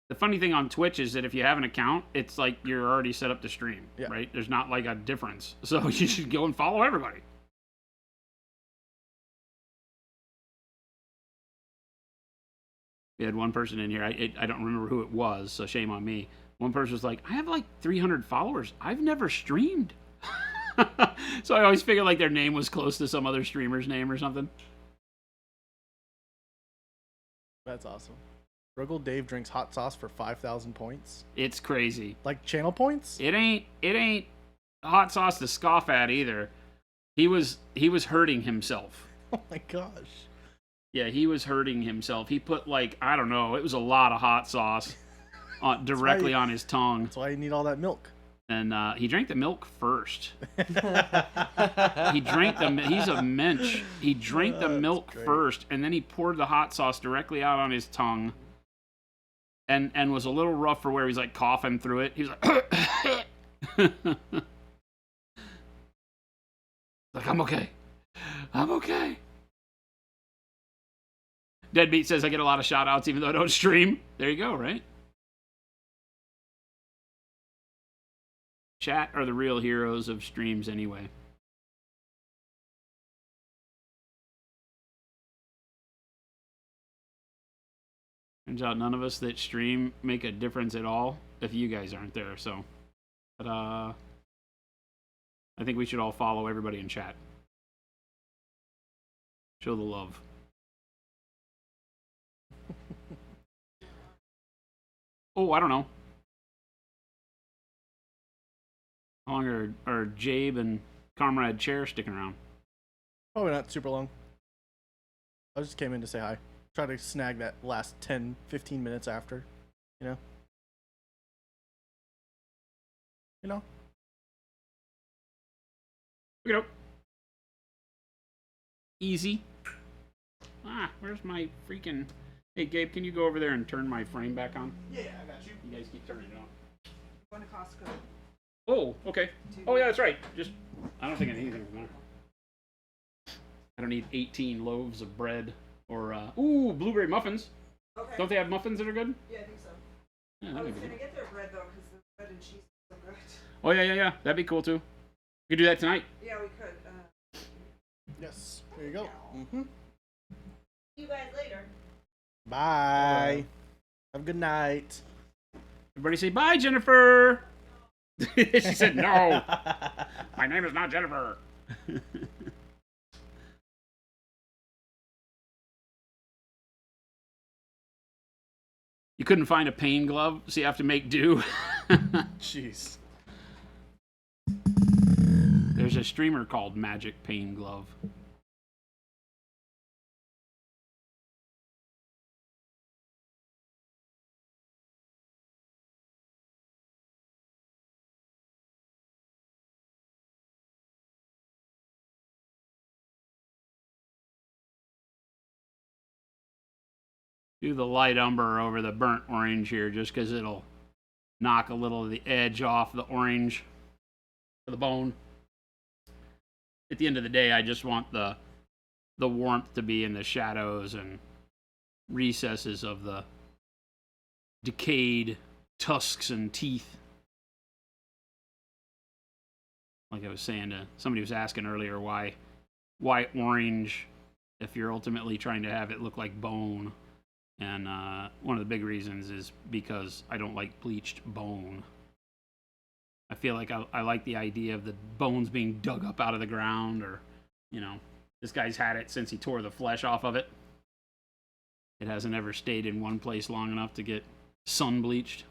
The funny thing on Twitch is that if you have an account, it's like you're already set up to stream, Yeah. right? There's not like a difference. So you should go and follow everybody. We had one person in here. I don't remember who it was, so shame on me. One person was like, I have like 300 followers. I've never streamed. So I always figured like their name was close to some other streamer's name or something. That's awesome. Rogel Dave drinks hot sauce for 5,000 points. It's crazy. Like channel points? It ain't hot sauce to scoff at either. He was hurting himself. Oh my gosh. Yeah, he was hurting himself. He put like, I don't know, it was a lot of hot sauce directly on his tongue. That's why you need all that milk. And he drank the milk first. He drank he's a mensch. He drank the milk great. first, and then he poured the hot sauce directly out on his tongue. And was a little rough for where he's like coughing through it. He was like, like, I'm okay. Deadbeat says I get a lot of shout outs even though I don't stream. There you go, right? Chat are the real heroes of streams anyway. Turns out none of us that stream make a difference at all if you guys aren't there, so. But, I think we should all follow everybody in chat. Show the love. Oh, I don't know. How long are Jabe and Comrade Chair sticking around? Probably not super long. I just came in to say hi. Try to snag that last 10, 15 minutes after, you know? You know? Look it up. Easy. Ah, where's my freaking... Hey, Gabe, can you go over there and turn my frame back on? Yeah, I got you. You guys keep turning it on. Going to Costco. Oh, okay. Oh, yeah, that's right. Just, I don't think I need anything from there. I don't need 18 loaves of bread or, ooh, blueberry muffins. Okay. Don't they have muffins that are good? Yeah, I think so. Yeah, I that'd was be gonna good. get their bread though, because the bread and cheese is so good. Oh, yeah. That'd be cool, too. We could do that tonight. Yeah, we could. Yes, there you go. Mm-hmm. See you guys later. Bye. Have a good night. Everybody say bye, Jennifer. She said no. My name is not Jennifer. You couldn't find a pain glove, so you have to make do. Jeez. There's a streamer called Magic Pain Glove. Do the light umber over the burnt orange here just because it'll knock a little of the edge off the orange of the bone. At the end of the day, I just want the warmth to be in the shadows and recesses of the decayed tusks and teeth. Like I was saying to somebody was asking earlier why orange if you're ultimately trying to have it look like bone. And one of the big reasons is because I don't like bleached bone. I feel like I like the idea of the bones being dug up out of the ground, or, you know, this guy's had it since he tore the flesh off of it. It hasn't ever stayed in one place long enough to get sun bleached.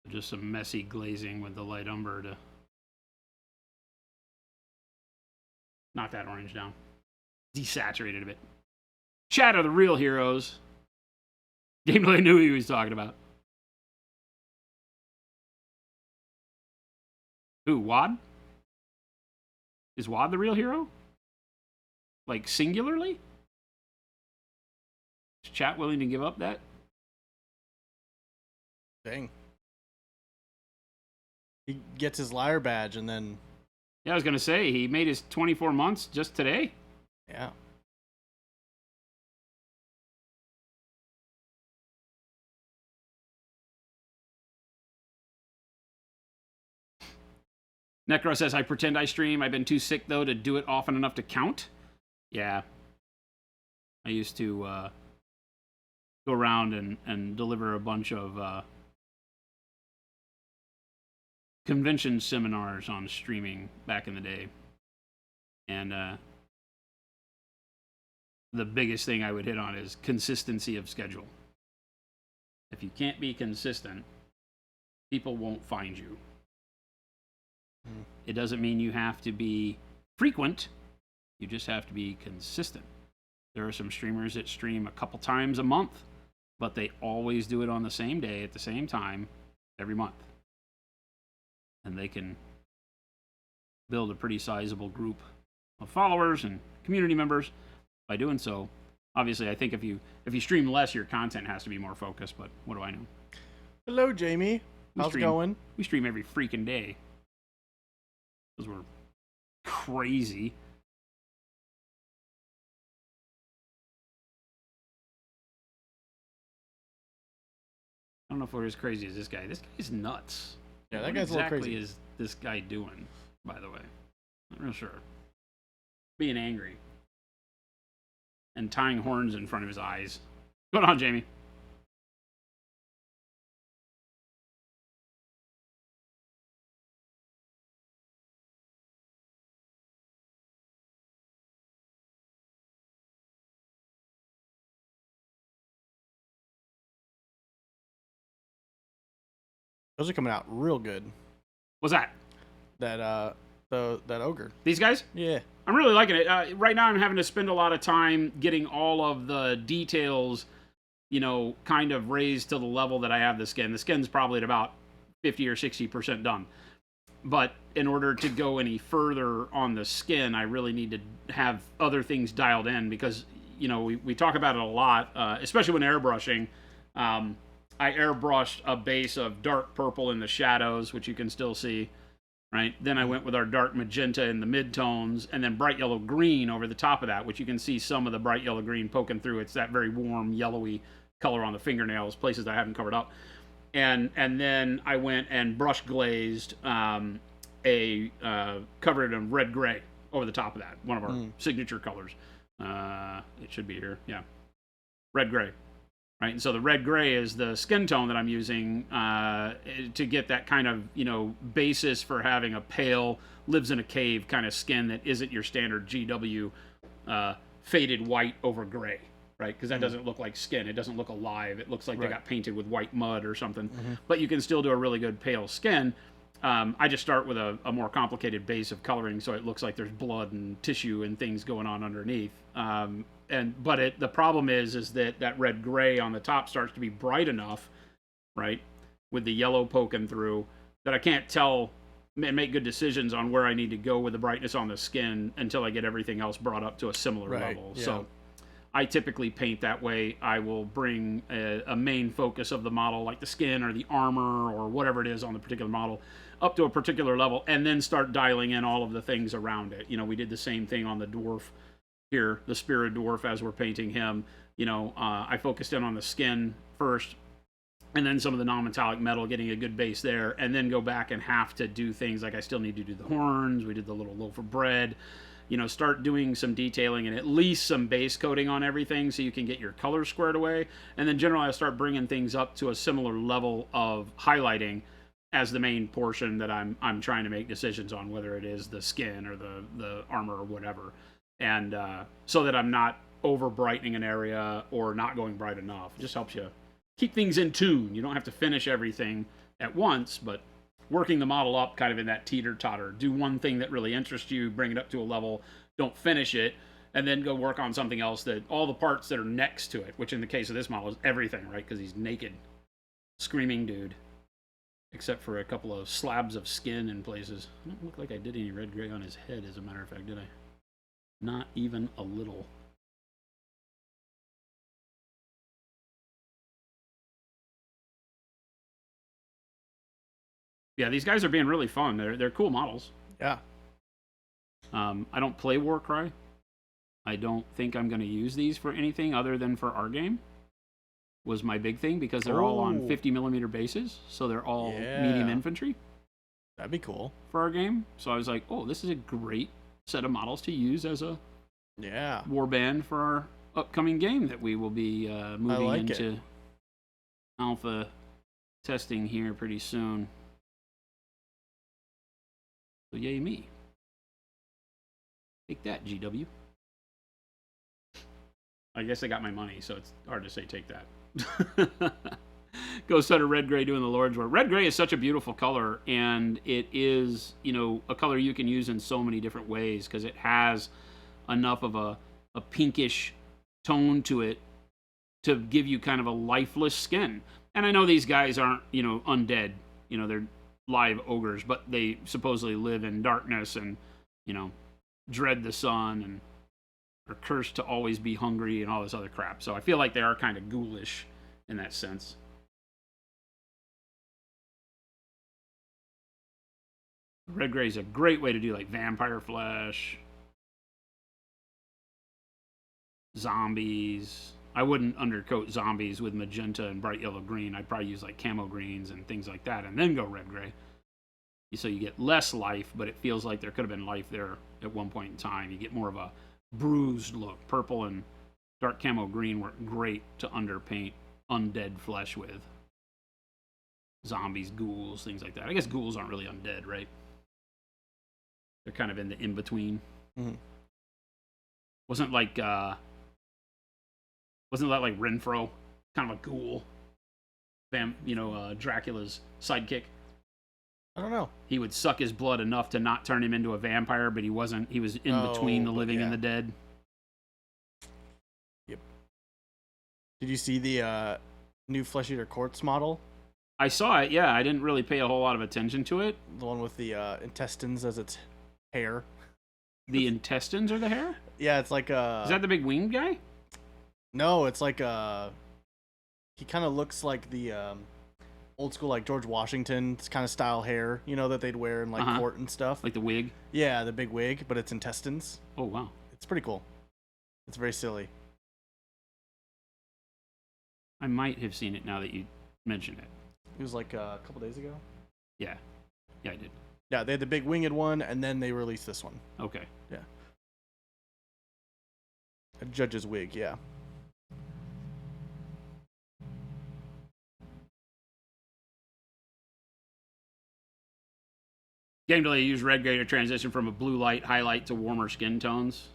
Just some messy glazing with the light umber to knock that orange down. Desaturate it a bit. Chat are the real heroes. Gameplay knew he was talking about. Who, Wad? Is Wad the real hero? Like, singularly? Is chat willing to give up that? Dang. He gets his liar badge and then... Yeah, I was going to say, he made his 24 months just today. Yeah. Necro says, I pretend I stream. I've been too sick, though, to do it often enough to count. Yeah. I used to go around and deliver a bunch of convention seminars on streaming back in the day. And the biggest thing I would hit on is consistency of schedule. If you can't be consistent, people won't find you. It doesn't mean you have to be frequent. You just have to be consistent. There are some streamers that stream a couple times a month, but they always do it on the same day at the same time every month. And they can build a pretty sizable group of followers and community members by doing so. Obviously, I think if you stream less, your content has to be more focused, but what do I know? Hello, Jamie. How's it going? We stream every freaking day. Because we're crazy. I don't know if we're as crazy as this guy. This guy's nuts. Yeah, that What guy's a little exactly crazy. is this guy doing, by the way? Not real sure. Being angry. And tying horns in front of his eyes. What's going on, Jamie? Those are coming out real good. What's that? That that ogre. These guys? Yeah. I'm really liking it. Right now, I'm having to spend a lot of time getting all of the details, kind of raised to the level that I have the skin. The skin's probably at about 50 or 60% done. But in order to go any further on the skin, I really need to have other things dialed in because, we talk about it a lot, especially when airbrushing. I airbrushed a base of dark purple in the shadows, which you can still see. Right. Then I went with our dark magenta in the midtones, and then bright yellow green over the top of that, which you can see some of the bright yellow green poking through. It's that very warm yellowy color on the fingernails, places I haven't covered up. And then I went and brush glazed covered it in red gray over the top of that, one of our signature colors. It should be here, yeah, red gray. Right, and so the red gray is the skin tone that I'm using to get that kind of, basis for having a pale, lives in a cave kind of skin that isn't your standard GW faded white over gray, right? Because that doesn't look like skin. It doesn't look alive. It looks like they got painted with white mud or something. But you can still do a really good pale skin. I just start with a more complicated base of coloring so it looks like there's blood and tissue and things going on underneath. But the problem is that red gray on the top starts to be bright enough, right, with the yellow poking through, that I can't tell and make good decisions on where I need to go with the brightness on the skin until I get everything else brought up to a similar level. Yeah. So I typically paint that way. I will bring a main focus of the model, like the skin or the armor or whatever it is on the particular model, up to a particular level, and then start dialing in all of the things around it. We did the same thing on the dwarf here, the spirit dwarf, as we're painting him. I focused in on the skin first, and then some of the non-metallic metal, getting a good base there, and then go back and have to do things like I still need to do the horns. We did the little loaf of bread. Start doing some detailing and at least some base coating on everything so you can get your colors squared away. And then generally I start bringing things up to a similar level of highlighting as the main portion that I'm trying to make decisions on, whether it is the skin or the armor or whatever. And so that I'm not over brightening an area or not going bright enough. It just helps you keep things in tune. You don't have to finish everything at once, but working the model up kind of in that teeter-totter. Do one thing that really interests you, bring it up to a level, don't finish it, and then go work on something else, that all the parts that are next to it, which in the case of this model is everything, right? Because he's naked, screaming dude, except for a couple of slabs of skin in places. I don't look like I did any red gray on his head, as a matter of fact, did I? Not even a little. Yeah, these guys are being really fun. They're cool models. Yeah. I don't play Warcry. I don't think I'm going to use these for anything other than for our game. Was my big thing, because they're all on 50mm bases, so they're all medium infantry. That'd be cool for our game. So I was like, oh, this is a great set of models to use as a warband for our upcoming game that we will be moving into alpha testing here pretty soon. So yay me. Take that, GW. I guess I got my money, so it's hard to say take that. Ghost Hunter Red Gray doing the Lord's work. Red Gray is such a beautiful color, and it is, a color you can use in so many different ways because it has enough of a pinkish tone to it to give you kind of a lifeless skin. And I know these guys aren't, undead. They're live ogres, but they supposedly live in darkness and, dread the sun and are cursed to always be hungry and all this other crap. So I feel like they are kind of ghoulish in that sense. Red gray is a great way to do like vampire flesh, zombies. I wouldn't undercoat zombies with magenta and bright yellow green. I'd probably use like camo greens and things like that, and then go red gray. So you get less life, but it feels like there could have been life there at one point in time. You get more of a bruised look. Purple and dark camo green work great to underpaint undead flesh with. Zombies, ghouls, things like that. I guess ghouls aren't really undead, right? They're kind of in the in-between. Mm-hmm. Wasn't that like Renfro? Kind of a ghoul. Dracula's sidekick. I don't know. He would suck his blood enough to not turn him into a vampire, but he wasn't. He was in between the living and the dead. Yep. Did you see the new Flesh Eater Quartz model? I saw it, yeah. I didn't really pay a whole lot of attention to it. The one with the intestines as its hair. The intestines are the hair? Yeah, it's like Is that the big winged guy? No, it's like he kind of looks like the old school like George Washington kind of style hair, that they'd wear in like court and stuff. Like the wig? Yeah, the big wig, but it's intestines. Oh, wow. It's pretty cool. It's very silly. I might have seen it now that you mentioned it. It was like a couple days ago. Yeah. Yeah, I did. Yeah, they had the big winged one, and then they released this one. Okay. Yeah. A judge's wig, yeah. Game delay, use red gray to transition from a blue light highlight to warmer skin tones.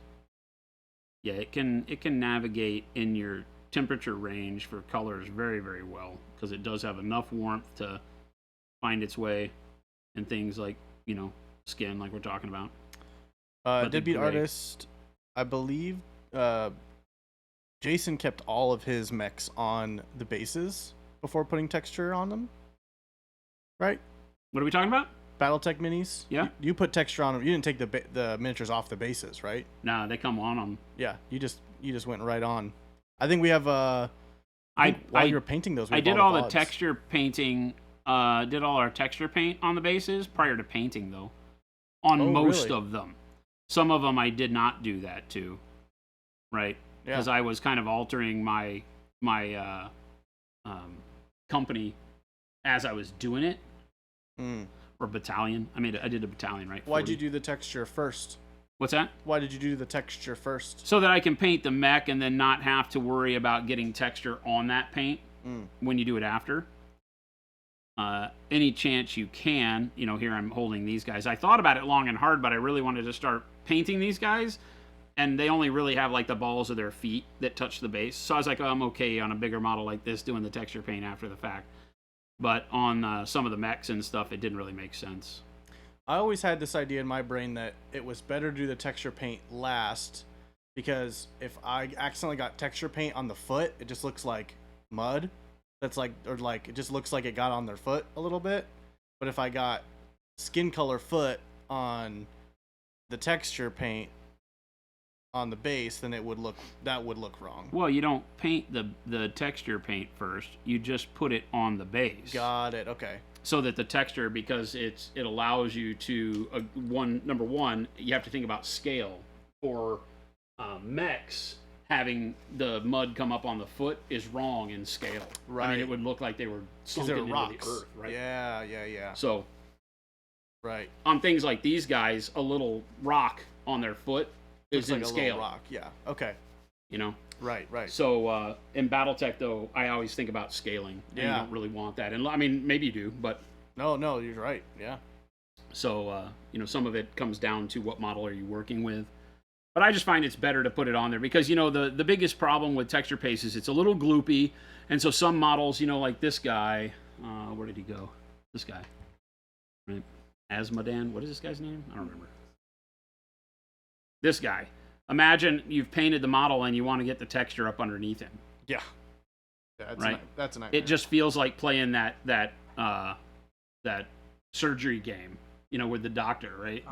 Yeah, it can navigate in your temperature range for colors very, very well, because it does have enough warmth to find its way in things like, skin, like we're talking about. Deadbeat Artist, I believe Jason kept all of his mechs on the bases before putting texture on them. Right? What are we talking about? Battletech minis. Yeah. You put texture on them. You didn't take the miniatures off the bases, right? Nah, they come on them. Yeah, you just went right on. I think we have while you were painting those, I did all the texture painting. Did all our texture paint on the bases prior to painting, though. On most of them. Some of them I did not do that to. Right? Because I was kind of altering my company as I was doing it. Or battalion. I did a battalion, right? Why'd you do the texture first? What's that? Why did you do the texture first? So that I can paint the mech and then not have to worry about getting texture on that paint when you do it after. Any chance you can, here I'm holding these guys. I thought about it long and hard, but I really wanted to start painting these guys, and they only really have like the balls of their feet that touch the base. So I was like, I'm okay on a bigger model like this doing the texture paint after the fact. But on some of the mechs and stuff, it didn't really make sense. I always had this idea in my brain that it was better to do the texture paint last, because if I accidentally got texture paint on the foot, it just looks like mud. It just looks like it got on their foot a little bit. But if I got skin color foot on the texture paint on the base, then that would look wrong. Well, you don't paint the texture paint first. You just put it on the base. Got it. Okay. So that the texture, because it allows you to number one, you have to think about scale. For mechs, having the mud come up on the foot is wrong in scale. Right. It would look like they were sunken into rocks. the earth, right? Yeah. So, right. On things like these guys, a little rock on their foot is in like scale. A little rock. Yeah. Okay. Right. So in BattleTech, though, I always think about scaling. And Yeah. You don't really want that. And maybe you do, but... No, you're right. Yeah. So, some of it comes down to what model are you working with. But I just find it's better to put it on there because, the biggest problem with texture paste is it's a little gloopy. And so some models, like this guy, where did he go? This guy. Right? Asmodan. What is this guy's name? I don't remember. This guy. Imagine you've painted the model and you want to get the texture up underneath him. Yeah. That's a nightmare. It just feels like playing that surgery game, with the doctor, right?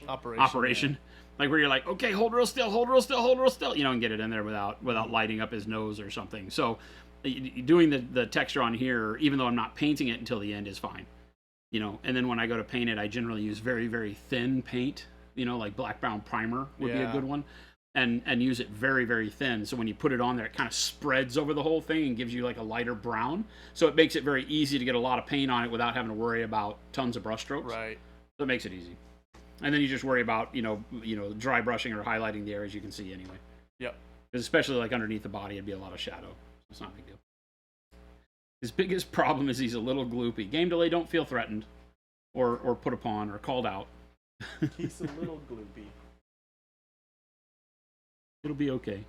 Operation. Like where you're like, okay, hold real still, and get it in there without lighting up his nose or something. So doing the texture on here, even though I'm not painting it until the end, is fine. you know, and then when I go to paint it, I generally use very, very thin paint, you know, like black brown primer would be a Yeah. good one. And use it very, very thin. So when you put it on there, it kind of spreads over the whole thing and gives you like a lighter brown. So it makes it very easy to get a lot of paint on it without having to worry about tons of brush strokes. Right. So it makes it easy. And then you just worry about, you know, dry brushing or highlighting the areas you can see anyway. Yep. Because especially like underneath the body, it'd be a lot of shadow. So it's not a big deal. His biggest problem is he's a little gloopy. Game delay, don't feel threatened or put upon or called out. He's a little gloopy. It'll be okay.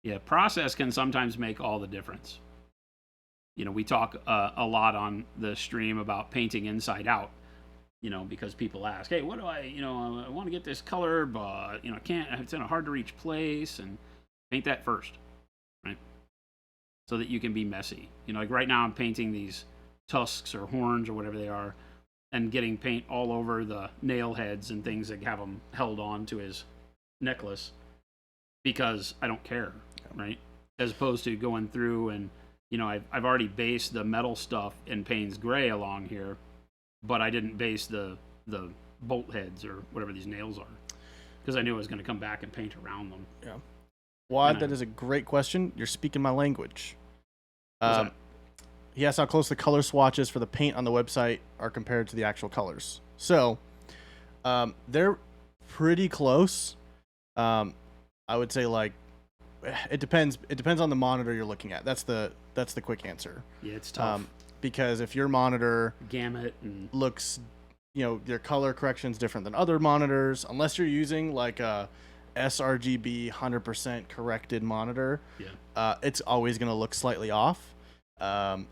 Yeah, process can sometimes make all the difference. You know, we talk a lot on the stream about painting inside out, you know, because people ask, hey, what do I want to get this color, but, you know, I can't, it's in a hard to reach place, and paint that first, right? So that you can be messy. You know, like right now I'm painting these tusks or horns or whatever they are, and getting paint all over the nail heads and things that have him held on to his necklace because I don't care, right? As opposed to going through and, you know, I've already based the metal stuff in Payne's Gray along here, but I didn't base the bolt heads or whatever these nails are because I knew I was going to come back and paint around them. Yeah. Wad, And that is a great question. You're speaking my language. What's up? He asked how close the color swatches for the paint on the website are compared to the actual colors. So, they're pretty close. I would say like it depends. It depends on the monitor you're looking at. That's the quick answer. Yeah, it's tough. Because if your monitor Gamut and looks, you know, your color correction's different than other monitors, unless you're using like a sRGB 100% corrected monitor, it's always going to look slightly off.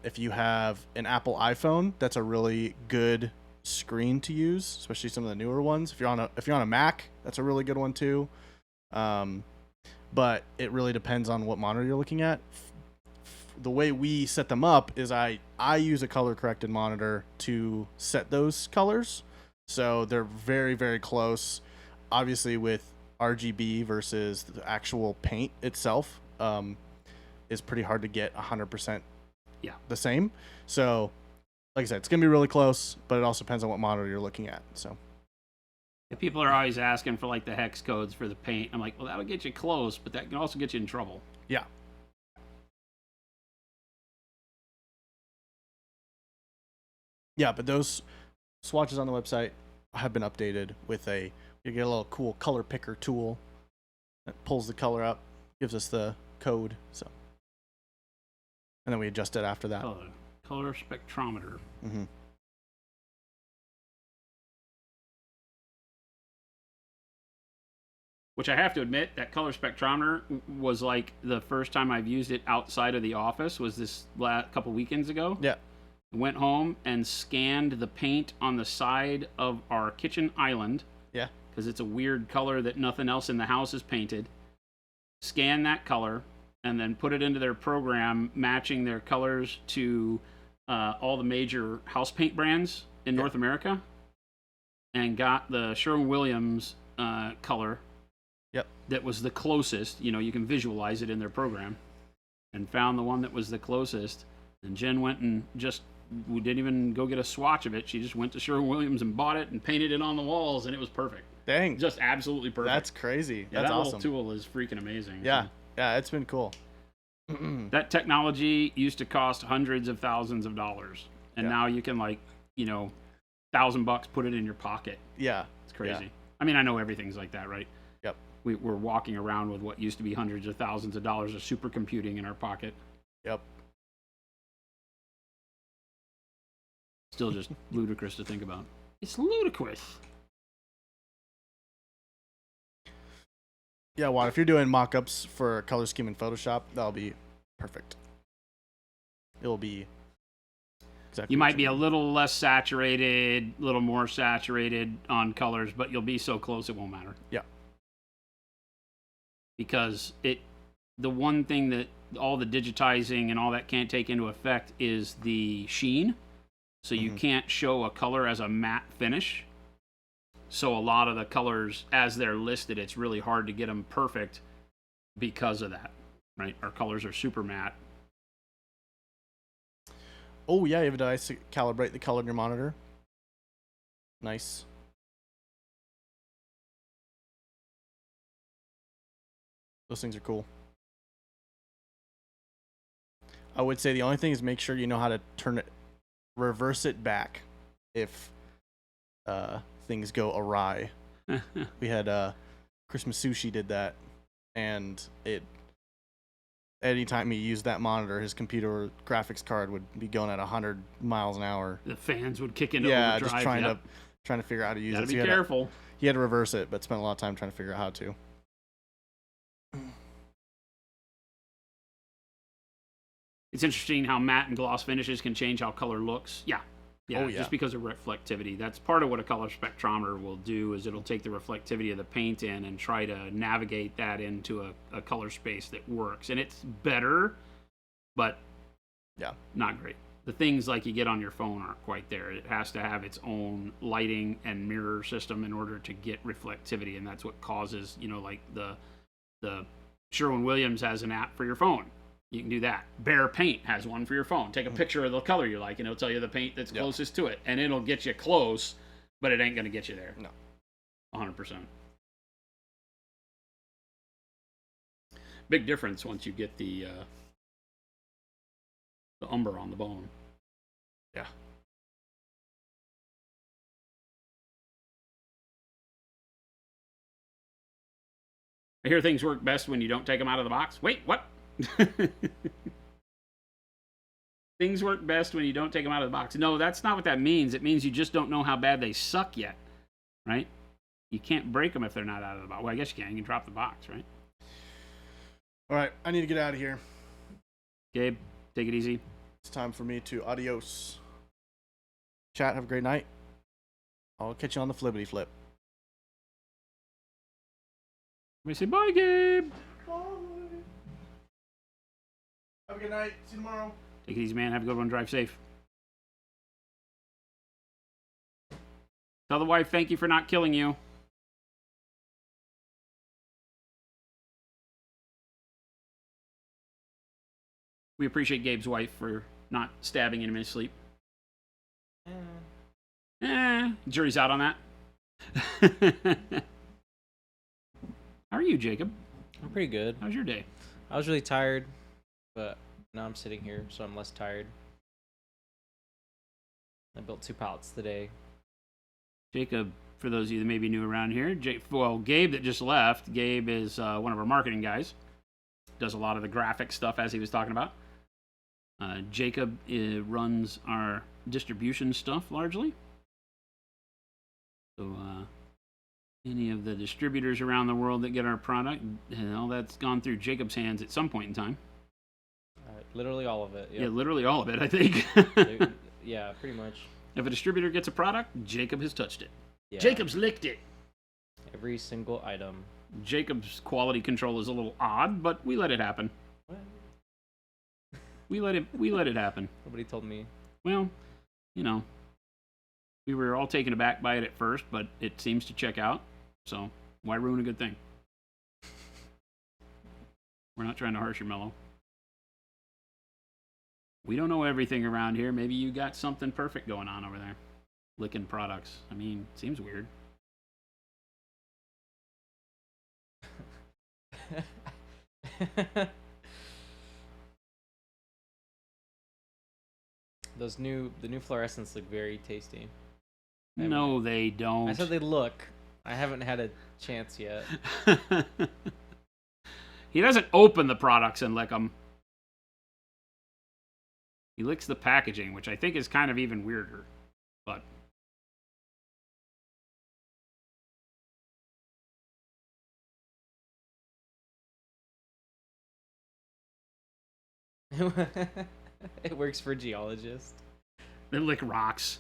If you have an Apple iPhone, that's a really good screen to use, especially some of the newer ones. If you're on a Mac, that's a really good one too. But it really depends on what monitor you're looking at. The way we set them up is I use a color corrected monitor to set those colors, so they're very, very close. Obviously, with RGB versus the actual paint itself, is pretty hard to get 100% the same. So, like I said, it's gonna be really close, but it also depends on what monitor you're looking at. So. people are always asking for like the hex codes for the paint. I'm like, well, that'll get you close, but that can also get you in trouble. Yeah. Yeah, but those swatches on the website have been updated with you get a little cool color picker tool that pulls the color up, gives us the code, so. And then we adjust it after that. Color spectrometer. Mm-hmm. Which I have to admit, that color spectrometer was like the first time I've used it outside of the office was this couple weekends ago. Yeah. Went home and scanned the paint on the side of our kitchen island. Yeah. Because it's a weird color that nothing else in the house is painted. Scan that color and then put it into their program, matching their colors to all the major house paint brands in North America. And got the Sherwin-Williams color. Yep. That was the closest. You know, you can visualize it in their program. And found the one that was the closest. And Jen went and we didn't even go get a swatch of it. She just went to Sherwin-Williams and bought it and painted it on the walls, and it was perfect. Dang. Just absolutely perfect. That's crazy. Yeah, That's that awesome. little tool is freaking amazing. Yeah. Yeah, it's been cool. That technology used to cost hundreds of thousands of dollars. And now you can, like, you know, $1,000 put it in your pocket. Yeah. It's crazy. Yeah. I mean, I know everything's like that, right? Yep. We're walking around with what used to be hundreds of thousands of dollars of supercomputing in our pocket. Yep. Still just ludicrous to think about. It's ludicrous. Yeah, well, if you're doing mock-ups for color scheme in Photoshop, that'll be perfect. It'll be exactly. You might be a little less saturated, a little more saturated on colors, but you'll be so close it won't matter. Yeah. Because the one thing that all the digitizing and all that can't take into effect is the sheen. So you can't show a color as a matte finish. So a lot of the colors, as they're listed, it's really hard to get them perfect because of that, right? Our colors are super matte. Oh yeah, you have a device to calibrate the color in your monitor. Nice. Those things are cool. I would say the only thing is make sure you know how to reverse it back if things go awry. We had Christmas Sushi did that, and anytime he used that monitor, his computer graphics card would be going at 100 miles an hour. The fans would kick into Yeah, overdrive. just trying to figure out how to use Gotta it. be So careful. he had to reverse it, but spent a lot of time trying to figure out how to. It's interesting how matte and gloss finishes can change how color looks. Yeah. Oh, yeah. Just because of reflectivity. That's part of what a color spectrometer will do is it'll take the reflectivity of the paint in and try to navigate that into a color space that works. And it's better, but Yeah. not great. The things like you get on your phone aren't quite there. It has to have its own lighting and mirror system in order to get reflectivity, and that's what causes, like the Sherwin-Williams has an app for your phone. You can do that. Bear Paint has one for your phone. Take a picture of the color you like, and it'll tell you the paint that's closest to it. And it'll get you close, but it ain't going to get you there. No. 100%. Big difference once you get the umber on the bone. Yeah. I hear things work best when you don't take them out of the box. Wait, what? Things work best when you don't take them out of the box. No, that's not what that means. It means you just don't know how bad they suck yet, right? You can't break them if they're not out of the box. Well, I guess you can. You can drop the box, right? All right, I need to get out of here. Gabe, take it easy. It's time for me to adios. Chat, have a great night. I'll catch you on the flippity flip. Let me say bye, Gabe. Bye. Have a good night. See you tomorrow. Take it easy, man. Have a good one. Drive safe. Tell the wife thank you for not killing you. We appreciate Gabe's wife for not stabbing him in his sleep. Jury's out on that. How are you, Jacob? I'm pretty good. How's your day? I was really tired, but now I'm sitting here, so I'm less tired. I built 2 pallets today. Jacob, for those of you that may be new around here, Gabe that just left, Gabe is one of our marketing guys. Does a lot of the graphic stuff as he was talking about. Jacob runs our distribution stuff largely. So any of the distributors around the world that get our product, all that's gone through Jacob's hands at some point in time. Literally all of it. Yep. Yeah, literally all of it, I think. Yeah, pretty much. If a distributor gets a product, Jacob has touched it. Yeah. Jacob's licked it. Every single item. Jacob's quality control is a little odd, but we let it happen. What? We let it happen. Nobody told me. Well, we were all taken aback by it at first, but it seems to check out. So why ruin a good thing? We're not trying to harsh your mellow. We don't know everything around here. Maybe you got something perfect going on over there. Licking products. I mean, seems weird. The new fluorescents look very tasty. No, they don't. I said they look. I haven't had a chance yet. He doesn't open the products and lick them. He licks the packaging, which I think is kind of even weirder. But It works for geologists. they lick rocks.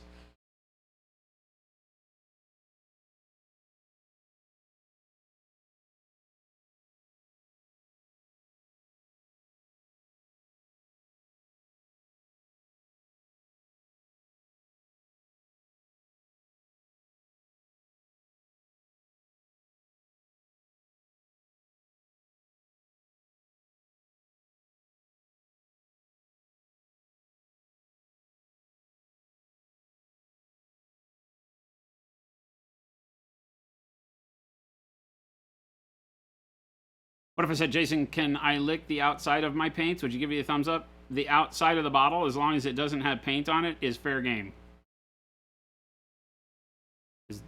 What if I said, Jason, can I lick the outside of my paints? Would you give me a thumbs up? The outside of the bottle, as long as it doesn't have paint on it, is fair game.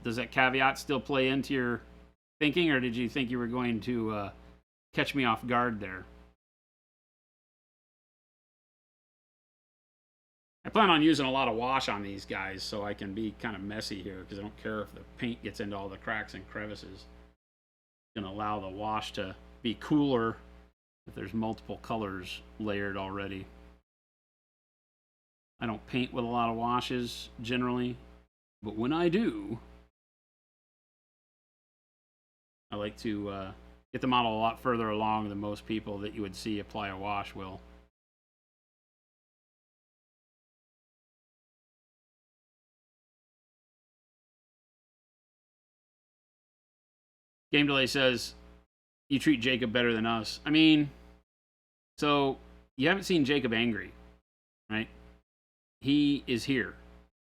Does that caveat still play into your thinking, or did you think you were going to catch me off guard there? I plan on using a lot of wash on these guys so I can be kind of messy here, because I don't care if the paint gets into all the cracks and crevices. Going to allow the wash to be cooler if there's multiple colors layered already. I don't paint with a lot of washes generally, but when I do, I like to get the model a lot further along than most people that you would see apply a wash will. Game Delay says, you treat Jacob better than us. I mean, so you haven't seen Jacob angry, right? He is here.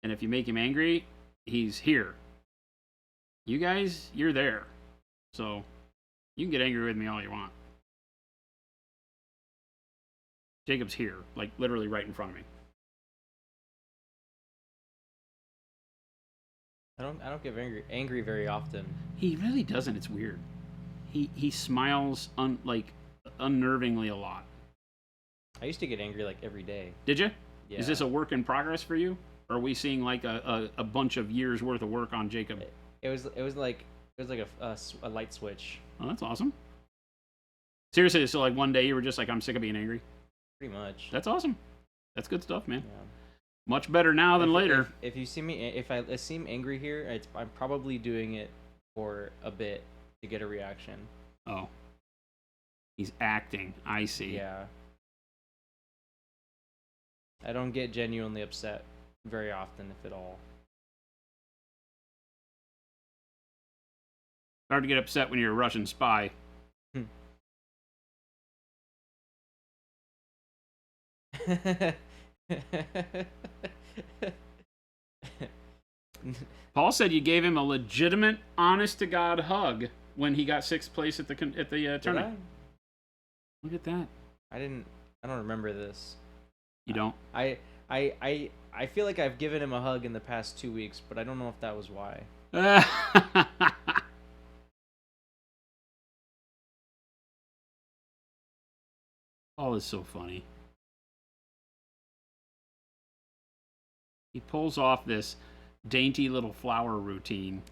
And if you make him angry, he's here. You guys, you're there. So you can get angry with me all you want. Jacob's here, like literally right in front of me. I don't get angry very often. He really doesn't. It's weird. He smiles unnervingly a lot. I used to get angry like every day. Did you? Yeah. Is this a work in progress for you? Or are we seeing like a bunch of years worth of work on Jacob? It was like a light switch. Oh, that's awesome. Seriously, so like one day you were just like, I'm sick of being angry? Pretty much. That's awesome. That's good stuff, man. Yeah. Much better now than later. If you see me, if I seem angry here, I'm probably doing it for a bit to get a reaction. Oh. He's acting. I see. Yeah. I don't get genuinely upset very often, if at all. Hard to get upset when you're a Russian spy. Paul said you gave him a legitimate, honest-to-God hug when he got 6th place at the tournament. Look at that. I don't remember this. You don't? I feel like I've given him a hug in the past 2 weeks, but I don't know if that was why. Paul is so funny. He pulls off this dainty little flower routine.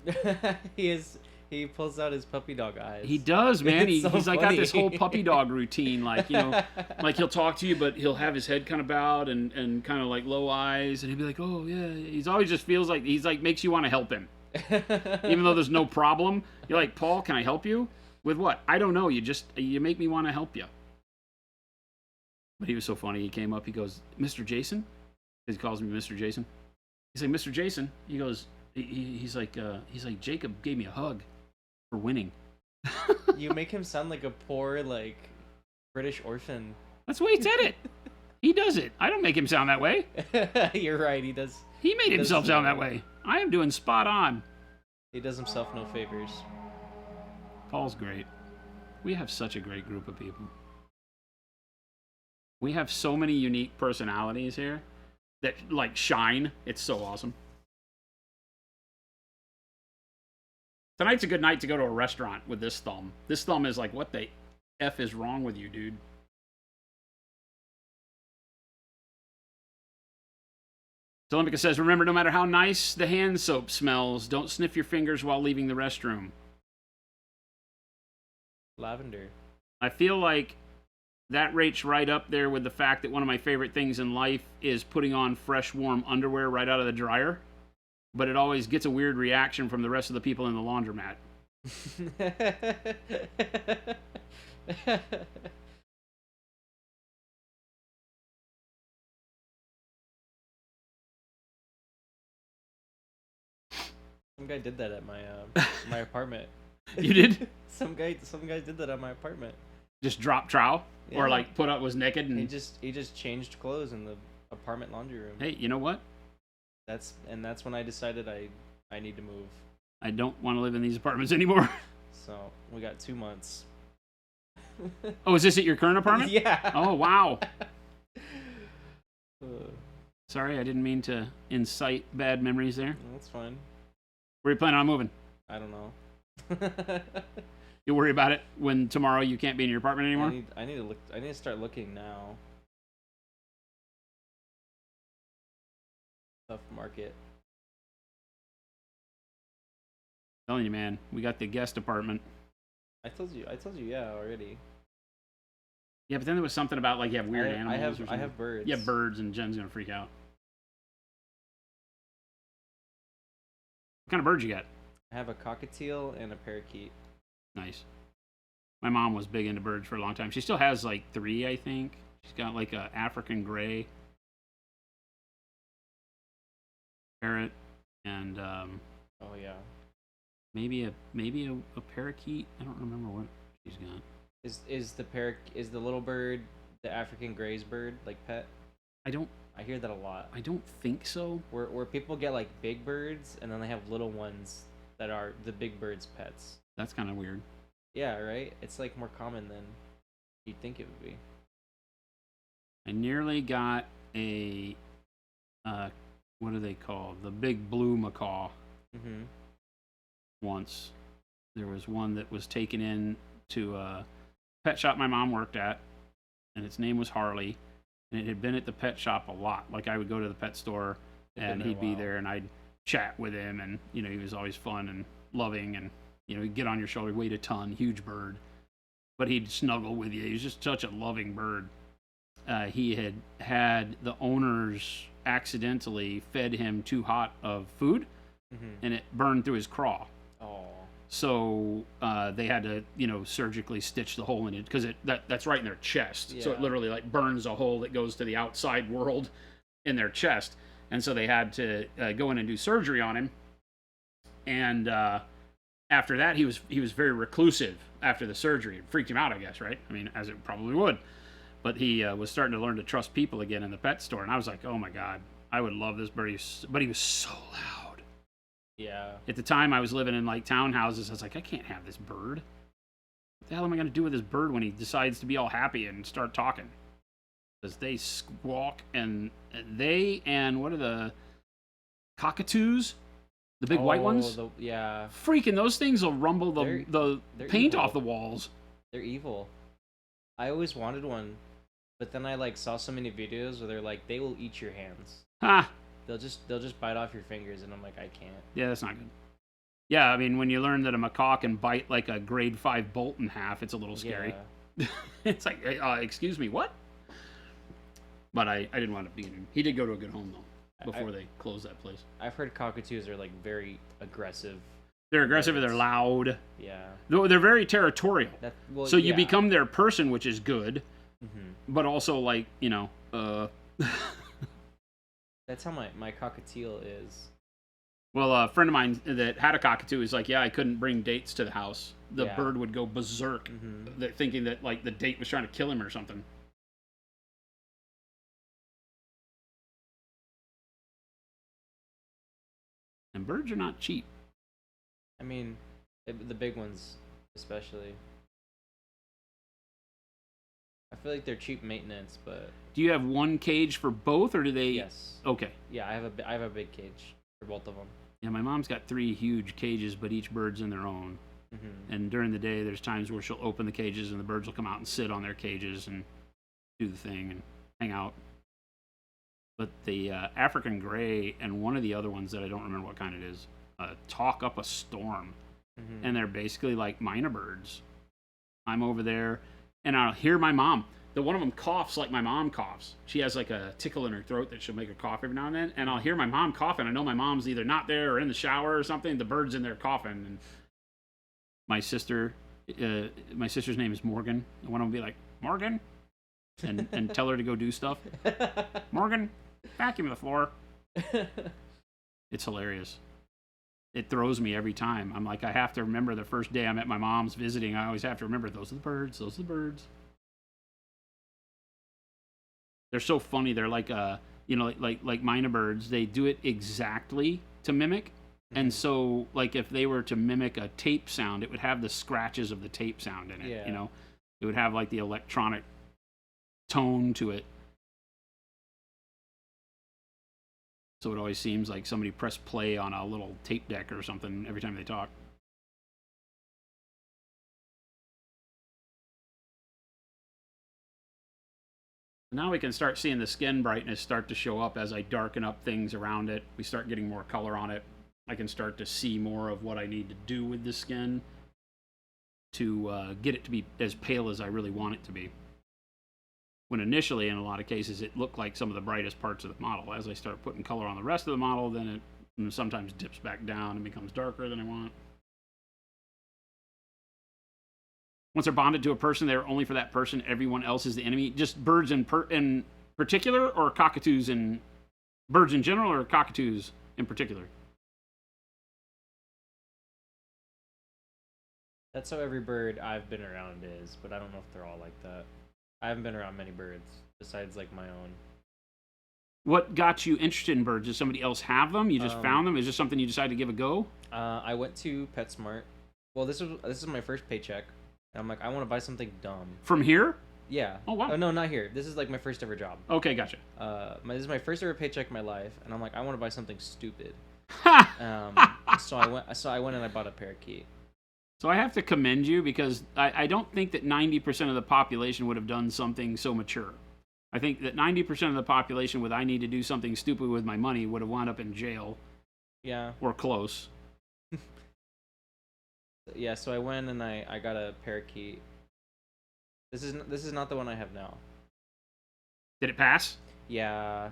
He pulls out his puppy dog eyes. He does, man. It's so He's like got funny. this whole puppy dog routine, like, you know, like he'll talk to you, but he'll have his head kind of bowed and kind of like low eyes, and he'll be like, oh yeah. He's always just feels like he's like makes you want to help him, even though there's no problem. You're like, Paul, can I help you with what? I don't know. You make me want to help you. But he was so funny. He came up. He goes, Mr. Jason. He calls me Mr. Jason. He's like, Mr. Jason. He goes, he's like Jacob gave me a hug for winning. You make him sound like a poor, like, British orphan. That's the way he said it. He does it. I don't make him sound that way. You're right. He does. He made himself sound that way. I am doing spot on. He does himself no favors. Paul's great. We have such a great group of people. We have so many unique personalities here that like shine. It's so awesome. Tonight's a good night to go to a restaurant with this thumb. This thumb is like, what the F is wrong with you, dude? Olympica says, remember, no matter how nice the hand soap smells, don't sniff your fingers while leaving the restroom. Lavender. I feel like that rates right up there with the fact that one of my favorite things in life is putting on fresh, warm underwear right out of the dryer. But it always gets a weird reaction from the rest of the people in the laundromat. Some guy did that at my apartment. You did? Some guy did that at my apartment. Just drop trowel? Yeah. Or like was naked and... He just changed clothes in the apartment laundry room. Hey, you know what? That's when I decided I need to move. I don't want to live in these apartments anymore. So we got 2 months. Oh, is this at your current apartment? Yeah. Oh, wow. Uh, Sorry, I didn't mean to incite bad memories there. that's fine. Where are you planning on moving? I don't know. You worry about it when tomorrow you can't be in your apartment anymore? I need to look. I need to start looking now. Tough market. I'm telling you, man, we got the guest apartment. I told you. Yeah, already. Yeah, but then there was something about like you have weird animals. or I something. have birds. You have birds, and Jen's gonna freak out. What kind of birds you got? I have a cockatiel and a parakeet. Nice. My mom was big into birds for a long time. She still has like 3, I think. She's got like a African gray parrot and Oh yeah. maybe a parakeet. I don't remember what she's got. Is the little bird the African gray's bird like pet? I hear that a lot. I don't think so. Where people get like big birds and then they have little ones that are the big bird's pets. That's kind of weird. Yeah, right? It's like more common than you'd think it would be. I nearly got a what are they called? The big blue macaw. Mm-hmm. Once there was one that was taken in to a pet shop my mom worked at, and its name was Harley, and it had been at the pet shop a lot. Like I would go to the pet store and he'd be there and I'd chat with him, and you know, he was always fun and loving, and you know, he'd get on your shoulder, weighed a ton, huge bird, but he'd snuggle with you. He was just such a loving bird. He had the owners accidentally fed him too hot of food, and it burned through his craw. Oh. So they had to, you know, surgically stitch the hole in it because that's right in their chest. So it Yeah. literally like burns a hole that goes to the outside world in their chest. And so they had to go in and do surgery on him. And after that, he was very reclusive after the surgery. It freaked him out, I guess, right? I mean, as it probably would. But he was starting to learn to trust people again in the pet store. And I was like, oh my God, I would love this bird. But he was so loud. Yeah. At the time, I was living in like townhouses. I was like, I can't have this bird. What the hell am I going to do with this bird when he decides to be all happy and start talking? Because they squawk, and what are the cockatoos? The big white ones? Yeah. Freaking those things will rumble the they're paint evil. off the walls. They're evil. I always wanted one, but then I like saw so many videos where they're like, they will eat your hands. Ha! They'll just bite off your fingers, and I'm like, I can't. Yeah, that's not good. Yeah, I mean, when you learn that a macaw can bite like a grade 5 bolt in half, it's a little scary. Yeah. It's like, excuse me, what? But I didn't want to be in. He did go to a good home, though, before they closed that place. I've heard cockatoos are like very aggressive. They're aggressive and they're loud. Yeah. They're very territorial. So you yeah. become their person, which is good, Mhm. but also like, you know, That's how my cockatiel is. well, a friend of mine that had a cockatoo is like, yeah, I couldn't bring dates to the house. The Yeah. bird would go berserk, thinking that like the date was trying to kill him or something. And birds are not cheap. I mean, the big ones especially. I feel like they're cheap maintenance, but Do you have one cage for both, or do they? yes. Okay. Yeah, I have a big cage for both of them. Yeah, my mom's got 3 huge cages, but each bird's in their own. And during the day, there's times where she'll open the cages and the birds will come out and sit on their cages and do the thing and hang out. But the African gray and one of the other ones that I don't remember what kind it is, talk up a storm. And they're basically like mynah birds. I'm over there and I'll hear my mom. The one of them coughs like my mom coughs. She has like a tickle in her throat that she'll make her cough every now and then. And I'll hear my mom coughing. I know my mom's either not there or in the shower or something. The bird's in there coughing. And my sister's name is Morgan. And one of them will be like, Morgan? And tell her to go do stuff. Morgan, vacuum the floor. It's hilarious. It throws me every time. I'm like, I have to remember the first day I'm at my mom's visiting. I always have to remember, those are the birds. Those are the birds. They're so funny. They're like, like mynah birds. They do it exactly to mimic. And so, like, if they were to mimic a tape sound, it would have the scratches of the tape sound in it, Yeah. you know? It would have like the electronic tone to it. So it always seems like somebody pressed play on a little tape deck or something every time they talk. Now we can start seeing the skin brightness start to show up as I darken up things around it. We start getting more color on it. I can start to see more of what I need to do with the skin to get it to be as pale as I really want it to be. When initially, in a lot of cases, it looked like some of the brightest parts of the model. As I start putting color on the rest of the model, then it sometimes dips back down and becomes darker than I want. Once they're bonded to a person, they're only for that person. Everyone else is the enemy. Just birds in particular, or cockatoos and birds in general, or cockatoos in particular? That's how every bird I've been around is, but I don't know if they're all like that. I haven't been around many birds besides like my own. What got you interested in birds? Did somebody else have them? You just found them? Is this something you decided to give a go? I went to PetSmart. Well, this is my first paycheck, and I'm like, I want to buy something dumb. From here? Yeah. Oh wow. Oh no, not here. This is like my first ever job. Okay, gotcha. This is my first ever paycheck in my life, and I'm like, I want to buy something stupid. So I went and I bought a parakeet. So I have to commend you because I don't think that 90% of the population would have done something so mature. I think that 90% of the population with I need to do something stupid with my money would have wound up in jail. Yeah. Or close. Yeah, so I went and I got a parakeet. This is not the one I have now. Did it pass? Yeah.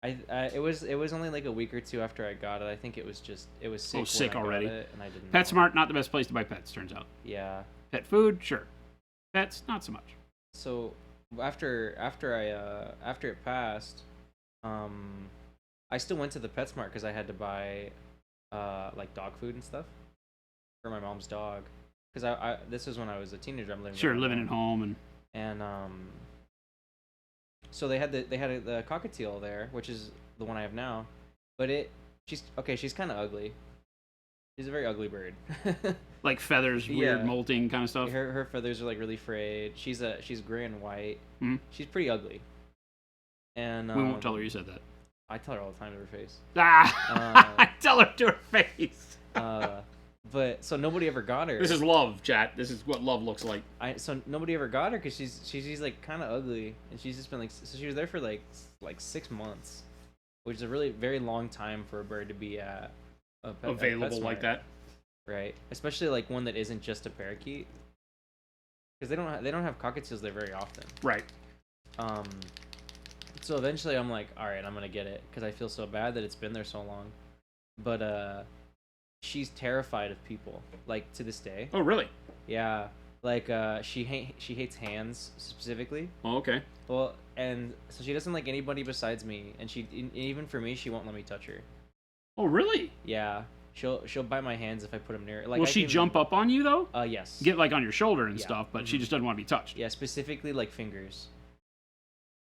It was only like a week or two after I got it. I think it was sick. Oh, sick when I already. Got it, and I didn't know. PetSmart, not the best place to buy pets, turns out. Yeah. Pet food, sure. Pets, not so much. So after it passed, I still went to the PetSmart because I had to buy like dog food and stuff for my mom's dog. Because I this was when I was a teenager. I'm living at home and so they had the cockatiel there, which is the one I have now, but she's kind of ugly. She's a very ugly bird. Like feathers, weird molting kind of stuff. Her feathers are like really frayed. She's gray and white. Mm-hmm. She's pretty ugly. And we won't tell her you said that. I tell her all the time to her face. I tell her to her face. But so nobody ever got her. This is love, chat. This is what love looks like. So nobody ever got her because she's like kind of ugly, and she's just been like, so she was there for like 6 months, which is a really very long time for a bird to be at available like that. Right, especially like one that isn't just a parakeet, because they don't have cockatiels there very often. Right. So eventually I'm like, all right, I'm gonna get it because I feel so bad that it's been there so long, but she's terrified of people, like to this day. Oh, really? Yeah, like she hates hands specifically. Oh, okay. Well, and so she doesn't like anybody besides me, and even for me, she won't let me touch her. Oh, really? Yeah, she'll bite my hands if I put them near her. Like, will she jump up on you though? Yes. Get like on your shoulder and Yeah. stuff, but she just doesn't want to be touched. Yeah, specifically like fingers.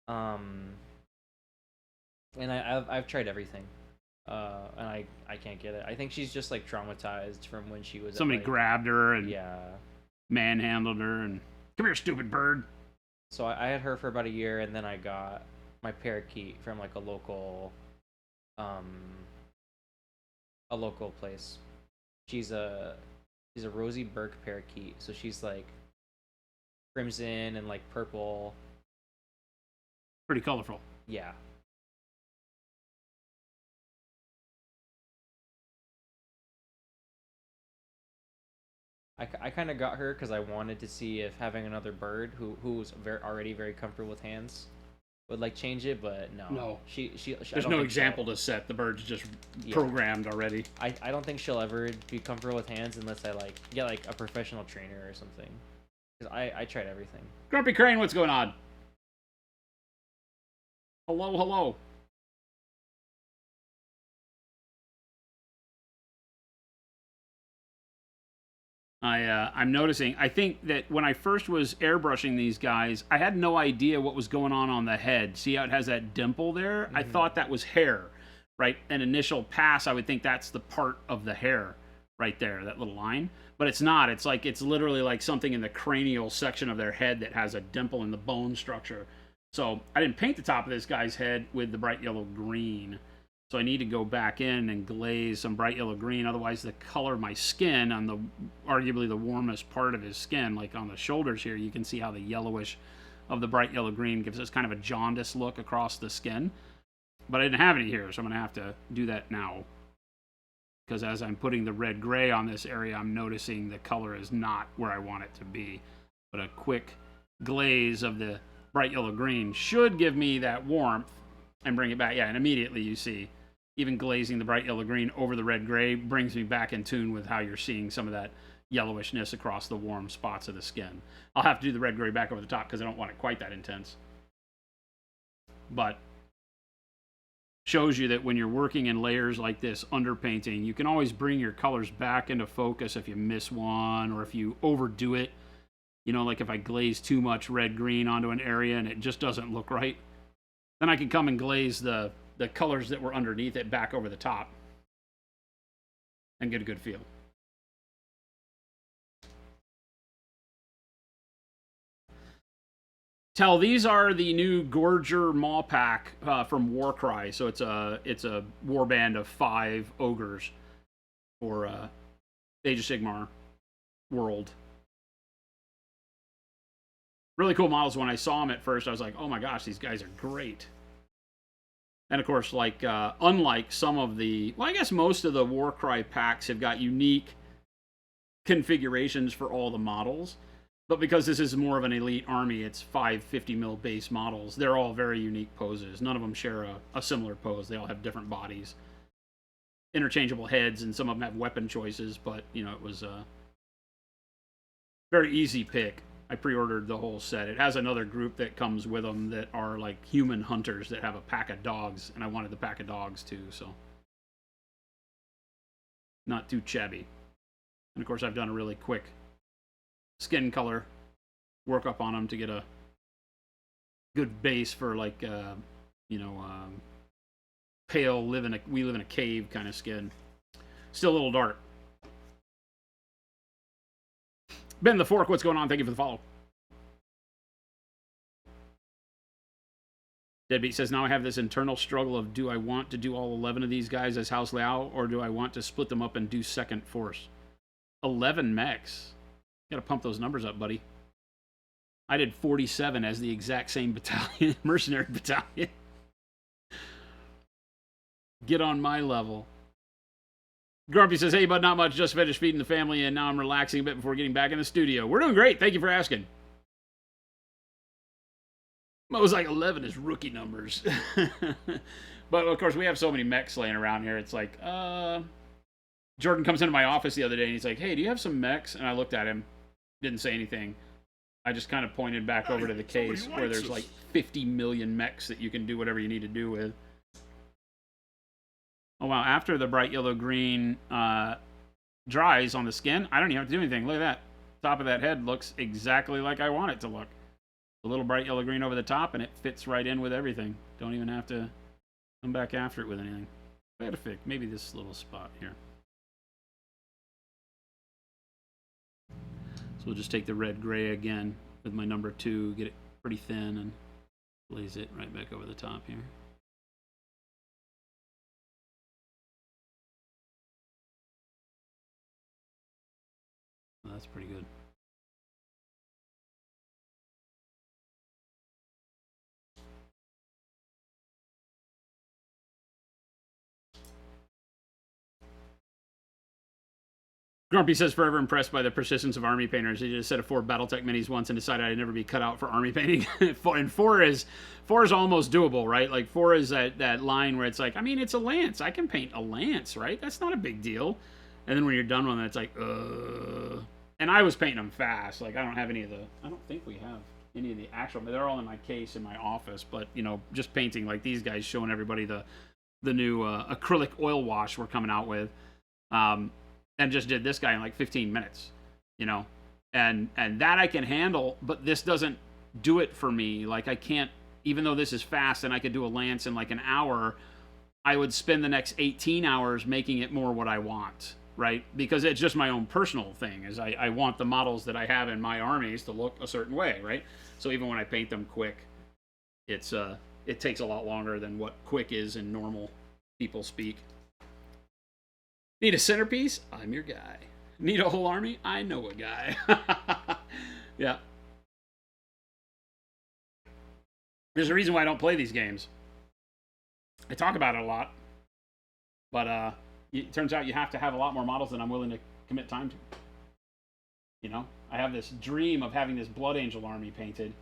And I've tried everything. And I can't get it. I think she's just like traumatized from when she was Somebody grabbed her and yeah, manhandled her and come here, stupid bird. So I had her for about a year, and then I got my parakeet from like a local place. She's a Rosie Burke parakeet, so she's like crimson and like purple. Pretty colorful. Yeah. I kind of got her because I wanted to see if having another bird who was already very comfortable with hands would like change it, but no. No. She There's no example to set. The bird's just programmed already. I don't think she'll ever be comfortable with hands unless I like get like a professional trainer or something. Because I tried everything. Grumpy Crane, what's going on? Hello, hello. I'm noticing, I think that when I first was airbrushing these guys, I had no idea what was going on the head. See how it has that dimple there? I thought that was hair, right? An initial pass, I would think that's the part of the hair, right there, that little line. But it's not. It's like it's literally like something in the cranial section of their head that has a dimple in the bone structure. So I didn't paint the top of this guy's head with the bright yellow green. So I need to go back in and glaze some bright yellow green. Otherwise, the color of my skin on the arguably the warmest part of his skin, like on the shoulders here, you can see how the yellowish of the bright yellow green gives us kind of a jaundice look across the skin. But I didn't have any here, so I'm going to have to do that now. Because as I'm putting the red gray on this area, I'm noticing the color is not where I want it to be. But a quick glaze of the bright yellow green should give me that warmth and bring it back. Yeah, and immediately you see, even glazing the bright yellow green over the red gray brings me back in tune with how you're seeing some of that yellowishness across the warm spots of the skin. I'll have to do the red gray back over the top because I don't want it quite that intense. But shows you that when you're working in layers like this, underpainting, you can always bring your colors back into focus if you miss one or if you overdo it. You know, like if I glaze too much red-green onto an area and it just doesn't look right, then I can come and glaze the colors that were underneath it back over the top and get a good feel. Tell, these are the new Gorger Maw Pack from Warcry. So it's a warband of 5 ogres for Age of Sigmar world. Really cool models. When I saw them at first, I was like, oh my gosh, these guys are great. And of course, like unlike some of the, well, I guess most of the Warcry packs have got unique configurations for all the models. But because this is more of an elite army, it's 5 50 mil base models. They're all very unique poses. None of them share a similar pose. They all have different bodies, interchangeable heads, and some of them have weapon choices. But you know, it was a very easy pick. I pre-ordered the whole set. It has another group that comes with them that are like human hunters that have a pack of dogs, and I wanted the pack of dogs too, so not too shabby. And of course, I've done a really quick skin color work up on them to get a good base for like pale we live in a cave kind of skin. Still a little dark. Ben the Fork, what's going on? Thank you for the follow. Deadbeat says, now I have this internal struggle of, do I want to do all 11 of these guys as House Liao, or do I want to split them up and do second force? 11 mechs. Gotta pump those numbers up, buddy. I did 47 as the exact same battalion, mercenary battalion. Get on my level. Grumpy says, hey, bud, not much. Just finished feeding the family, and now I'm relaxing a bit before getting back in the studio. We're doing great. Thank you for asking. I was like, 11 is rookie numbers. But, of course, we have so many mechs laying around here. It's like, Jordan comes into my office the other day, and he's like, hey, do you have some mechs? And I looked at him. Didn't say anything. I just kind of pointed back over to the case where there's like 50 million mechs that you can do whatever you need to do with. Oh, wow. After the bright yellow-green dries on the skin, I don't even have to do anything. Look at that. Top of that head looks exactly like I want it to look. A little bright yellow-green over the top, and it fits right in with everything. Don't even have to come back after it with anything. I gotta fix maybe this little spot here. So we'll just take the red-gray again with my number 2, get it pretty thin, and glaze it right back over the top here. Well, that's pretty good. Grumpy says, forever impressed by the persistence of army painters. He just said a 4 Battletech minis once and decided I'd never be cut out for army painting. And 4 is almost doable, right? Like 4 is that line where it's like, I mean, it's a lance. I can paint a lance, right? That's not a big deal. And then when you're done with it, it's like, And I was painting them fast. Like, I don't think we have any of the actual, they're all in my case in my office. But, you know, just painting like these guys, showing everybody the new acrylic oil wash we're coming out with. And just did this guy in like 15 minutes, you know, and that I can handle, but this doesn't do it for me. Like I can't, even though this is fast and I could do a lance in like an hour, I would spend the next 18 hours making it more what I want. right? Because it's just my own personal thing. Is I want the models that I have in my armies to look a certain way, right? So even when I paint them quick, it takes a lot longer than what quick is in normal people speak. Need a centerpiece? I'm your guy. Need a whole army? I know a guy. Yeah. There's a reason why I don't play these games. I talk about it a lot, but it turns out you have to have a lot more models than I'm willing to commit time to. You know, I have this dream of having this Blood Angel army painted.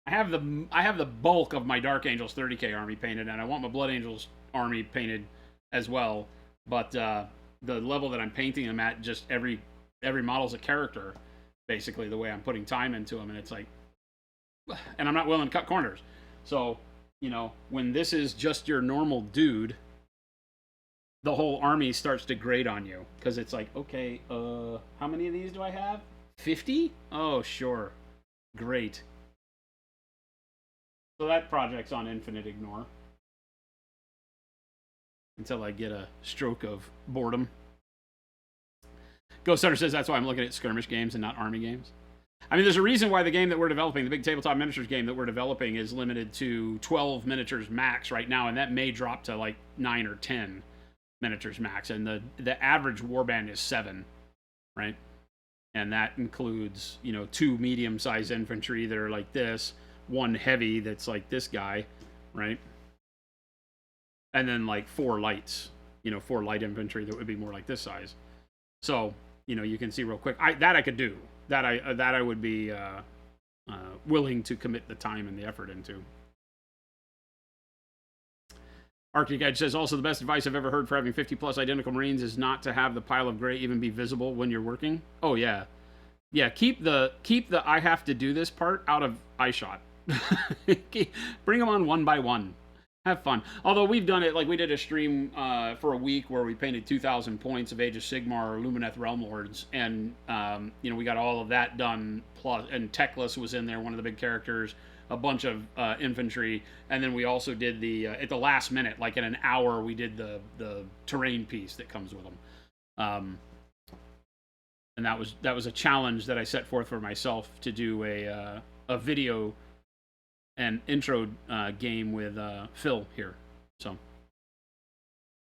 I have the bulk of my Dark Angels 30k army painted, and I want my Blood Angels army painted as well. But the level that I'm painting them at, just every model's a character, basically, the way I'm putting time into them, and it's like, and I'm not willing to cut corners. So, you know, when this is just your normal dude, the whole army starts to grate on you, because it's like, okay, how many of these do I have? 50? Oh, sure. Great. So that project's on infinite ignore. Until I get a stroke of boredom. Ghost Hunter says that's why I'm looking at skirmish games and not army games. I mean, there's a reason why the game that we're developing, the big tabletop miniatures game that we're developing, is limited to 12 miniatures max right now, and that may drop to like 9 or 10 miniatures max. And the average warband is 7, right? And that includes, you know, 2 medium-sized infantry that are like this, 1 heavy that's like this guy, right? And then like 4 lights, you know, 4 light infantry that would be more like this size. So, you know, you can see real quick. I could do. That I would be willing to commit the time and the effort into. Arctic Edge says, also the best advice I've ever heard for having 50 plus identical Marines is not to have the pile of gray even be visible when you're working. Oh yeah. Yeah, keep the I have to do this part out of eyeshot. Bring them on one by one. Have fun. Although we've done it, like we did a stream for a week where we painted 2,000 points of Age of Sigmar or Lumineth Realm Lords, and you know, we got all of that done. Plus, and Teclis was in there, one of the big characters, a bunch of infantry, and then we also did the at the last minute, like in an hour, we did the terrain piece that comes with them. And that was a challenge that I set forth for myself to do a video and intro game with Phil here. So,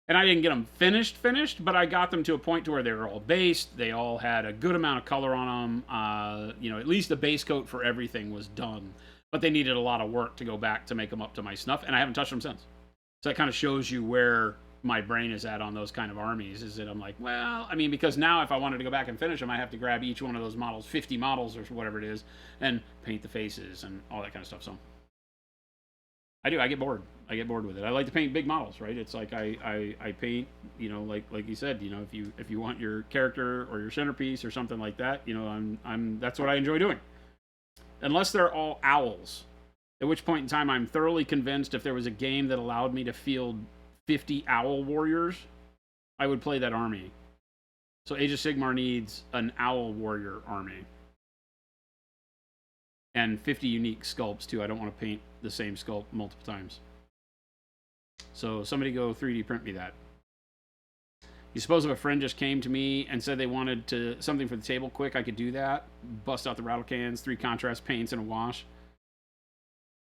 and I didn't get them finished, but I got them to a point to where they were all based. They all had a good amount of color on them. You know, at least the base coat for everything was done, but they needed a lot of work to go back to make them up to my snuff, and I haven't touched them since. So that kind of shows you where my brain is at on those kind of armies, is that I'm like, well, I mean, because now if I wanted to go back and finish them, I have to grab each one of those models, 50 models or whatever it is, and paint the faces and all that kind of stuff. So I get bored. I get bored with it. I like to paint big models, right? It's like I paint, you know, like you said, you know, if you want your character or your centerpiece or something like that, you know, I'm that's what I enjoy doing. Unless they're all owls, at which point in time I'm thoroughly convinced if there was a game that allowed me to field 50 owl warriors, I would play that army. So Age of Sigmar needs an owl warrior army. And 50 unique sculpts too. I don't want to paint the same sculpt multiple times. So somebody go 3D print me that. You suppose if a friend just came to me and said they wanted something for the table quick, I could do that. Bust out the rattle cans, 3 contrast paints, and a wash.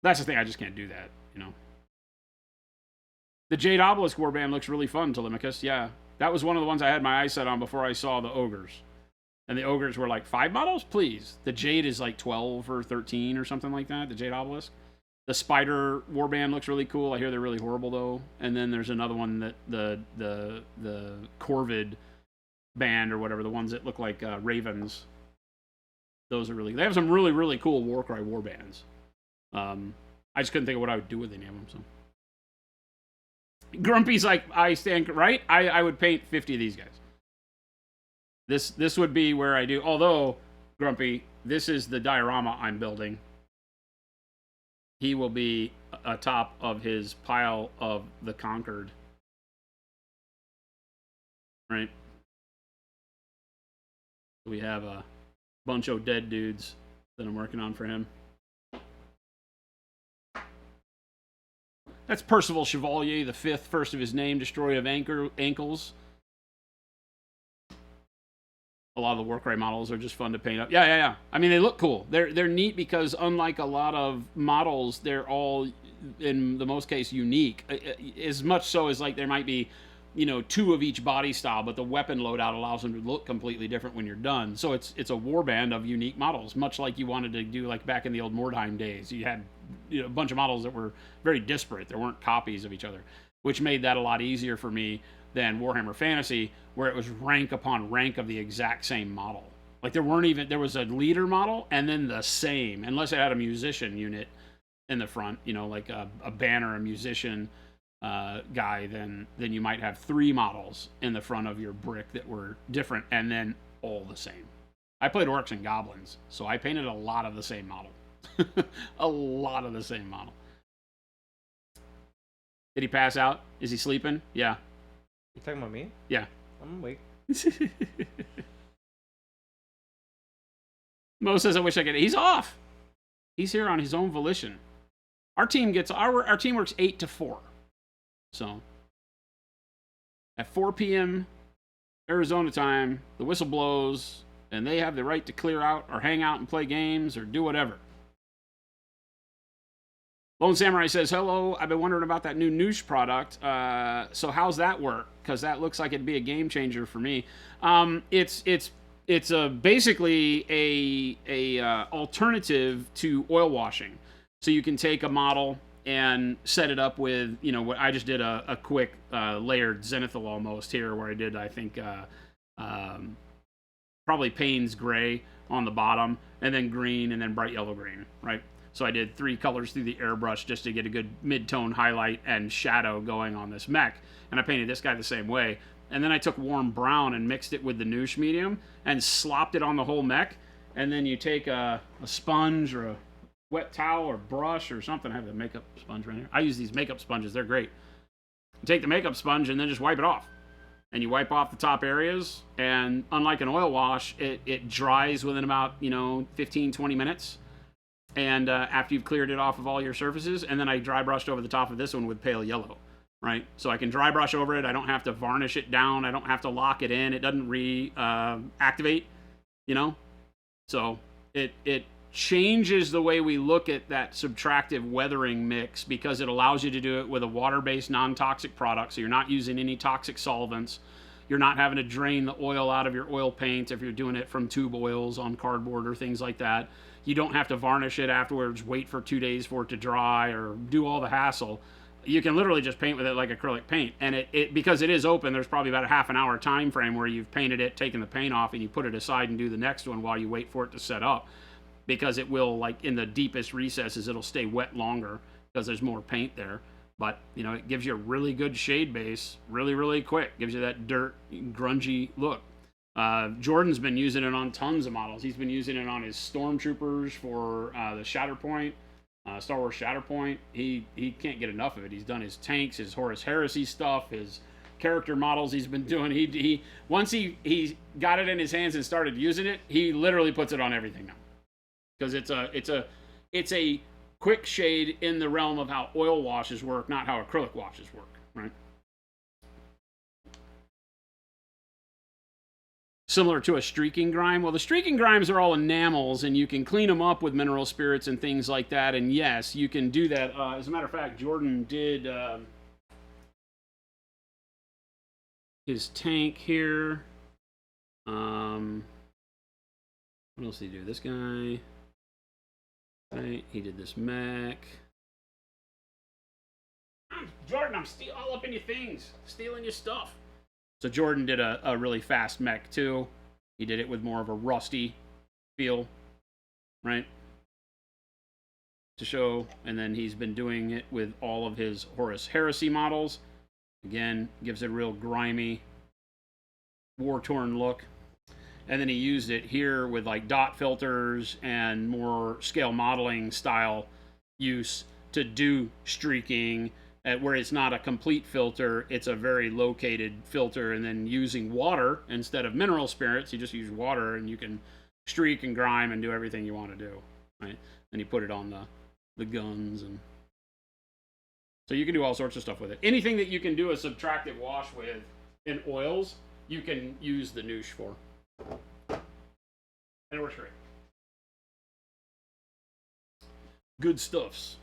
That's the thing, I just can't do that, you know. The Jade Obelisk warband looks really fun, Telemachus. Yeah, that was one of the ones I had my eyes set on before I saw the ogres. And the ogres were like 5 models, please. The Jade is like 12 or 13 or something like that, the Jade Obelisk. The Spider warband looks really cool. I hear they're really horrible though. And then there's another one that the Corvid band or whatever, the ones that look like ravens. Those are really, they have some really, really cool Warcry warbands. I just couldn't think of what I would do with any of them, so. Grumpy's like, I stand right. I would paint 50 of these guys. This would be where I do. Although, Grumpy, this is the diorama I'm building. He will be atop of his pile of the Conquered. Right? We have a bunch of dead dudes that I'm working on for him. That's Percival Chevalier the Fifth, first of his name, destroyer of ankles. A lot of the Warcry models are just fun to paint up. Yeah. I mean, they look cool. They're neat because unlike a lot of models, they're all, in the most case, unique. As much so as like there might be, 2 of each body style, but the weapon loadout allows them to look completely different when you're done. So it's a warband of unique models, much like you wanted to do like back in the old Mordheim days. You had a bunch of models that were very disparate. There weren't copies of each other, which made that a lot easier for me than Warhammer Fantasy, where it was rank upon rank of the exact same model. Like there was a leader model and then the same, unless it had a musician unit in the front, like a banner, a musician guy, then you might have 3 models in the front of your brick that were different and then all the same. I played Orcs and Goblins, so I painted a lot of the same model. A lot of the same model. Did he pass out? Is he sleeping? Yeah. You talking about me? Yeah. I'm awake. Mo says, I wish I could. He's off. He's here on his own volition. Our team works 8 to 4. So at 4 p.m. Arizona time, the whistle blows, and they have the right to clear out or hang out and play games or do whatever. Lone Samurai says, hello, I've been wondering about that new Noosh product. So how's that work? Because that looks like it'd be a game changer for me. It's basically a alternative to oil washing. So you can take a model and set it up with, what I just did a quick layered zenithal almost here, where I did, I think, probably Payne's gray on the bottom, and then green, and then bright yellow green, right? So I did 3 colors through the airbrush just to get a good mid-tone highlight and shadow going on this mech. And I painted this guy the same way. And then I took warm brown and mixed it with the Noosh medium and slopped it on the whole mech. And then you take a sponge or a wet towel or brush or something. I have the makeup sponge right here. I use these makeup sponges. They're great. You take the makeup sponge and then just wipe it off. And you wipe off the top areas. And unlike an oil wash, it dries within about, 15, 20 minutes. And after you've cleared it off of all your surfaces, and then I dry brushed over the top of this one with pale yellow, right? So I can dry brush over it. I don't have to varnish it down. I don't have to lock it in. It doesn't activate, So it changes the way we look at that subtractive weathering mix, because it allows you to do it with a water-based non-toxic product. So you're not using any toxic solvents. You're not having to drain the oil out of your oil paint if you're doing it from tube oils on cardboard or things like that. You don't have to varnish it afterwards, wait for 2 days for it to dry, or do all the hassle. You can literally just paint with it like acrylic paint. And it because it is open, there's probably about a half an hour time frame where you've painted it, taken the paint off, and you put it aside and do the next one while you wait for it to set up. Because it will, like in the deepest recesses, it'll stay wet longer because there's more paint there. But, it gives you a really good shade base really, really quick. Gives you that dirt, grungy look. Jordan's been using it on tons of models. He's been using it on his Stormtroopers for the Shatterpoint, Star Wars Shatterpoint. He can't get enough of it. He's done his tanks, his Horus Heresy stuff, his character models he's been doing. He once he got it in his hands and started using it, he literally puts it on everything now. Because it's a quick shade in the realm of how oil washes work, not how acrylic washes work, right? Similar to a streaking grime. Well, the streaking grimes are all enamels, and you can clean them up with mineral spirits and things like that. And yes, you can do that. As a matter of fact, Jordan did his tank here. What else did he do? This guy. Right, he did this mech. Jordan, I'm all up in your things, stealing your stuff. So Jordan did a really fast mech too. He did it with more of a rusty feel, right? To show, and then he's been doing it with all of his Horus Heresy models. Again, gives it a real grimy, war-torn look. And then he used it here with like dot filters and more scale modeling style use to do streaking, where it's not a complete filter, it's a very located filter. And then using water instead of mineral spirits, you just use water and you can streak and grime and do everything you want to do, right? And you put it on the guns, and so you can do all sorts of stuff with it. Anything that you can do a subtractive wash with in oils, you can use the Noosh for. It works great. Good stuffs.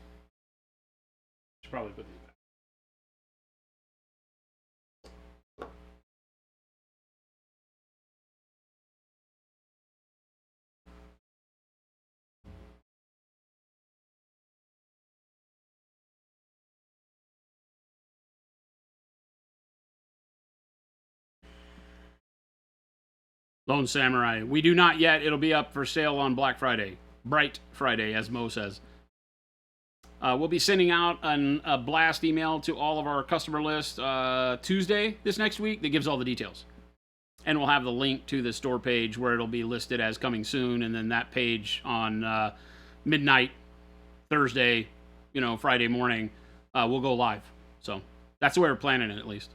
Should probably put these back. Lone Samurai. We do not yet. It'll be up for sale on Black Friday. Bright Friday, as Mo says. We'll be sending out a blast email to all of our customer list Tuesday this next week that gives all the details. And we'll have the link to the store page where it'll be listed as coming soon. And then that page on midnight Thursday, Friday morning, we'll go live. So that's the way we're planning it, at least.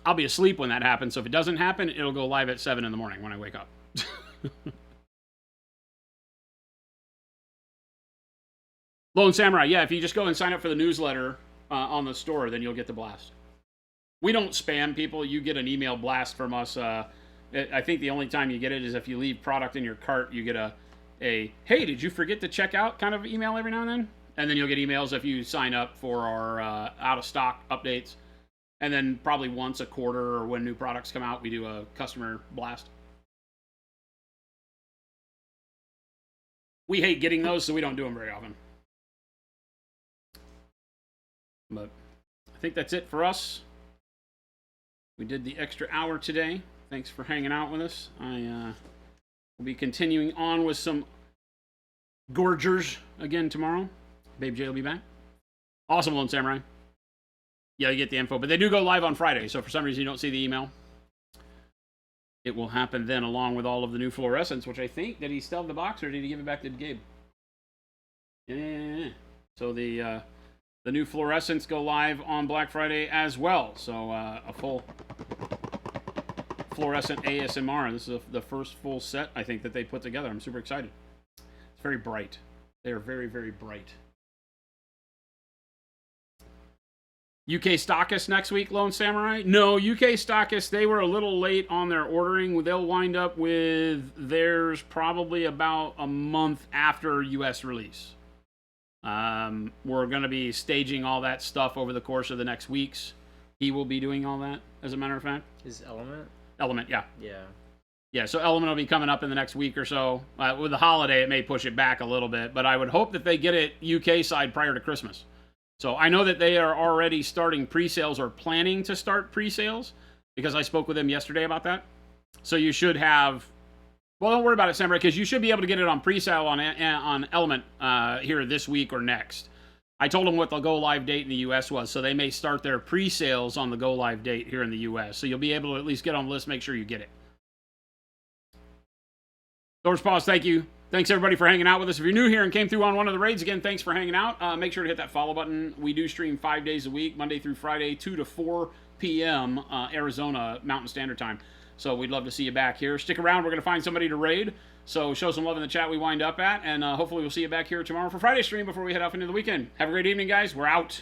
I'll be asleep when that happens, so if it doesn't happen, it'll go live at 7 in the morning when I wake up. Lone Samurai, yeah, if you just go and sign up for the newsletter on the store, then you'll get the blast. We don't spam people. You get an email blast from us. I think the only time you get it is if you leave product in your cart, you get a hey, did you forget to check out kind of email every now and then? And then you'll get emails if you sign up for our out-of-stock updates. And then probably once a quarter or when new products come out, we do a customer blast. We hate getting those, so we don't do them very often. But I think that's it for us. We did the extra hour today. Thanks for hanging out with us. I will be continuing on with some Gorgers again tomorrow. Babe J will be back. Awesome, Lone Samurai. Yeah, you get the info. But they do go live on Friday, so for some reason you don't see the email. It will happen then along with all of the new fluorescents, which I think, did he still have the box or did he give it back to Gabe? Yeah. So the new fluorescents go live on Black Friday as well. So a full fluorescent ASMR. This is the first full set, I think, that they put together. I'm super excited. It's very bright. They are very, very bright. UK stockists next week, Lone Samurai? No, UK stockists, they were a little late on their ordering. They'll wind up with theirs probably about a month after US release. We're going to be staging all that stuff over the course of the next weeks. He will be doing all that, as a matter of fact. Is Element? Element, yeah. Yeah. Yeah, so Element will be coming up in the next week or so. With the holiday, it may push it back a little bit, but I would hope that they get it UK side prior to Christmas. So I know that they are already starting pre-sales or planning to start pre-sales because I spoke with them yesterday about that. So you should have, well, don't worry about it, Samurai, because you should be able to get it on pre-sale on Element here this week or next. I told them what the go-live date in the U.S. was, so they may start their pre-sales on the go-live date here in the U.S. So you'll be able to at least get on the list, make sure you get it. Doors Paws, thank you. Thanks, everybody, for hanging out with us. If you're new here and came through on one of the raids, again, thanks for hanging out. Make sure to hit that follow button. We do stream 5 days a week, Monday through Friday, 2 to 4 p.m. Arizona Mountain Standard Time. So we'd love to see you back here. Stick around. We're going to find somebody to raid. So show some love in the chat we wind up at. And hopefully we'll see you back here tomorrow for Friday stream before we head off into the weekend. Have a great evening, guys. We're out.